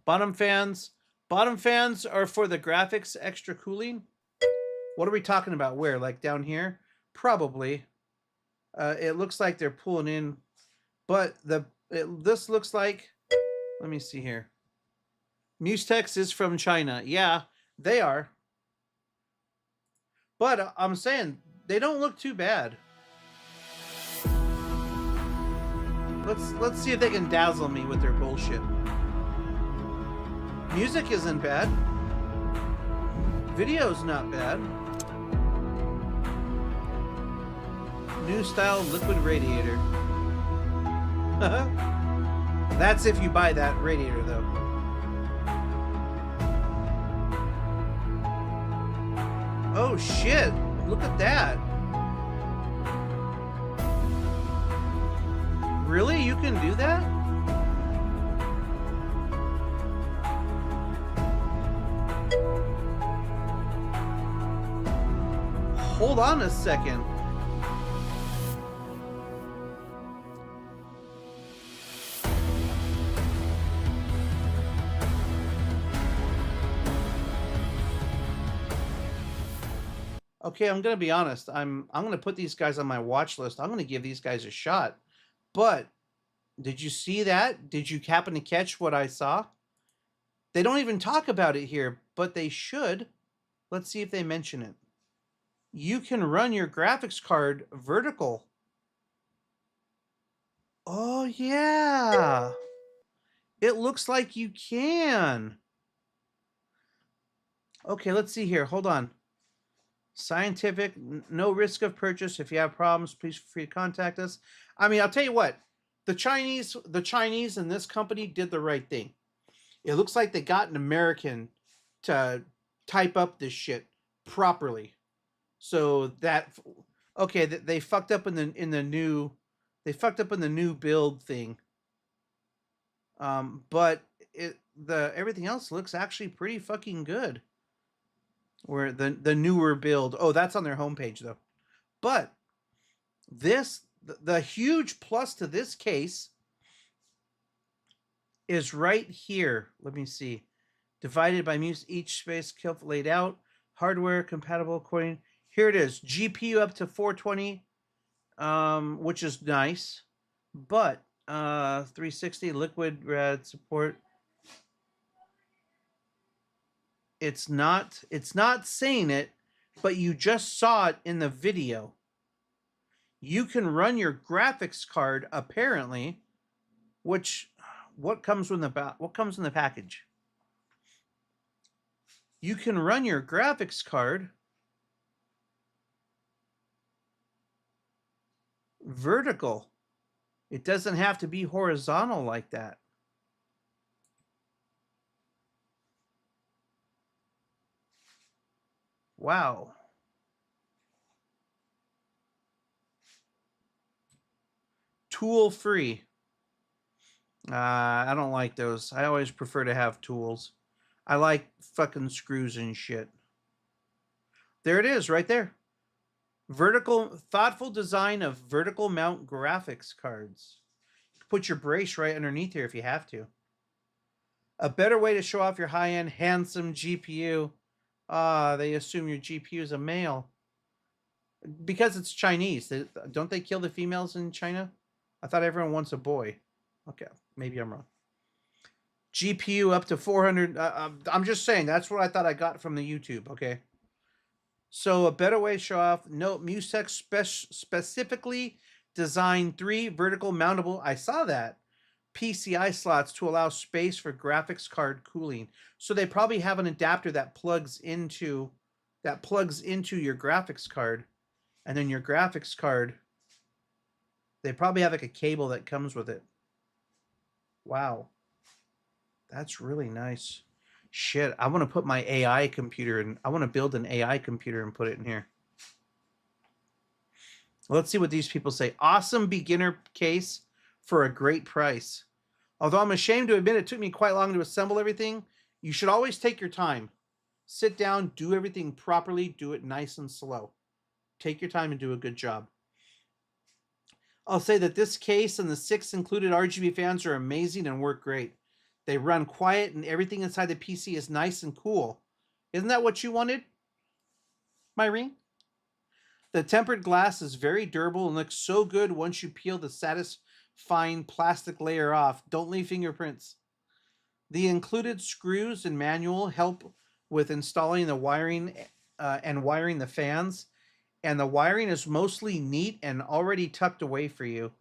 Bottom fans. Bottom fans are for the graphics extra cooling. What are we talking about? Where? Like down here? Probably. It looks like they're pulling in, but this looks like. Let me see here. Mustex is from China. Yeah, they are. But I'm saying they don't look too bad. Let's see if they can dazzle me with their bullshit. Music isn't bad. Video's not bad. New style liquid radiator. That's if you buy that radiator though. Oh shit, look at that. Really? You can do that? Hold on a second. Okay, I'm gonna be honest. I'm gonna put these guys on my watch list. I'm gonna give these guys a shot. But did you see that? Did you happen to catch what I saw? They don't even talk about it here, but they should. Let's see if they mention it. You can run your graphics card vertical. Oh yeah. It looks like you can. Okay, let's see here. Hold on. Scientific, no risk of purchase. If you have problems, please feel free to contact us. I mean, I'll tell you what, the Chinese in this company did the right thing. It looks like they got an American to type up this shit properly. So that, okay, they fucked up in the new build thing. But everything else looks actually pretty fucking good. Where the newer build. Oh, that's on their homepage though. But the huge plus to this case is right here. Let me see. Divided by each space laid out. Hardware compatible according. Here it is. GPU up to 420, which is nice. But 360 liquid rad support. It's not saying it, but you just saw it in the video. You can run your graphics card apparently, what comes in the package? You can run your graphics card vertical. It doesn't have to be horizontal like that. Wow. Tool free. I don't like those. I always prefer to have tools. I like fucking screws and shit. There it is, right there. Thoughtful design of vertical mount graphics cards. You can put your brace right underneath here if you have to. A better way to show off your high-end, handsome GPU. They assume your GPU is a male. Because it's Chinese. Don't they kill the females in China? I thought everyone wants a boy. Okay, maybe I'm wrong. GPU up to 400. I'm just saying, that's what I thought I got from the YouTube, okay? So a better way to show off. Note, Mustex specifically design 3 vertical mountable. I saw that. PCI slots to allow space for graphics card cooling. So they probably have an adapter that plugs into your graphics card, and then your graphics card, they probably have like a cable that comes with it. Wow. That's really nice. Shit, I want to put my AI computer in. I want to build an AI computer and put it in here. Let's see what these people say. Awesome beginner case for a great price. Although I'm ashamed to admit it took me quite long to assemble everything, you should always take your time. Sit down, do everything properly, do it nice and slow. Take your time and do a good job. I'll say that this case and the 6 included RGB fans are amazing and work great. They run quiet and everything inside the PC is nice and cool. Isn't that what you wanted, Myrene? The tempered glass is very durable and looks so good once you peel the satisfying plastic layer off. Don't leave fingerprints. The included screws and manual help with installing the wiring and wiring the fans. And the wiring is mostly neat and already tucked away for you.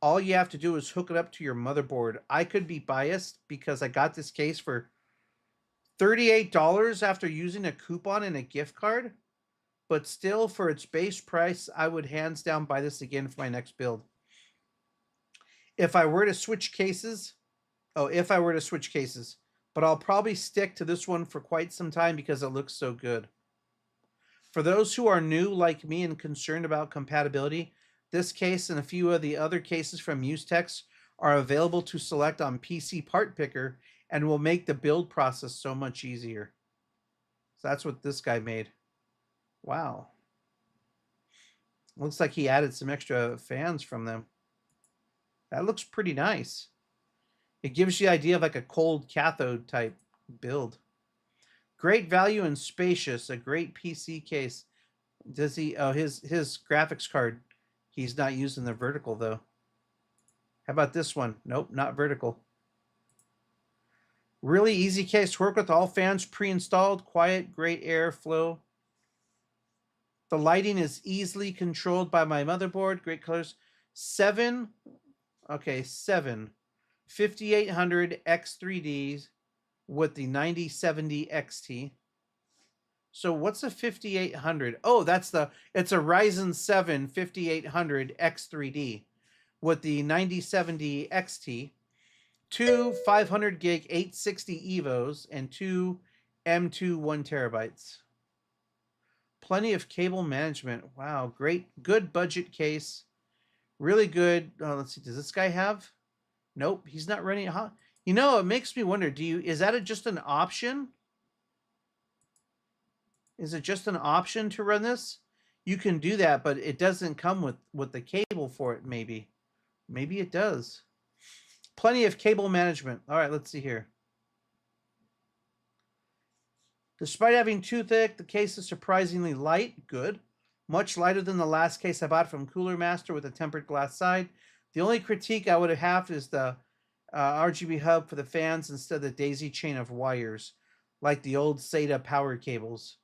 All you have to do is hook it up to your motherboard. I could be biased because I got this case for $38 after using a coupon and a gift card. But still, for its base price, I would hands down buy this again for my next build. If I were to switch cases, but I'll probably stick to this one for quite some time because it looks so good. For those who are new like me and concerned about compatibility, this case and a few of the other cases from Usetex are available to select on PC Part Picker and will make the build process so much easier. So that's what this guy made. Wow. Looks like he added some extra fans from them. That looks pretty nice. It gives you the idea of like a cold cathode type build. Great value and spacious. A great PC case. Does he? Oh, his graphics card. He's not using the vertical though. How about this one? Nope, not vertical. Really easy case to work with. All fans pre-installed. Quiet, great airflow. The lighting is easily controlled by my motherboard. Great colors. 7. 5800 X3Ds with the 9070 XT. So what's a 5800? Oh, it's a Ryzen 7 5800 X3D with the 9070 XT. 2 500 gig 860 EVOs and 2 M2 1 terabytes. Plenty of cable management. Wow, great, good budget case. Really good. Oh, let's see. Does this guy have? Nope, he's not running. Huh? You know, it makes me wonder. Is that just an option? Is it just an option to run this? You can do that, but it doesn't come with the cable for it. Maybe it does. Plenty of cable management. All right, let's see here. Despite having too thick, the case is surprisingly light. Good. Much lighter than the last case I bought from Cooler Master with a tempered glass side. The only critique I would have is the RGB hub for the fans instead of the daisy chain of wires, like the old SATA power cables.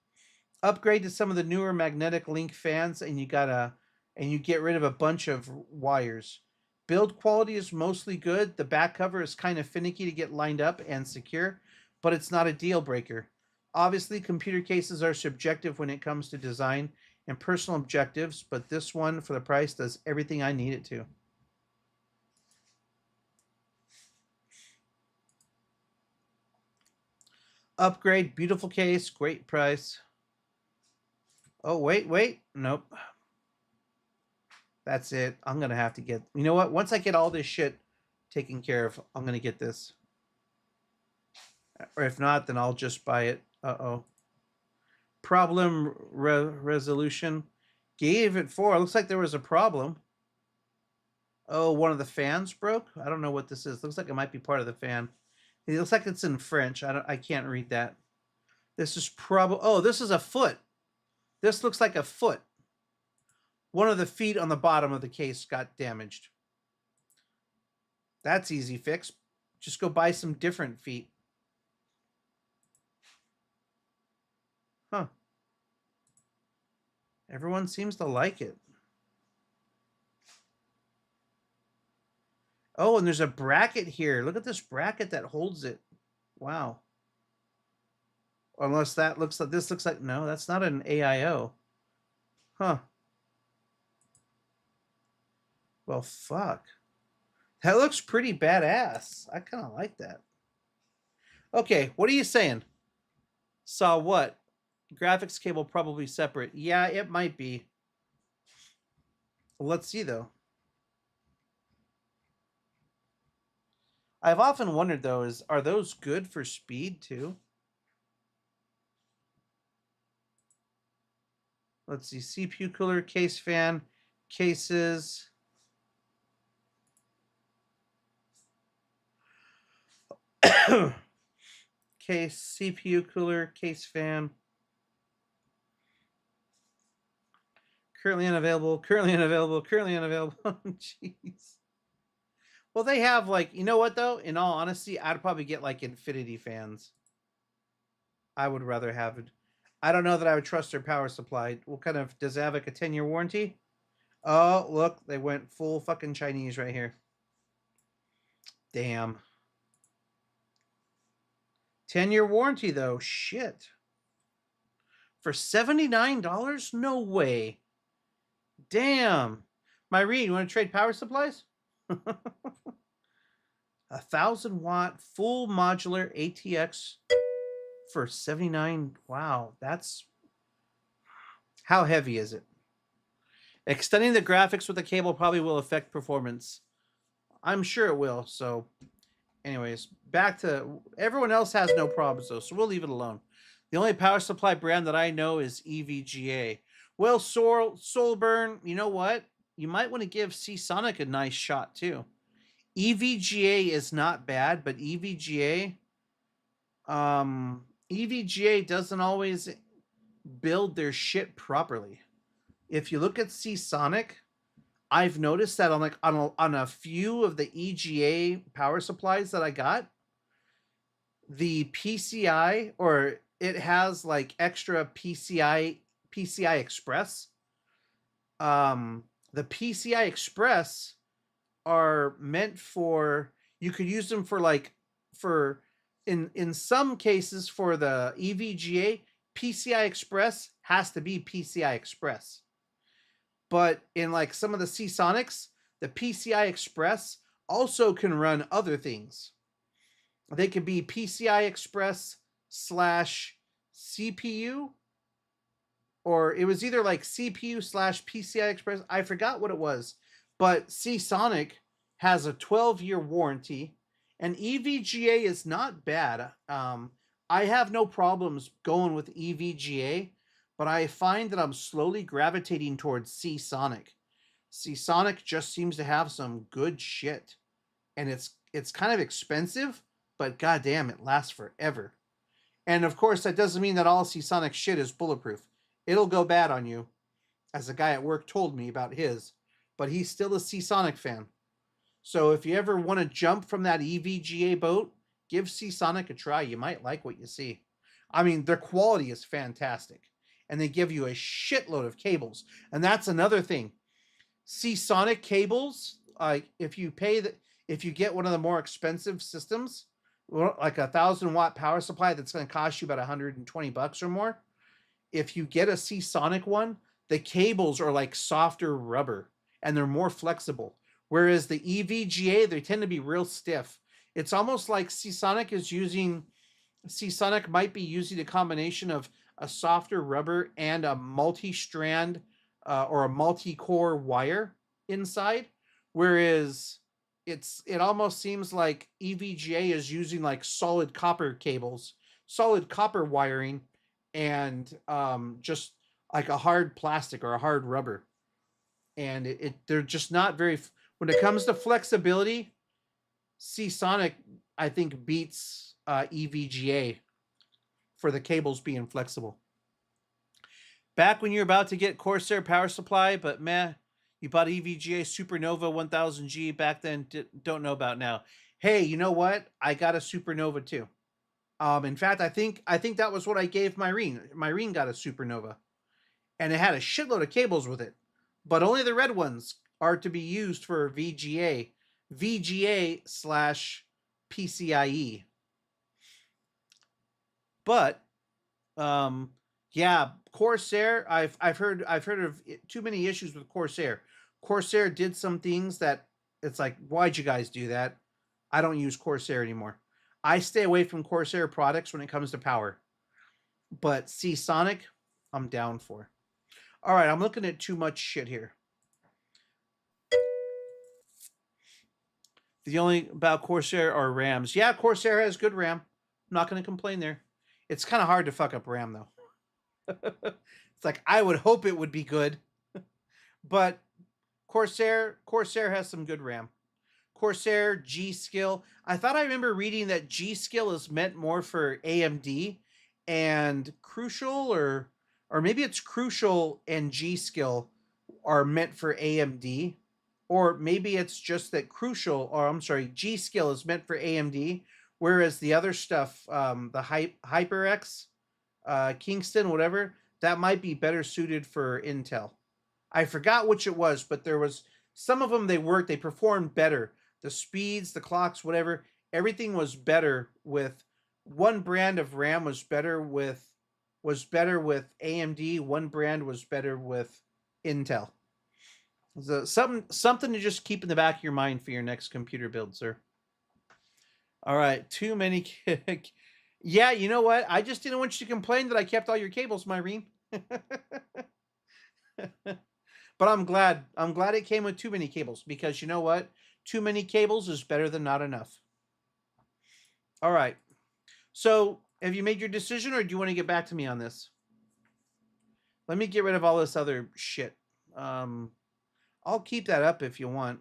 Upgrade to some of the newer magnetic link fans, and you get rid of a bunch of wires. Build quality is mostly good. The back cover is kind of finicky to get lined up and secure, but it's not a deal breaker. Obviously, computer cases are subjective when it comes to design and personal objectives, but this one, for the price, does everything I need it to. Upgrade, beautiful case, great price. Oh, wait. Nope. That's it. I'm going to have to get... You know what? Once I get all this shit taken care of, I'm going to get this. Or if not, then I'll just buy it. Uh-oh. Problem resolution. Gave it 4. Looks like there was a problem. Oh, one of the fans broke? I don't know what this is. Looks like it might be part of the fan. It looks like it's in French. I can't read that. This is probably... Oh, this is a foot. This looks like a foot. One of the feet on the bottom of the case got damaged. That's easy fix. Just go buy some different feet. Huh. Everyone seems to like it. Oh, and there's a bracket here. Look at this bracket that holds it. Wow. Unless that looks like this looks like no, that's not an AIO. Huh. Well, fuck. That looks pretty badass. I kind of like that. Okay, what are you saying? Saw what? Graphics cable probably separate. Yeah, it might be. Let's see though. I've often wondered though, are those good for speed too? Let's see, CPU cooler, case fan, cases. Case, CPU cooler, case fan. Currently unavailable, currently unavailable, currently unavailable. Jeez. Well, they have like, you know what though? In all honesty, I'd probably get like Infinity fans. I would rather have it. I don't know that I would trust their power supply. What kind of, does it have like a 10-year warranty? Oh, look, they went full fucking Chinese right here. Damn. 10-year warranty though, shit. For $79? No way. Damn. Myrene, you want to trade power supplies? 1,000-watt full modular ATX for 79. Wow, that's... How heavy is it? Extending the graphics with the cable probably will affect performance. I'm sure it will. So anyways, back to... Everyone else has no problems though, so we'll leave it alone. The only power supply brand that I know is EVGA. Well, Soulburn, you know what? You might want to give Seasonic a nice shot too. EVGA is not bad, but EVGA doesn't always build their shit properly. If you look at Seasonic, I've noticed that on a few of the EGA power supplies that I got, the PCI, or it has like extra PCI Express. The PCI Express are meant for, you could use them for like, for in some cases for the EVGA, PCI Express has to be PCI Express. But in like some of the Seasonics, the PCI Express also can run other things. They could be PCI Express / CPU, or it was either like CPU / PCI Express. I forgot what it was, but Seasonic has a 12-year warranty, and EVGA is not bad. I have no problems going with EVGA, but I find that I'm slowly gravitating towards Seasonic. Seasonic just seems to have some good shit, and it's kind of expensive, but goddamn, it lasts forever. And of course, that doesn't mean that all Seasonic shit is bulletproof. It'll go bad on you, as a guy at work told me about his, but he's still a Seasonic fan. So if you ever want to jump from that EVGA boat, give Seasonic a try. You might like what you see. I mean, their quality is fantastic, and they give you a shitload of cables. And that's another thing. Seasonic cables, if you get one of the more expensive systems, like a 1,000-watt power supply that's going to cost you about $120 or more, if you get a Seasonic one, the cables are like softer rubber and they're more flexible. Whereas the EVGA, they tend to be real stiff. It's almost like Seasonic might be using a combination of a softer rubber and a multi-strand or a multi-core wire inside. Whereas it almost seems like EVGA is using like solid copper cables, solid copper wiring, and just like a hard plastic or a hard rubber. And they're just not very, when it comes to flexibility, Seasonic, I think, beats EVGA for the cables being flexible. Back when you're about to get Corsair power supply, but meh, you bought EVGA Supernova 1000G back then, don't know about now. Hey, you know what? I got a Supernova too. In fact, I think that was what I gave Myrene. Myrene got a Supernova, and it had a shitload of cables with it, but only the red ones are to be used for VGA. VGA slash PCIe. But yeah, Corsair. I've heard of too many issues with Corsair. Corsair did some things that it's like, why'd you guys do that? I don't use Corsair anymore. I stay away from Corsair products when it comes to power. But Seasonic, I'm down for. All right, I'm looking at too much shit here. The only about Corsair are RAMs. Yeah, Corsair has good RAM. I'm not going to complain there. It's kind of hard to fuck up RAM, though. It's like, I would hope it would be good. But Corsair has some good RAM. Corsair, G-Skill. I thought I remember reading that G-Skill is meant more for AMD, and Crucial, or maybe it's Crucial and G-Skill are meant for AMD, or maybe it's just that G-Skill is meant for AMD, whereas the other stuff, the HyperX, Kingston, whatever, that might be better suited for Intel. I forgot which it was, but there was some of them, they performed better. The speeds, the clocks, whatever, everything was better with one brand of RAM was better with AMD, one brand was better with Intel. So something to just keep in the back of your mind for your next computer build, sir. All right, too many. Yeah, you know what? I just didn't want you to complain that I kept all your cables, Myrene. But I'm glad it came with too many cables, because you know what? Too many cables is better than not enough. All right. So have you made your decision, or do you want to get back to me on this? Let me get rid of all this other shit. I'll keep that up if you want.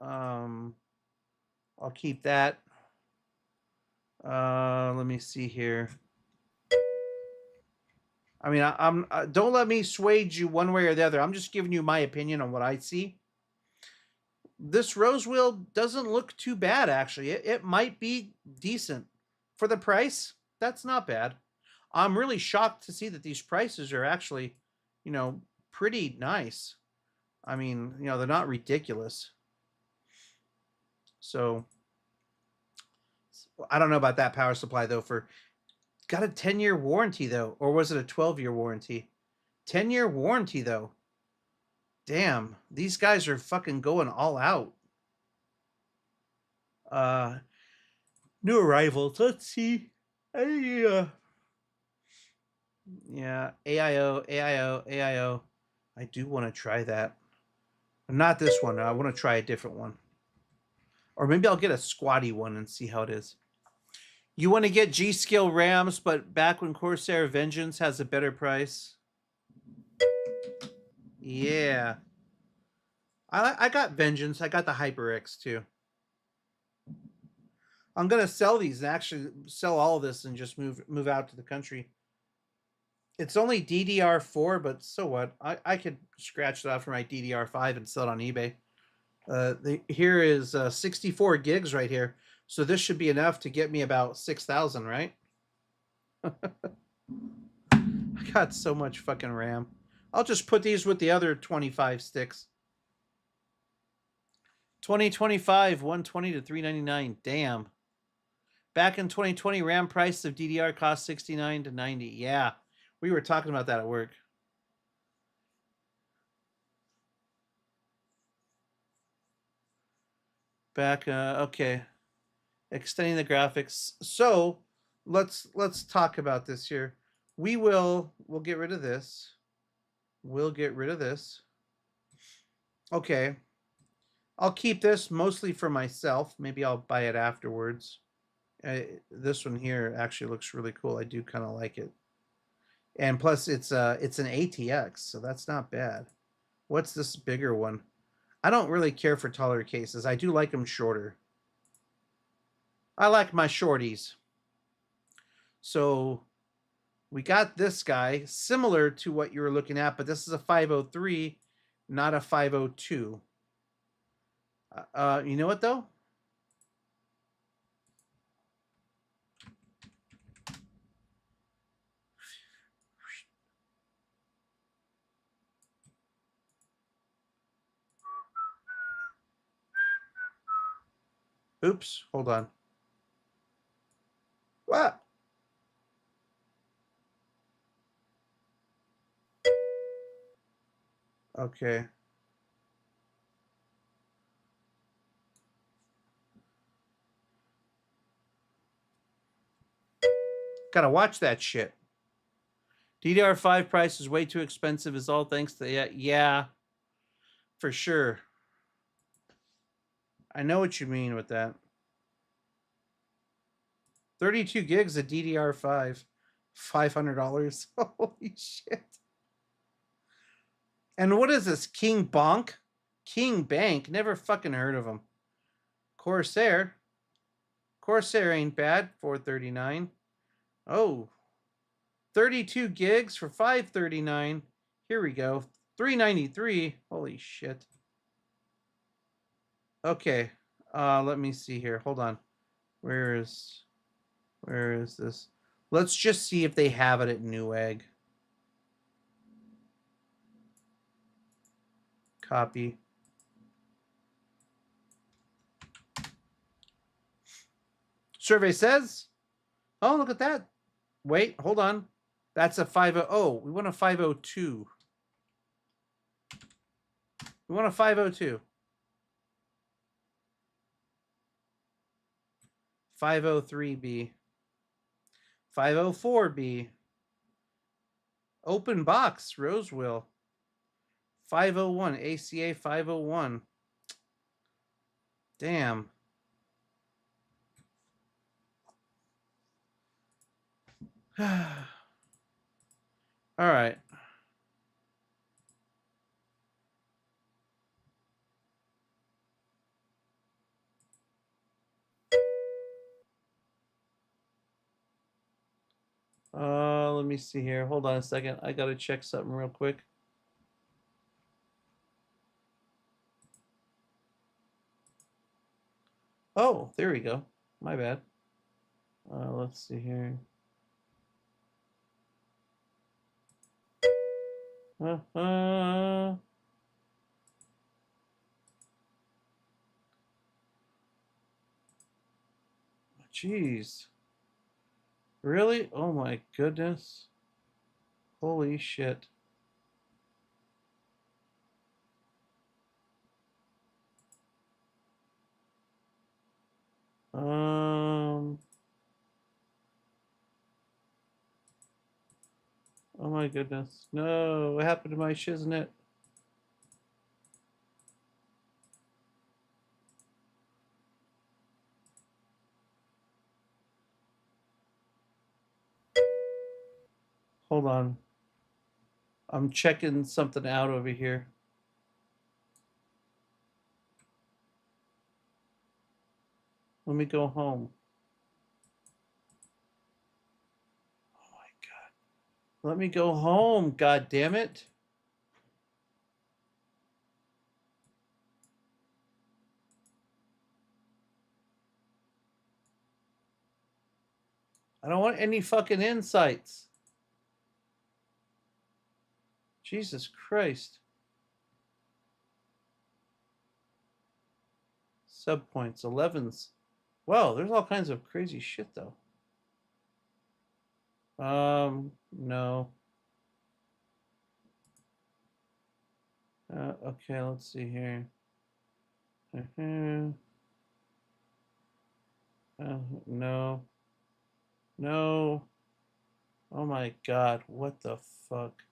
I'll keep that. Let me see here. I mean, I'm don't let me sway you one way or the other. I'm just giving you my opinion on what I see. This rose wheel doesn't look too bad, actually. It might be decent. For the price, that's not bad. I'm really shocked to see that these prices are actually, pretty nice. I mean, they're not ridiculous. So, I don't know about that power supply, though. Got a 10-year warranty, though. Or was it a 12-year warranty? 10-year warranty, though. Damn, these guys are fucking going all out. New arrivals. Let's see. Yeah, AIO. I do want to try that. Not this one. I want to try a different one. Or maybe I'll get a squatty one and see how it is. You want to get G-Skill RAMs, but back when Corsair Vengeance has a better price. Yeah. I got Vengeance. I got the HyperX too. I'm going to sell these and actually sell all of this and just move out to the country. It's only DDR4, but so what? I could scratch that off for my DDR5 and sell it on eBay. Here is 64 gigs right here. So this should be enough to get me about 6,000, right? I got so much fucking RAM. I'll just put these with the other 25 sticks. 2025, 120 to 399. Damn. Back in 2020, RAM price of DDR cost 69 to 90. Yeah, we were talking about that at work. Back, okay. Extending the graphics. So let's talk about this here. We'll get rid of this. We'll get rid of this. Okay. I'll keep this mostly for myself. Maybe I'll buy it afterwards. This one here actually looks really cool. I do kind of like it. And plus it's an ATX, so that's not bad. What's this bigger one? I don't really care for taller cases. I do like them shorter. I like my shorties. So we got this guy similar to what you were looking at, but this is a 503, not a 502. You know what though? Oops, hold on. What? Okay. Gotta watch that shit. DDR5 price is way too expensive. Is all thanks to yeah, for sure. I know what you mean with that. 32 gigs of DDR5, $500. Holy shit! And what is this? King Bonk? King Bank? Never fucking heard of him. Corsair. Corsair ain't bad. $439. Oh. 32 gigs for $539. Here we go. $393. Holy shit. Okay. Let me see here. Hold on. Where is this? Let's just see if they have it at Newegg. Copy. Survey says, oh, look at that. Wait, hold on. That's a 500. Oh, we want a 502. We want a 502. 503B. 504B. Open box, Rosewell. 501, ACA 501. Damn. All right. Let me see here. Hold on a second. I gotta check something real quick. Oh, there we go. My bad. Let's see here. Jeez. Really? Oh my goodness. Holy shit. Oh my goodness. No, what happened to my shiznit? Hold on. I'm checking something out over here. Let me go home. Oh my God. Let me go home, God damn it. I don't want any fucking insights. Jesus Christ. Subpoints, 11s. Wow, there's all kinds of crazy shit though. No. Okay, let's see here. No. No. Oh my God, what the fuck?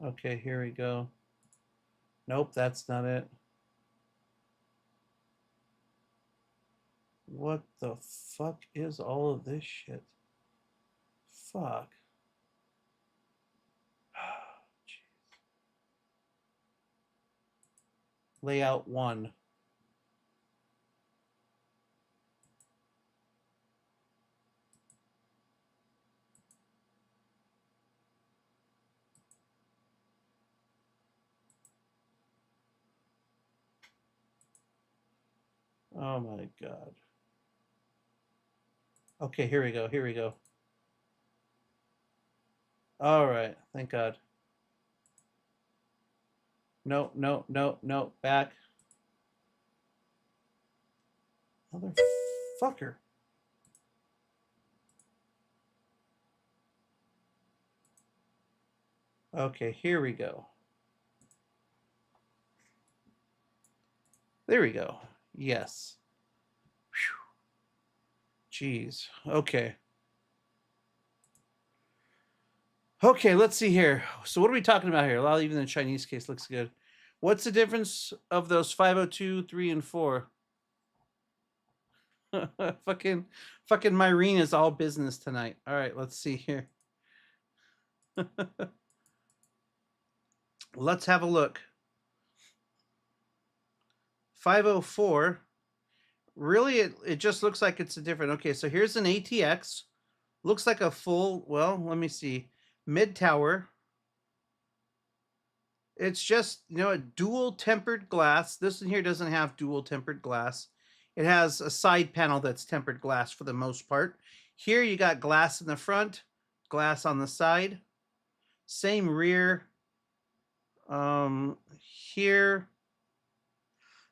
Okay, here we go. Nope, that's not it. What the fuck is all of this shit? Fuck. Jeez. Layout 1. Oh my God. Okay, here we go. Here we go. All right. Thank God. No, no, no, no. Back. Motherfucker. Okay, here we go. There we go. Yes. Whew. Jeez. Okay. Okay, let's see here. So what are we talking about here? Well, even the Chinese case looks good. What's the difference of those 502, 3, and 4? fucking Myrene is all business tonight. All right, let's see here. Let's have a look. 504. Really, it just looks like it's a different. Okay, so here's an ATX. Looks like a full, well, let me see. Mid tower. It's just, you know, a dual tempered glass. This one here doesn't have dual tempered glass. It has a side panel that's tempered glass for the most part. Here you got glass in the front, glass on the side. Same rear. Here.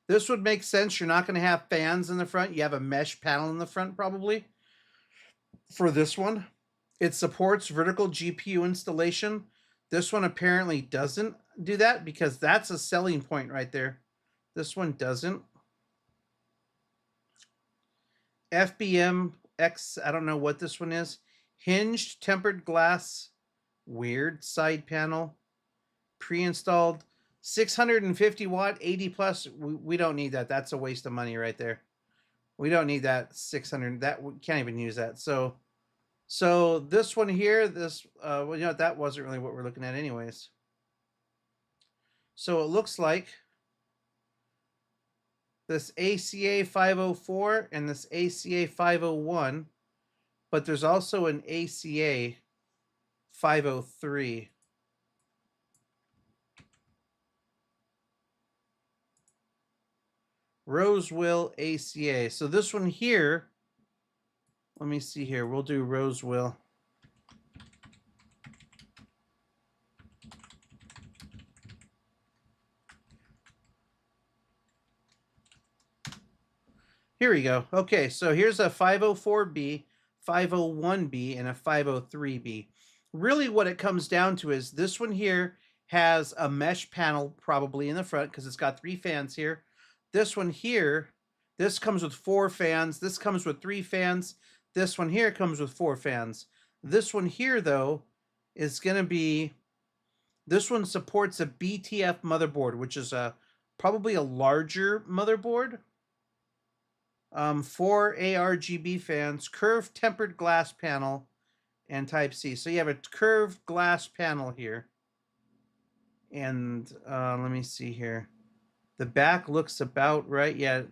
This would make sense. You're not going to have fans in the front. You have a mesh panel in the front probably for this one. It supports vertical GPU installation. This one apparently doesn't do that because that's a selling point right there. This one doesn't. FBM X, I don't know what this one is. Hinged tempered glass, weird side panel, pre-installed 650 watt, 80 plus. We don't need that. That's a waste of money right there. We don't need that 600. That we can't even use that. So this one here, this, well, you know, that wasn't really what we're looking at anyways. So it looks like this ACA 504 and this ACA 501, but there's also an ACA 503. Roseville ACA. So this one here, let me see here. We'll do Roseville. Here we go. Okay, so here's a 504B, 501B, and a 503B. Really what it comes down to is this one here has a mesh panel probably in the front because it's got 3 fans here. This one here, this comes with 4 fans. This comes with 3 fans. This one here comes with 4 fans. This one here, though, is going to be, this one supports a BTF motherboard, which is probably a larger motherboard. 4 ARGB fans, curved tempered glass panel, and Type-C. So you have a curved glass panel here. And let me see here. The back looks about right. Yeah,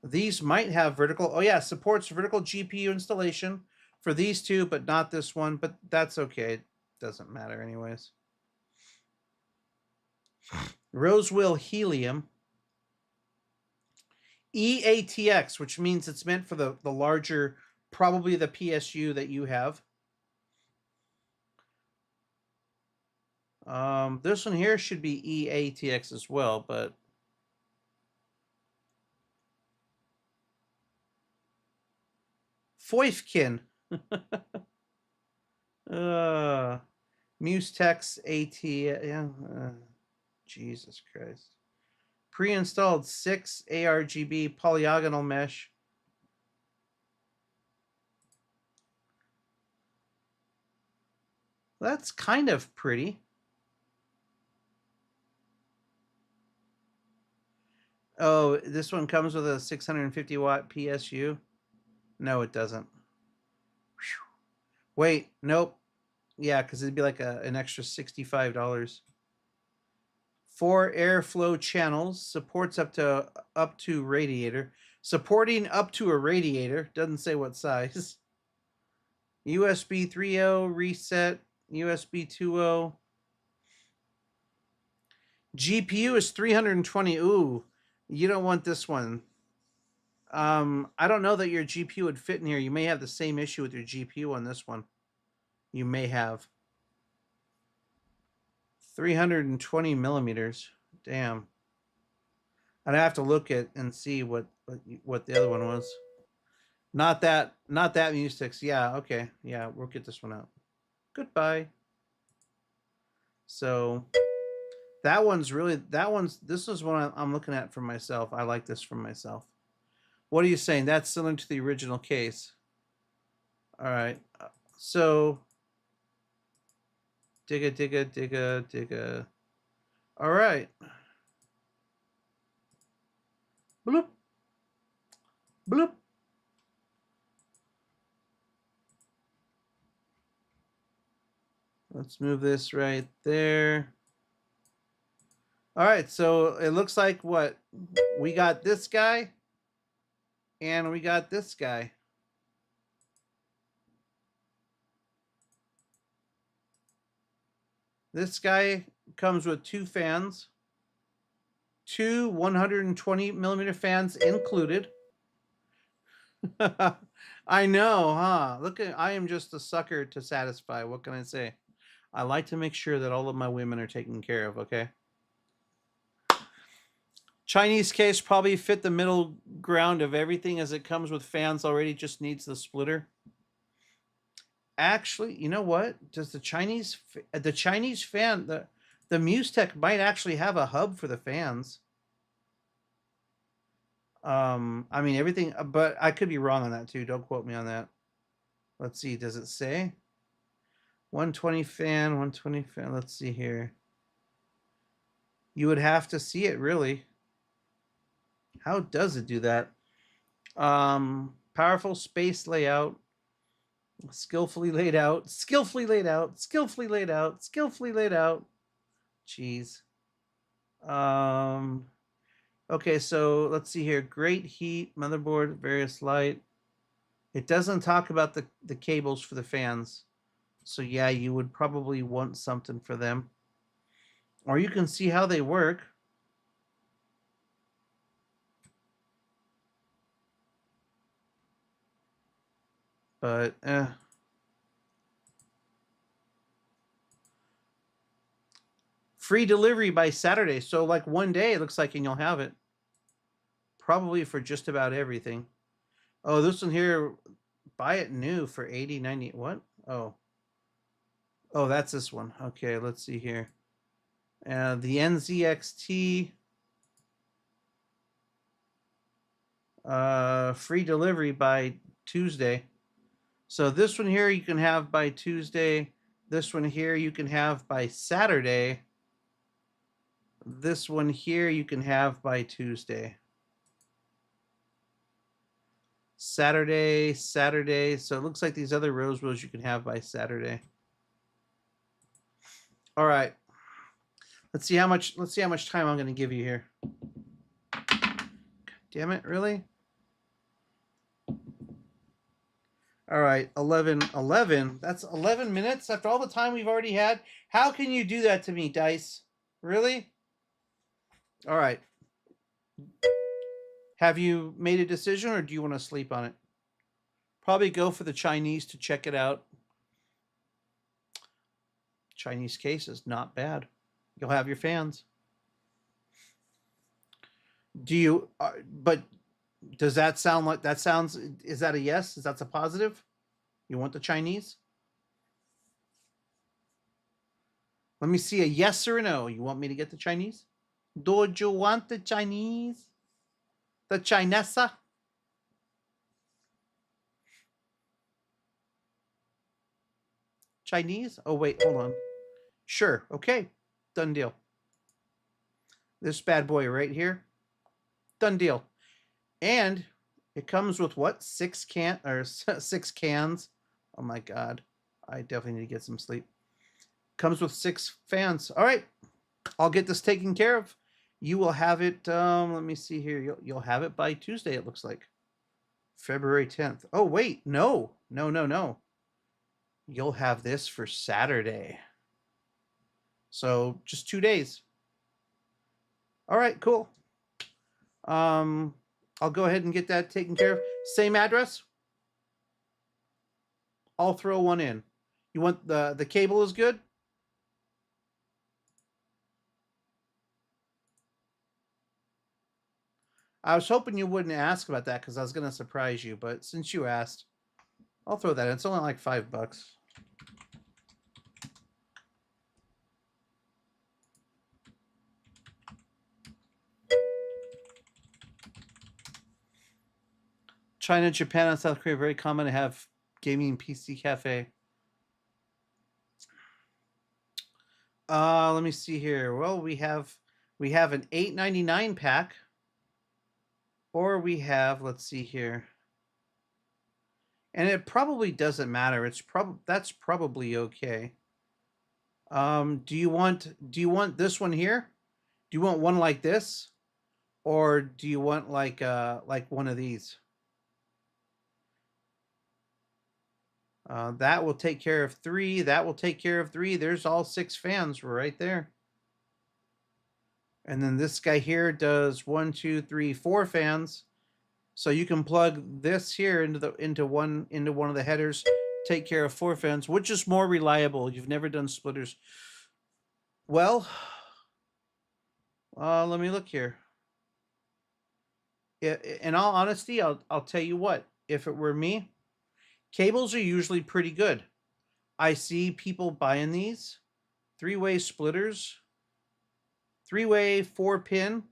these might have vertical. Oh yeah, supports vertical GPU installation for these two, but not this one. But that's okay. It doesn't matter anyways. Roseville Helium. EATX, which means it's meant for the larger, probably the PSU that you have. This one here should be EATX as well, but Foifkin. Mustex AT. Yeah. Jesus Christ. Pre-installed 6 ARGB polygonal mesh. That's kind of pretty. Oh, this one comes with a 650 watt PSU. No, it doesn't. Whew. Wait, nope. Yeah, because it'd be like an extra $65. 4 airflow channels, supports up to radiator. Supporting up to a radiator, doesn't say what size. USB 3.0 reset, USB 2.0. GPU is 320. Ooh, you don't want this one. I don't know that your GPU would fit in here. You may have the same issue with your GPU on this one. You may have. 320 millimeters. Damn. I'd have to look at and see what the other one was. Not that Mustix. Yeah, okay. Yeah, we'll get this one out. Goodbye. So this is what I'm looking at for myself. I like this for myself. What are you saying? That's similar to the original case. All right. So digga. All right. Bloop. Bloop. Let's move this right there. All right, so it looks like what? We got this guy and we got this guy. This guy comes with 2 fans, 2 120 millimeter fans included. I know, huh? Look at, I am just a sucker to satisfy. What can I say? I like to make sure that all of my women are taken care of, okay? Chinese case probably fit the middle ground of everything as it comes with fans already, just needs the splitter. Actually, you know what? Does the Chinese fan, the Mustec might actually have a hub for the fans. I mean everything, but I could be wrong on that too. Don't quote me on that. Let's see, does it say 120 fan, 120 fan? Let's see here. You would have to see it really. How does it do that? Powerful space layout, skillfully laid out, skillfully laid out, skillfully laid out, skillfully laid out. Jeez. Okay, so let's see here. Great heat, motherboard, various light. It doesn't talk about the cables for the fans. So yeah, you would probably want something for them. Or you can see how they work. But free delivery by Saturday. So like one day it looks like and you'll have it. Probably for just about everything. Oh, this one here, buy it new for 80, 90. What? Oh, that's this one. Okay, let's see here. The NZXT free delivery by Tuesday. So this one here you can have by Tuesday. This one here you can have by Saturday. This one here you can have by Tuesday. Saturday. So it looks like these other Rosewoos you can have by Saturday. All right. Let's see how much time I'm going to give you here. God damn it, really? All right, 11. That's 11 minutes after all the time we've already had. How can you do that to me, Dice? Really? All right. Have you made a decision or do you want to sleep on it? Probably go for the Chinese to check it out. Chinese case is not bad. You'll have your fans. Do you, but does that sound like, is that a yes? Is that a positive? You want the Chinese? Let me see a yes or a no. You want me to get the Chinese? Do you want the Chinese? The Chinesa? Chinese? Oh, wait, hold on. Sure, okay. Done deal. This bad boy right here. Done deal. And it comes with what? 6 cans. Oh my God. I definitely need to get some sleep. Comes with 6 fans. All right. I'll get this taken care of. You will have it. Let me see here. You'll have it by Tuesday, it looks like. February 10th. Oh, wait. No. You'll have this for Saturday. So just 2 days. All right, cool. I'll go ahead and get that taken care of. Same address. I'll throw one in. You want the cable is good? I was hoping you wouldn't ask about that because I was going to surprise you, but since you asked, I'll throw that in. It's only like $5. China, Japan, and South Korea very common to have gaming PC cafe. Let me see here. Well, we have an $8.99 pack, or we have, let's see here. And it probably doesn't matter. That's probably okay. Do you want this one here? Do you want one like this, or do you want like one of these? That will take care of 3. That will take care of 3. There's all 6 fans right there. And then this guy here does 1, 2, 3, 4 fans. So you can plug this here into one of the headers, take care of 4 fans. Which is more reliable? You've never done splitters. Well, let me look here. In all honesty, I'll tell you what. If it were me, cables are usually pretty good. I see people buying these 3-way splitters, 3-way 4-pin,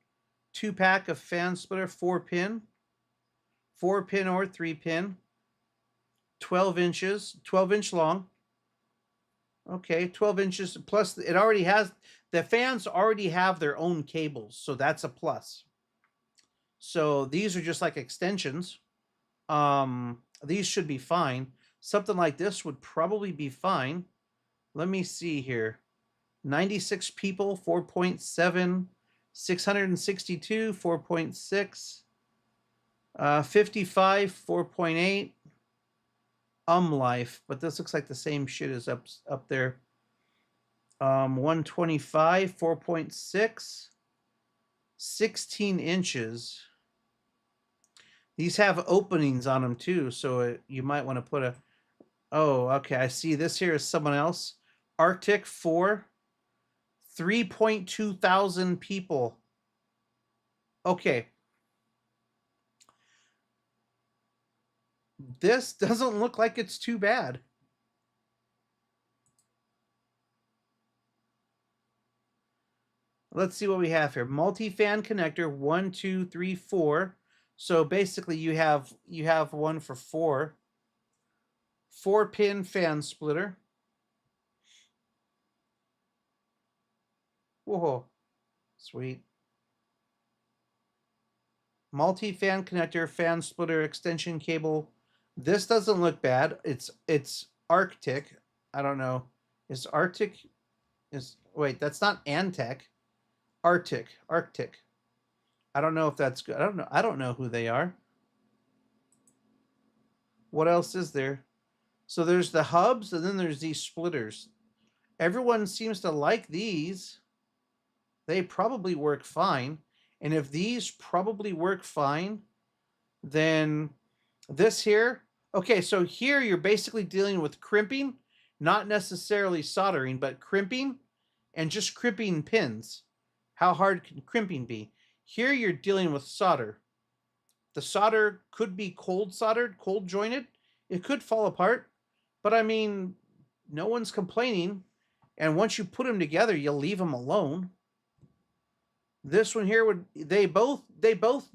2-pack of fan splitter, 4-pin, 4-pin or 3-pin, 12 inches, 12-inch long. Okay, 12 inches plus. It already has, the fans already have their own cables, so that's a plus. So these are just like extensions. These should be fine. Something like this would probably be fine. Let me see here. 96 people, 4.7, 662, 4.6, 55, 4.8. Life, but this looks like the same shit as up there. 125, 4.6, 16 inches. These have openings on them too, so you might want to put a. Oh, okay. I see this here is someone else. Arctic 4, 3.2 thousand people. Okay. This doesn't look like it's too bad. Let's see what we have here. Multi-fan connector, 1, 2, 3, 4. So basically you have one for 4. 4-pin fan splitter. Whoa, sweet. Multi-fan connector, fan splitter, extension cable. This doesn't look bad. It's Arctic. I don't know. Is Arctic wait, that's not Antec. Arctic. I don't know if that's good. I don't know who they are. What else is there? So there's the hubs, and then there's these splitters. Everyone seems to like these. They probably work fine. And if these probably work fine, then this here, okay, so here you're basically dealing with crimping, not necessarily soldering, but crimping and just crimping pins. How hard can crimping be? Here you're dealing with solder. The solder could be cold soldered, cold jointed. It could fall apart, but I mean, no one's complaining. And once you put them together, you leave them alone. This one here they both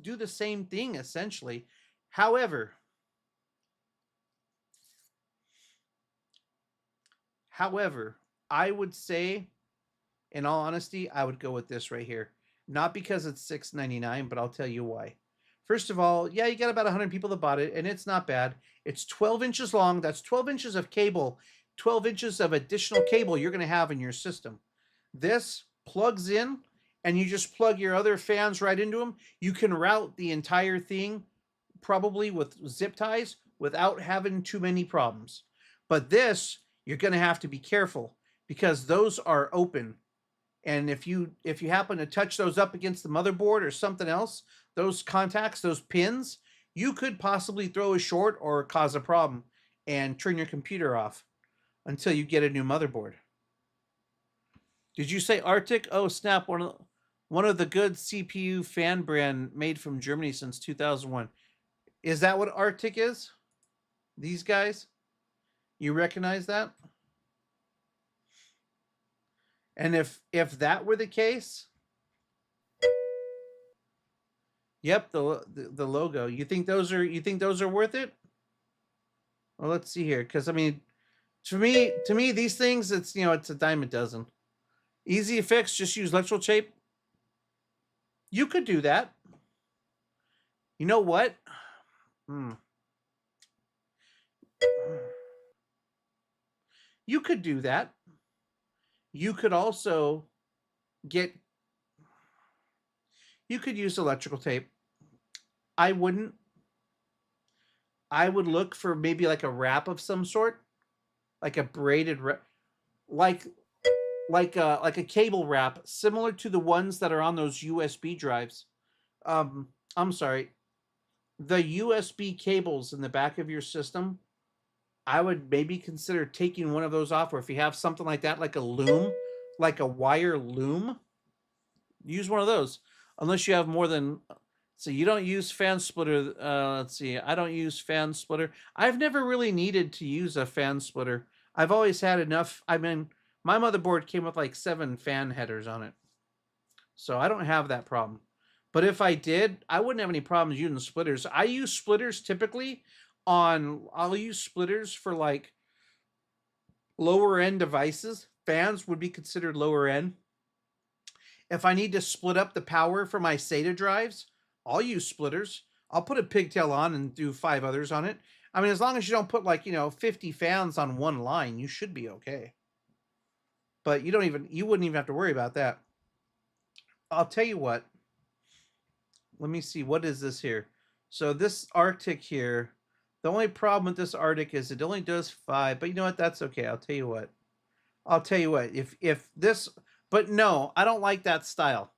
do the same thing essentially. However, I would say, in all honesty, I would go with this right here. Not because it's $6.99, but I'll tell you why. First of all, yeah, you got about 100 people that bought it, and it's not bad. It's 12 inches long. That's 12 inches of cable, 12 inches of additional cable you're going to have in your system. This plugs in, and you just plug your other fans right into them. You can route the entire thing probably with zip ties without having too many problems. But this, you're going to have to be careful because those are open. And if you happen to touch those up against the motherboard or something else, those contacts, those pins, you could possibly throw a short or cause a problem and turn your computer off until you get a new motherboard. Did you say Arctic? Oh, snap. One of the good CPU fan brand made from Germany since 2001. Is that what Arctic is? These guys? You recognize that? And if that were the case, yep, the logo. You think those are worth it? Well, let's see here, because I mean, to me, these things, it's it's a dime a dozen. Easy fix, just use electrical tape. You could do that. You know what? You could do that. You could also you could use electrical tape. I wouldn't. I would look for maybe like a wrap of some sort, like a braided wrap, like a cable wrap, similar to the ones that are on those USB drives. I'm sorry, the USB cables in the back of your system. I would maybe consider taking one of those off, or if you have something like that, like a loom, like a wire loom, use one of those. Unless you have more than, so you don't use fan splitter. Let's see, I don't use fan splitter. I've never really needed to use a fan splitter. I've always had enough. I mean, my motherboard came with like 7 fan headers on it, so I don't have that problem. But if I did, I wouldn't have any problems using splitters. I use splitters typically I'll use splitters for like lower end devices. Fans would be considered lower end. If I need to split up the power for my SATA drives, I'll use splitters. I'll put a pigtail on and do 5 others on it. I mean, as long as you don't put like, 50 fans on one line, you should be okay. But you wouldn't even have to worry about that. I'll tell you what. Let me see. What is this here? So this Arctic here, the only problem with this Arctic is it only does 5, but you know what? That's okay. I'll tell you what. If this, but no, I don't like that style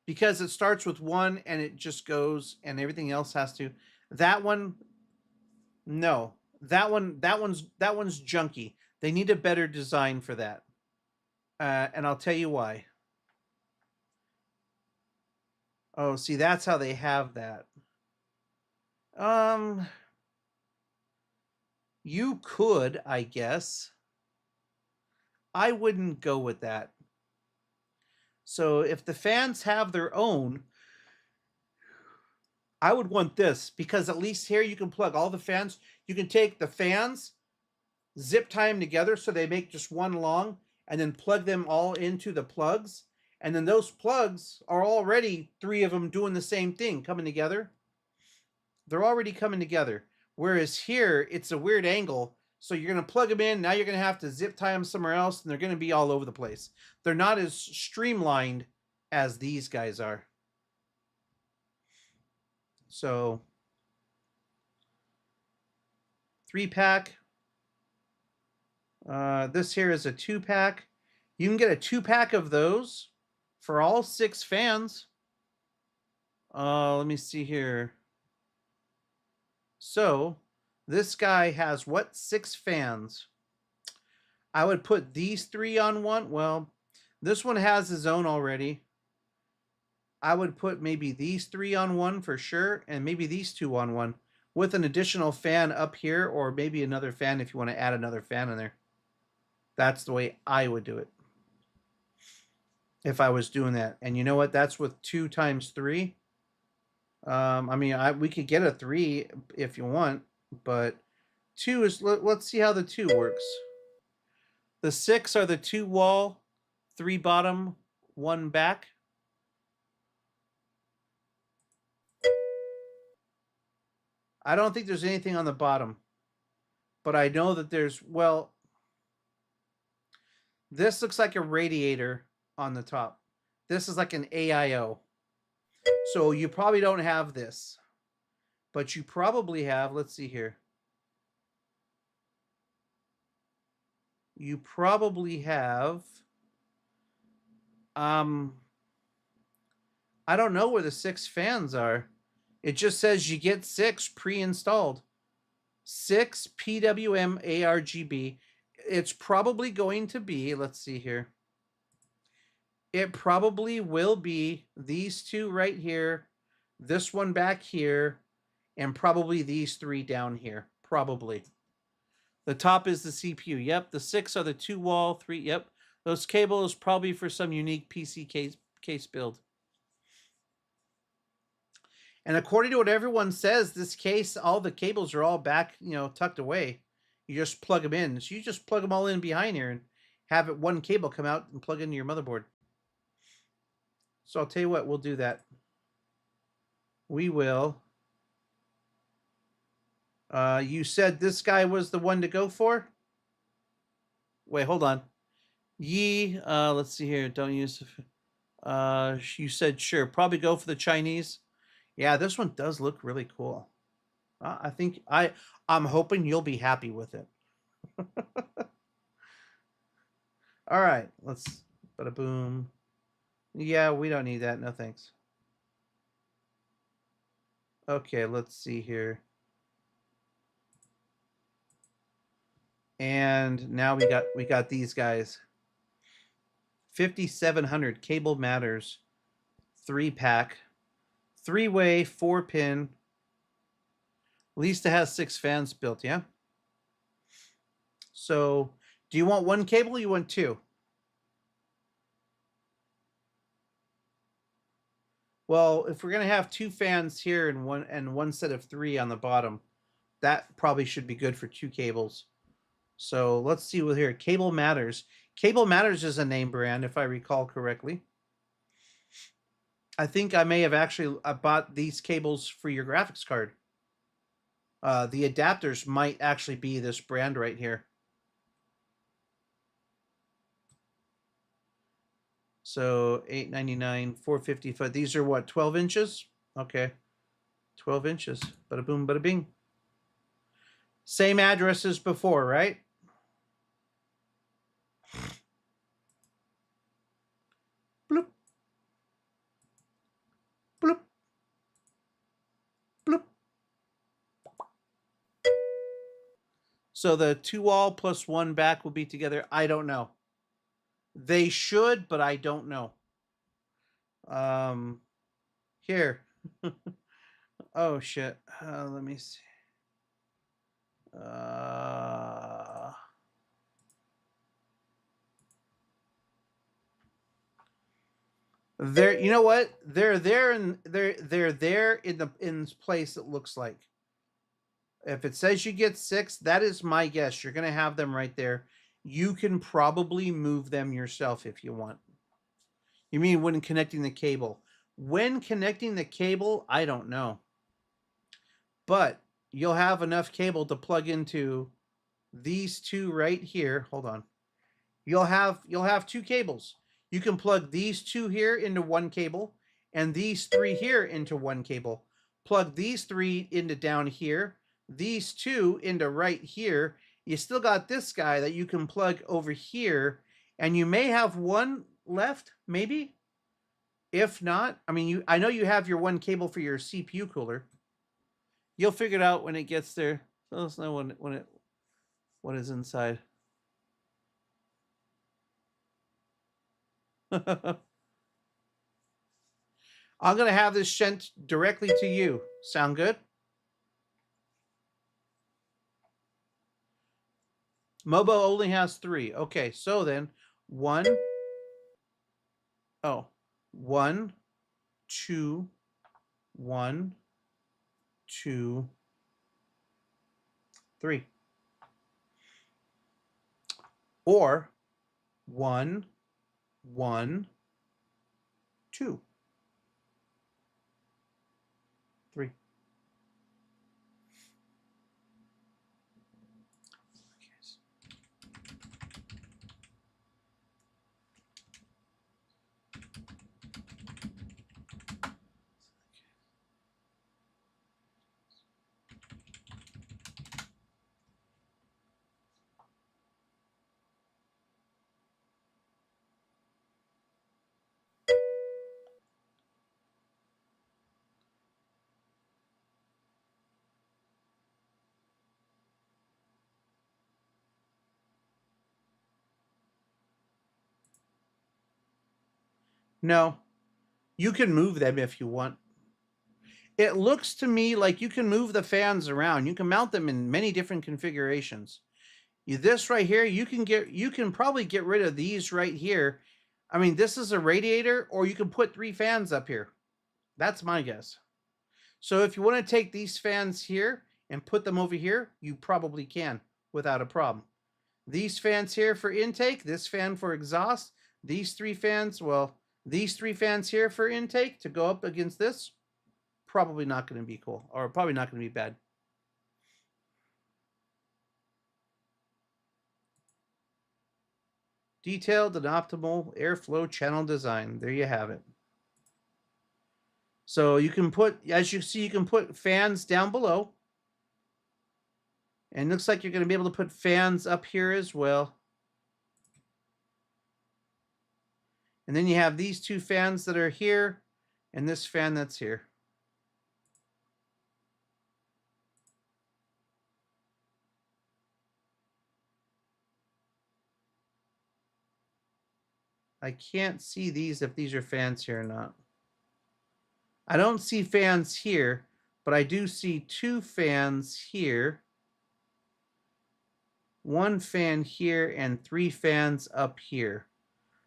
because it starts with 1 and it just goes and everything else has to. That one, no, that one's junky. They need a better design for that. And I'll tell you why. Oh, see, that's how they have that. You could, I guess. I wouldn't go with that. So if the fans have their own, I would want this because at least here you can plug all the fans. You can take the fans, zip tie them together so they make just one long, and then plug them all into the plugs. And then those plugs are already 3 of them doing the same thing, coming together. They're already coming together. Whereas here, it's a weird angle. So you're going to plug them in. Now you're going to have to zip tie them somewhere else, and they're going to be all over the place. They're not as streamlined as these guys are. So 3-pack. This here is a 2-pack. You can get a 2-pack of those for all 6 fans. Let me see here. So this guy has what? 6 fans. I would put these 3 on one. Well, this one has his own already. I would put maybe these 3 on one for sure, and maybe these 2 on one with an additional fan up here, or maybe another fan if you want to add another fan in there. That's the way I would do it if I was doing that. And you know what? That's with 2 times 3. I mean, we could get a 3 if you want, but 2 is, let's see how the 2 works. The 6 are the 2 wall, 3 bottom, 1 back. I don't think there's anything on the bottom, but I know that there's, well, this looks like a radiator on the top. This is like an AIO. So you probably don't have this, but you probably have, let's see here. You probably have, I don't know where the 6 fans are. It just says you get 6 pre-installed. 6 PWM ARGB. It's probably going to be, let's see here. It probably will be these two right here, this one back here, and probably these three down here. Probably. The top is the CPU. Yep. The 6 are the 2-wall, 3. Yep. Those cables probably for some unique PC case build. And according to what everyone says, this case, all the cables are all back, tucked away. You just plug them in. So you just plug them all in behind here and have it one cable come out and plug into your motherboard. So I'll tell you what, we'll do that. We will. You said this guy was the one to go for? Wait, hold on. Let's see here. Don't use. You said sure. Probably go for the Chinese. Yeah, this one does look really cool. I think I'm hoping you'll be happy with it. All right, let's. Bada boom. Yeah, we don't need that. No thanks. Okay, let's see here. And now we got these guys. 5700 Cable Matters 3-pack. 3-way, 4-pin. At least it has 6 fans built, yeah? So, do you want one cable or you want 2? Well, if we're going to have 2 fans here and one set of 3 on the bottom, that probably should be good for 2 cables. So, let's see what here. Cable Matters. Cable Matters is a name brand, if I recall correctly. I think I may have actually bought these cables for your graphics card. The adapters might actually be this brand right here. So $8.99, $4.50. These are what, 12 inches? Okay, 12 inches. Bada boom, bada bing. Same address as before, right? Bloop. Bloop. Bloop. So the 2-wall plus 1 back will be together. I don't know. They should, but I don't know. Here. Oh shit. Let me see. They're, you know what? They're there in the place it looks like. If it says you get 6, that is my guess. You're gonna have them right there. You can probably move them yourself if you want. You mean when connecting the cable? When connecting the cable, I don't know. But you'll have enough cable to plug into these 2 right here. Hold on. You'll have 2 cables. You can plug these 2 here into 1 cable and these 3 here into 1 cable. Plug these 3 into down here, these 2 into right here. You still got this guy that you can plug over here, and you may have 1 left, maybe. If not, I mean, I know you have your 1 cable for your CPU cooler. You'll figure it out when it gets there. So let us know what is inside. I'm gonna have this sent directly to you. Sound good? Mobo only has 3. Okay, so then 1, 2, 1, 2, 3. Or 1, 1, 2, 3. No. You can move them if you want. It looks to me like you can move the fans around. You can mount them in many different configurations. This right here, you can probably get rid of these right here. I mean, this is a radiator, or you can put 3 fans up here. That's my guess. So if you want to take these fans here and put them over here, you probably can without a problem. These fans here for intake, this fan for exhaust, these 3 fans, well, these 3 fans here for intake to go up against this, probably not going to be cool, or probably not going to be bad. Detailed and optimal airflow channel design. There you have it. So you can put, as you see, you can put fans down below. And it looks like you're going to be able to put fans up here as well. And then you have these 2 fans that are here and this fan that's here. I can't see these if these are fans here or not. I don't see fans here, but I do see 2 fans here. 1 fan here and 3 fans up here.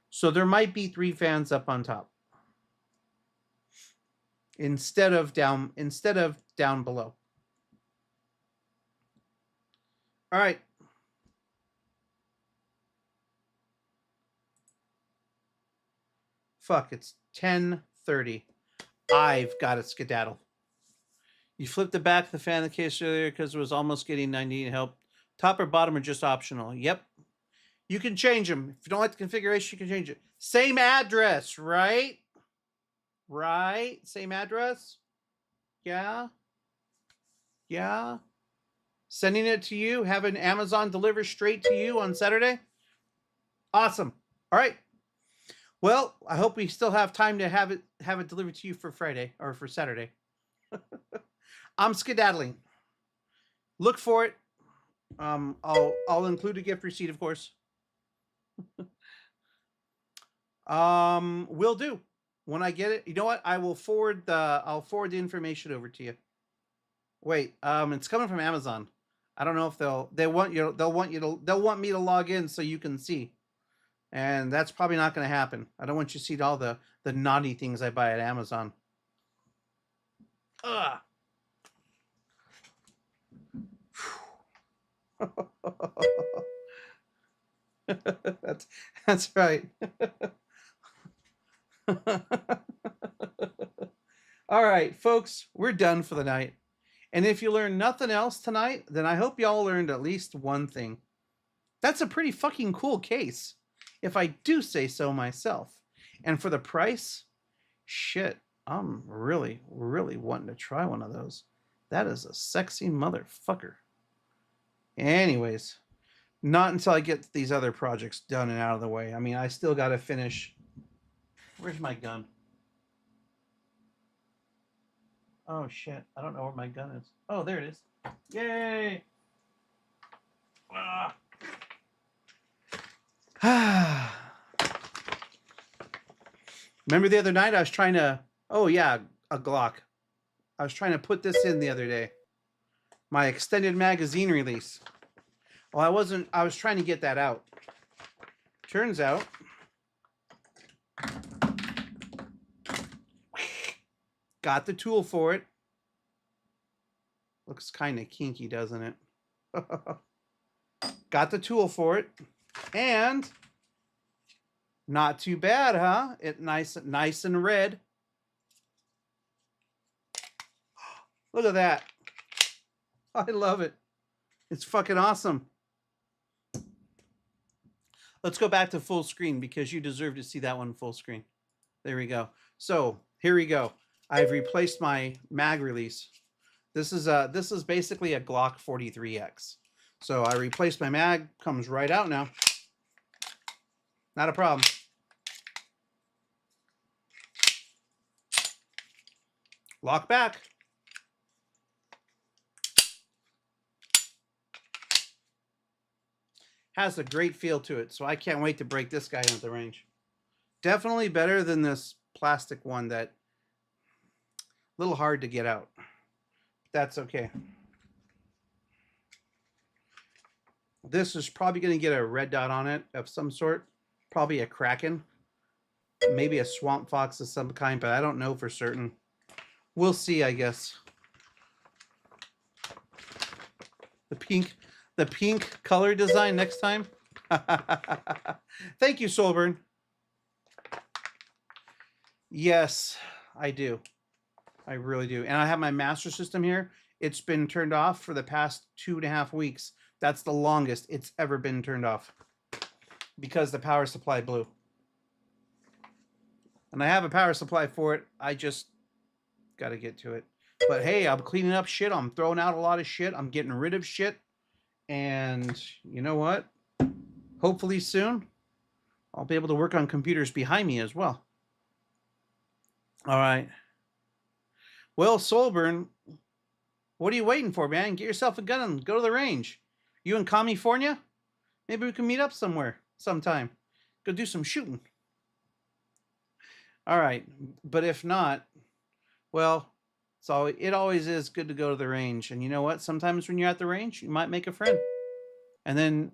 So there might be 3 fans up on top. Instead of down below. All right. Fuck, it's 10:30. I've got to skedaddle. You flipped the back of the fan in the case earlier because it was almost getting 90 and help. Top or bottom are just optional. Yep. You can change them. If you don't like the configuration, you can change it. Same address, right? Right? Same address? Yeah? Yeah? Sending it to you? Having Amazon deliver straight to you on Saturday? Awesome. All right. Well, I hope we still have time to have it delivered to you for Friday or for Saturday. I'm skedaddling. Look for it. I'll include a gift receipt, of course. Will do. When I get it, you know what? I'll forward the information over to you. Wait, it's coming from Amazon. I don't know if they'll want me to log in so you can see. And that's probably not going to happen. I don't want you to see all the naughty things I buy at Amazon. Ugh. that's right. All right, folks, we're done for the night. And if you learned nothing else tonight, then I hope y'all learned at least one thing. That's a pretty fucking cool case, if I do say so myself. And for the price, shit, I'm really, really wanting to try one of those. That is a sexy motherfucker. Anyways, not until I get these other projects done and out of the way. I mean, I still got to finish. Where's my gun? Oh, shit. I don't know where my gun is. Oh, there it is. Yay! Remember the other night I was trying to... Oh, yeah, a Glock. I was trying to put this in the other day. My extended magazine release. Well, I was trying to get that out. Turns out... Got the tool for it. Looks kind of kinky, doesn't it? Got the tool for it. And not too bad, huh? It nice and red. Look at that. I love it. It's fucking awesome. Let's go back to full screen because you deserve to see that one full screen. There we go. So here we go. I've replaced my mag release. This is basically a Glock 43X. So I replaced my mag, comes right out now. Not a problem. Lock back. Has a great feel to it, so I can't wait to break this guy into the range. Definitely better than this plastic one that a little hard to get out. That's okay. This is probably going to get a red dot on it of some sort. Probably a Kraken. Maybe a Swamp Fox of some kind, but I don't know for certain. We'll see, I guess. The pink color design next time. Thank you, Solburn. Yes, I do. I really do. And I have my master system here. It's been turned off for the past 2.5 weeks. That's the longest it's ever been turned off because the power supply blew. And I have a power supply for it. I just got to get to it. But hey, I'm cleaning up shit. I'm throwing out a lot of shit. I'm getting rid of shit. And you know what? Hopefully soon, I'll be able to work on computers behind me as well. All right. Well, Solburn, what are you waiting for, man? Get yourself a gun and go to the range. You in California? Maybe we can meet up somewhere sometime. Go do some shooting. All right. But if not, well, it always is good to go to the range. And you know what? Sometimes when you're at the range, you might make a friend. And then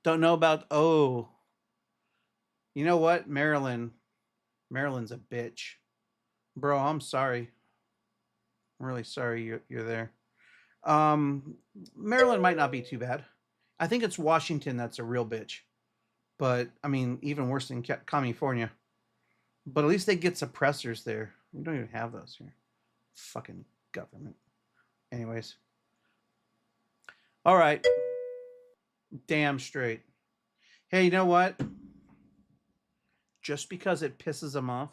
don't know about, oh, you know what? Maryland's a bitch. Bro, I'm sorry. I'm really sorry you're there. Maryland might not be too bad. I think it's Washington that's a real bitch. But, I mean, even worse than California. But at least they get suppressors there. We don't even have those here. Fucking government. Anyways. All right. Damn straight. Hey, you know what? Just because it pisses them off.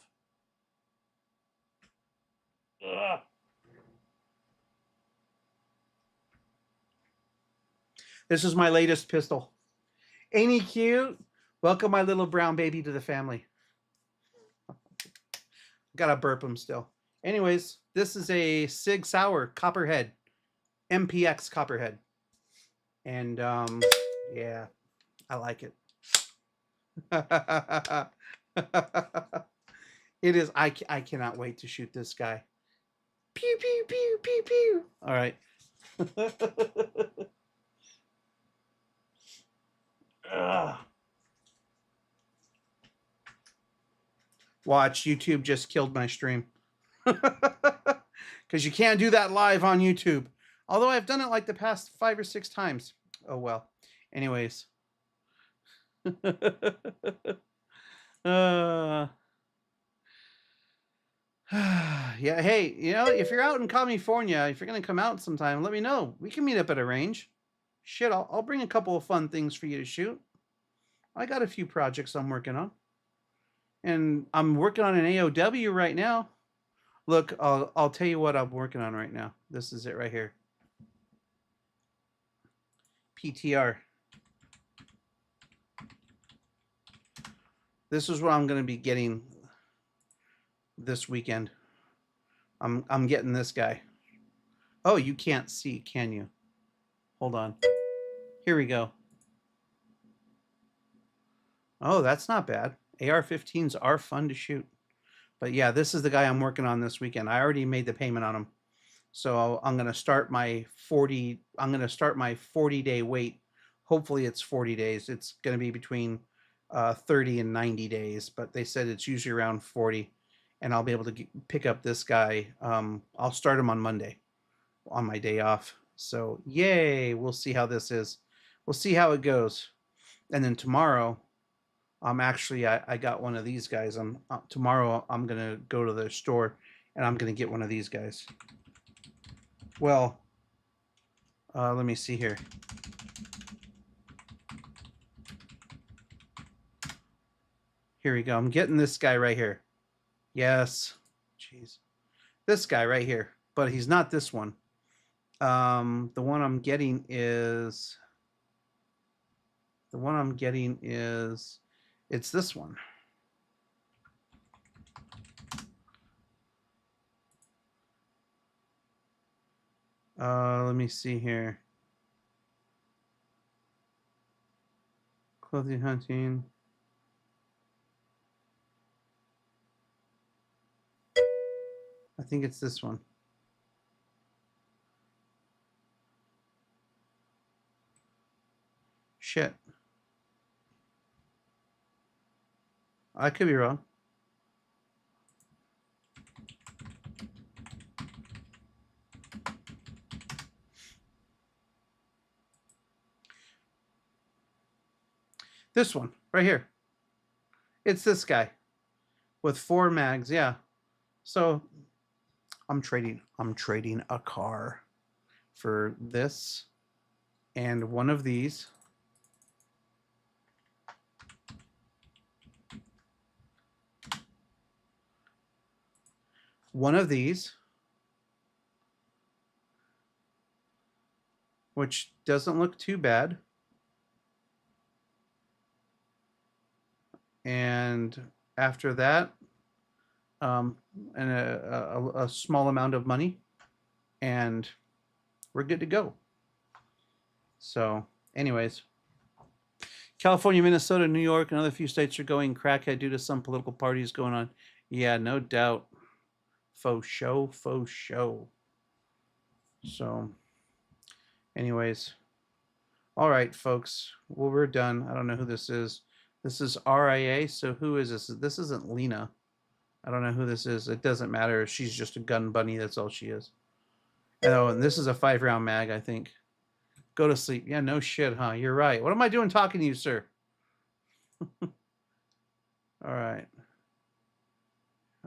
Ugh. This is my latest pistol. Ain't he cute? Welcome my little brown baby to the family. Gotta burp him still. Anyways, this is a Sig Sauer Copperhead. MPX Copperhead. And, yeah, I like it. It is, I cannot wait to shoot this guy. Pew, pew, pew, pew, pew. All right. Watch, YouTube just killed my stream. Because you can't do that live on YouTube. Although I've done it like the past 5 or 6 times. Oh, well. Anyways. Yeah, hey, you know, if you're out in California, if you're going to come out sometime, let me know. We can meet up at a range. Shit, I'll bring a couple of fun things for you to shoot. I got a few projects I'm working on. And I'm working on an AOW right now. Look, I'll tell you what I'm working on right now. This is it right here. PTR. This is what I'm going to be getting this weekend. I'm getting this guy. Oh, you can't see, can you? Hold on. Here we go. Oh, that's not bad. AR-15s are fun to shoot. But yeah, this is the guy I'm working on this weekend. I already made the payment on him. So I'm going to start my 40-day wait. Hopefully it's 40 days. It's going to be between 30 and 90 days, but they said it's usually around 40, and I'll be able to pick up this guy. I'll start him on Monday on my day off. So yay, we'll see how this is. We'll see how it goes. And then tomorrow, actually, I got one of these guys. Tomorrow I'm going to go to the store and I'm going to get one of these guys. Well, let me see here. Here we go. I'm getting this guy right here. Yes. Jeez. This guy right here. But he's not this one. The one I'm getting is... It's this one. Let me see here. Clothing hunting. I think it's this one. Shit. I could be wrong. This one right here. It's this guy with 4 mags. Yeah. So I'm trading a car for this and one of these. One of these, which doesn't look too bad. And after that, and a small amount of money, and we're good to go. So, anyways, California, Minnesota, New York, and other few states are going crackhead due to some political parties going on. Yeah, no doubt. Faux show, faux show. So, anyways, all right, folks. Well, we're done. I don't know who this is. This is RIA. So who is this? This isn't Lena. I don't know who this is. It doesn't matter. She's just a gun bunny. That's all she is. Oh, and this is a 5-round mag, I think. Go to sleep. Yeah, no shit, huh? You're right. What am I doing talking to you, sir? All right.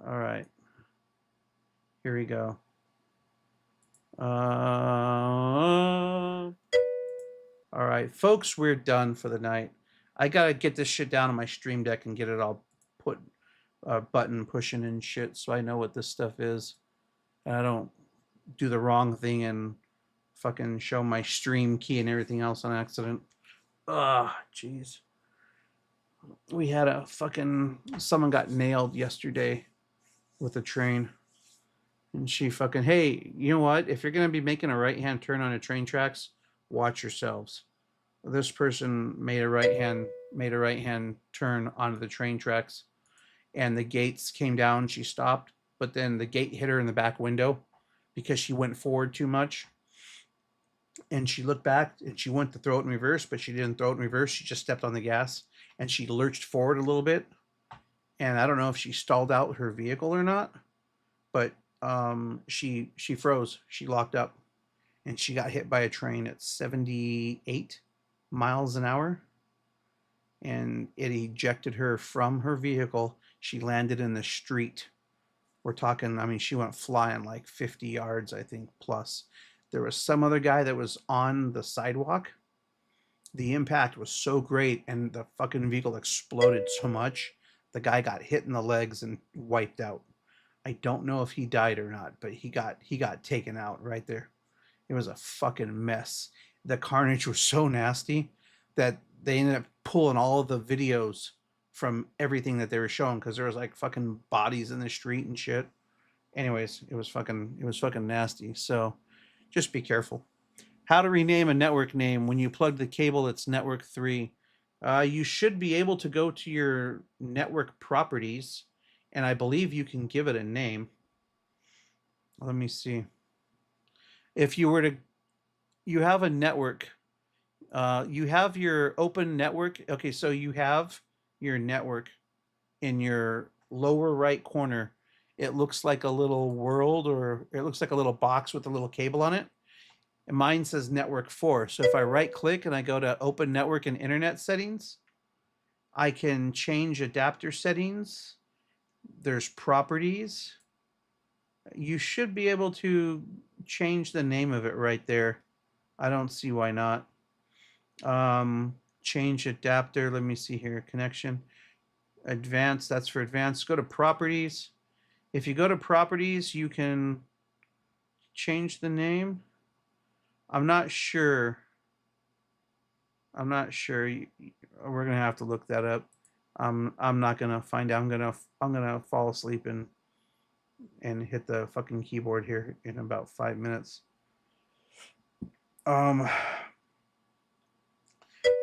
All right. Here we go. All right, folks, we're done for the night. I gotta get this shit down on my Stream Deck and get it all put button pushing and shit, so I know what this stuff is, and I don't do the wrong thing and fucking show my stream key and everything else on accident. Ugh, jeez. We had a fucking someone got nailed yesterday with a train, and she fucking, hey, you know what? If you're gonna be making a right-hand turn on the train tracks, watch yourselves. This person made a right hand turn onto the train tracks, and the gates came down. She stopped, but then the gate hit her in the back window because she went forward too much. And she looked back and she went to throw it in reverse, but she didn't throw it in reverse. She just stepped on the gas and she lurched forward a little bit. And I don't know if she stalled out her vehicle or not, but she froze. She locked up, and she got hit by a train at 78 miles an hour, and it ejected her from her vehicle. She landed in the street. We're talking, I mean, she went flying like 50 yards, I think, plus. There was some other guy that was on the sidewalk. The impact was so great, and the fucking vehicle exploded so much, the guy got hit in the legs and wiped out. I don't know if he died or not, but he got taken out right there. It was a fucking mess. The carnage was so nasty that they ended up pulling all of the videos from everything that they were showing, because there was like fucking bodies in the street and shit. Anyways, it was fucking nasty. So just be careful. How to rename a network name. When you plug the cable, it's network 3. You should be able to go to your network properties, and I believe you can give it a name. Let me see. If you were to, you have a network, you have your open network. Okay, so you have your network in your lower right corner. It looks like a little world, or it looks like a little box with a little cable on it. And mine says network 4. So if I right click and I go to open network and internet settings, I can change adapter settings. There's properties. You should be able to change the name of it right there. I don't see why not. Change adapter. Let me see here. Connection. Advanced. That's for advanced. Go to properties. If you go to properties, you can change the name. I'm not sure. We're gonna have to look that up. I'm not gonna find out. I'm gonna fall asleep and hit the fucking keyboard here in about 5 minutes.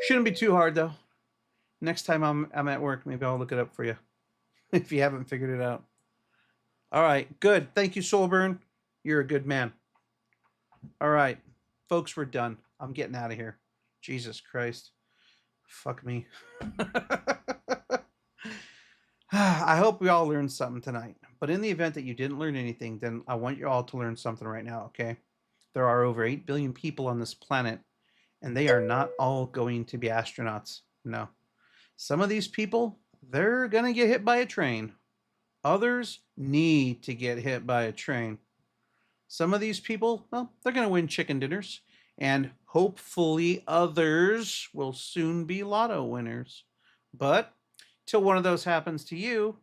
Shouldn't be too hard though. Next time I'm at work, maybe I'll look it up for you if you haven't figured it out. All right, good. Thank you, Soulburn. You're a good man. All right, folks, we're done. I'm getting out of here. Jesus Christ. Fuck me. I hope we all learned something tonight. But in the event that you didn't learn anything, then I want you all to learn something right now, okay? There are over 8 billion people on this planet, and they are not all going to be astronauts. No. Some of these people, they're going to get hit by a train. Others need to get hit by a train. Some of these people, well, they're going to win chicken dinners. And hopefully others will soon be lotto winners. But till one of those happens to you,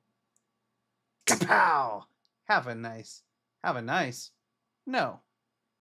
kapow! Have a nice. No.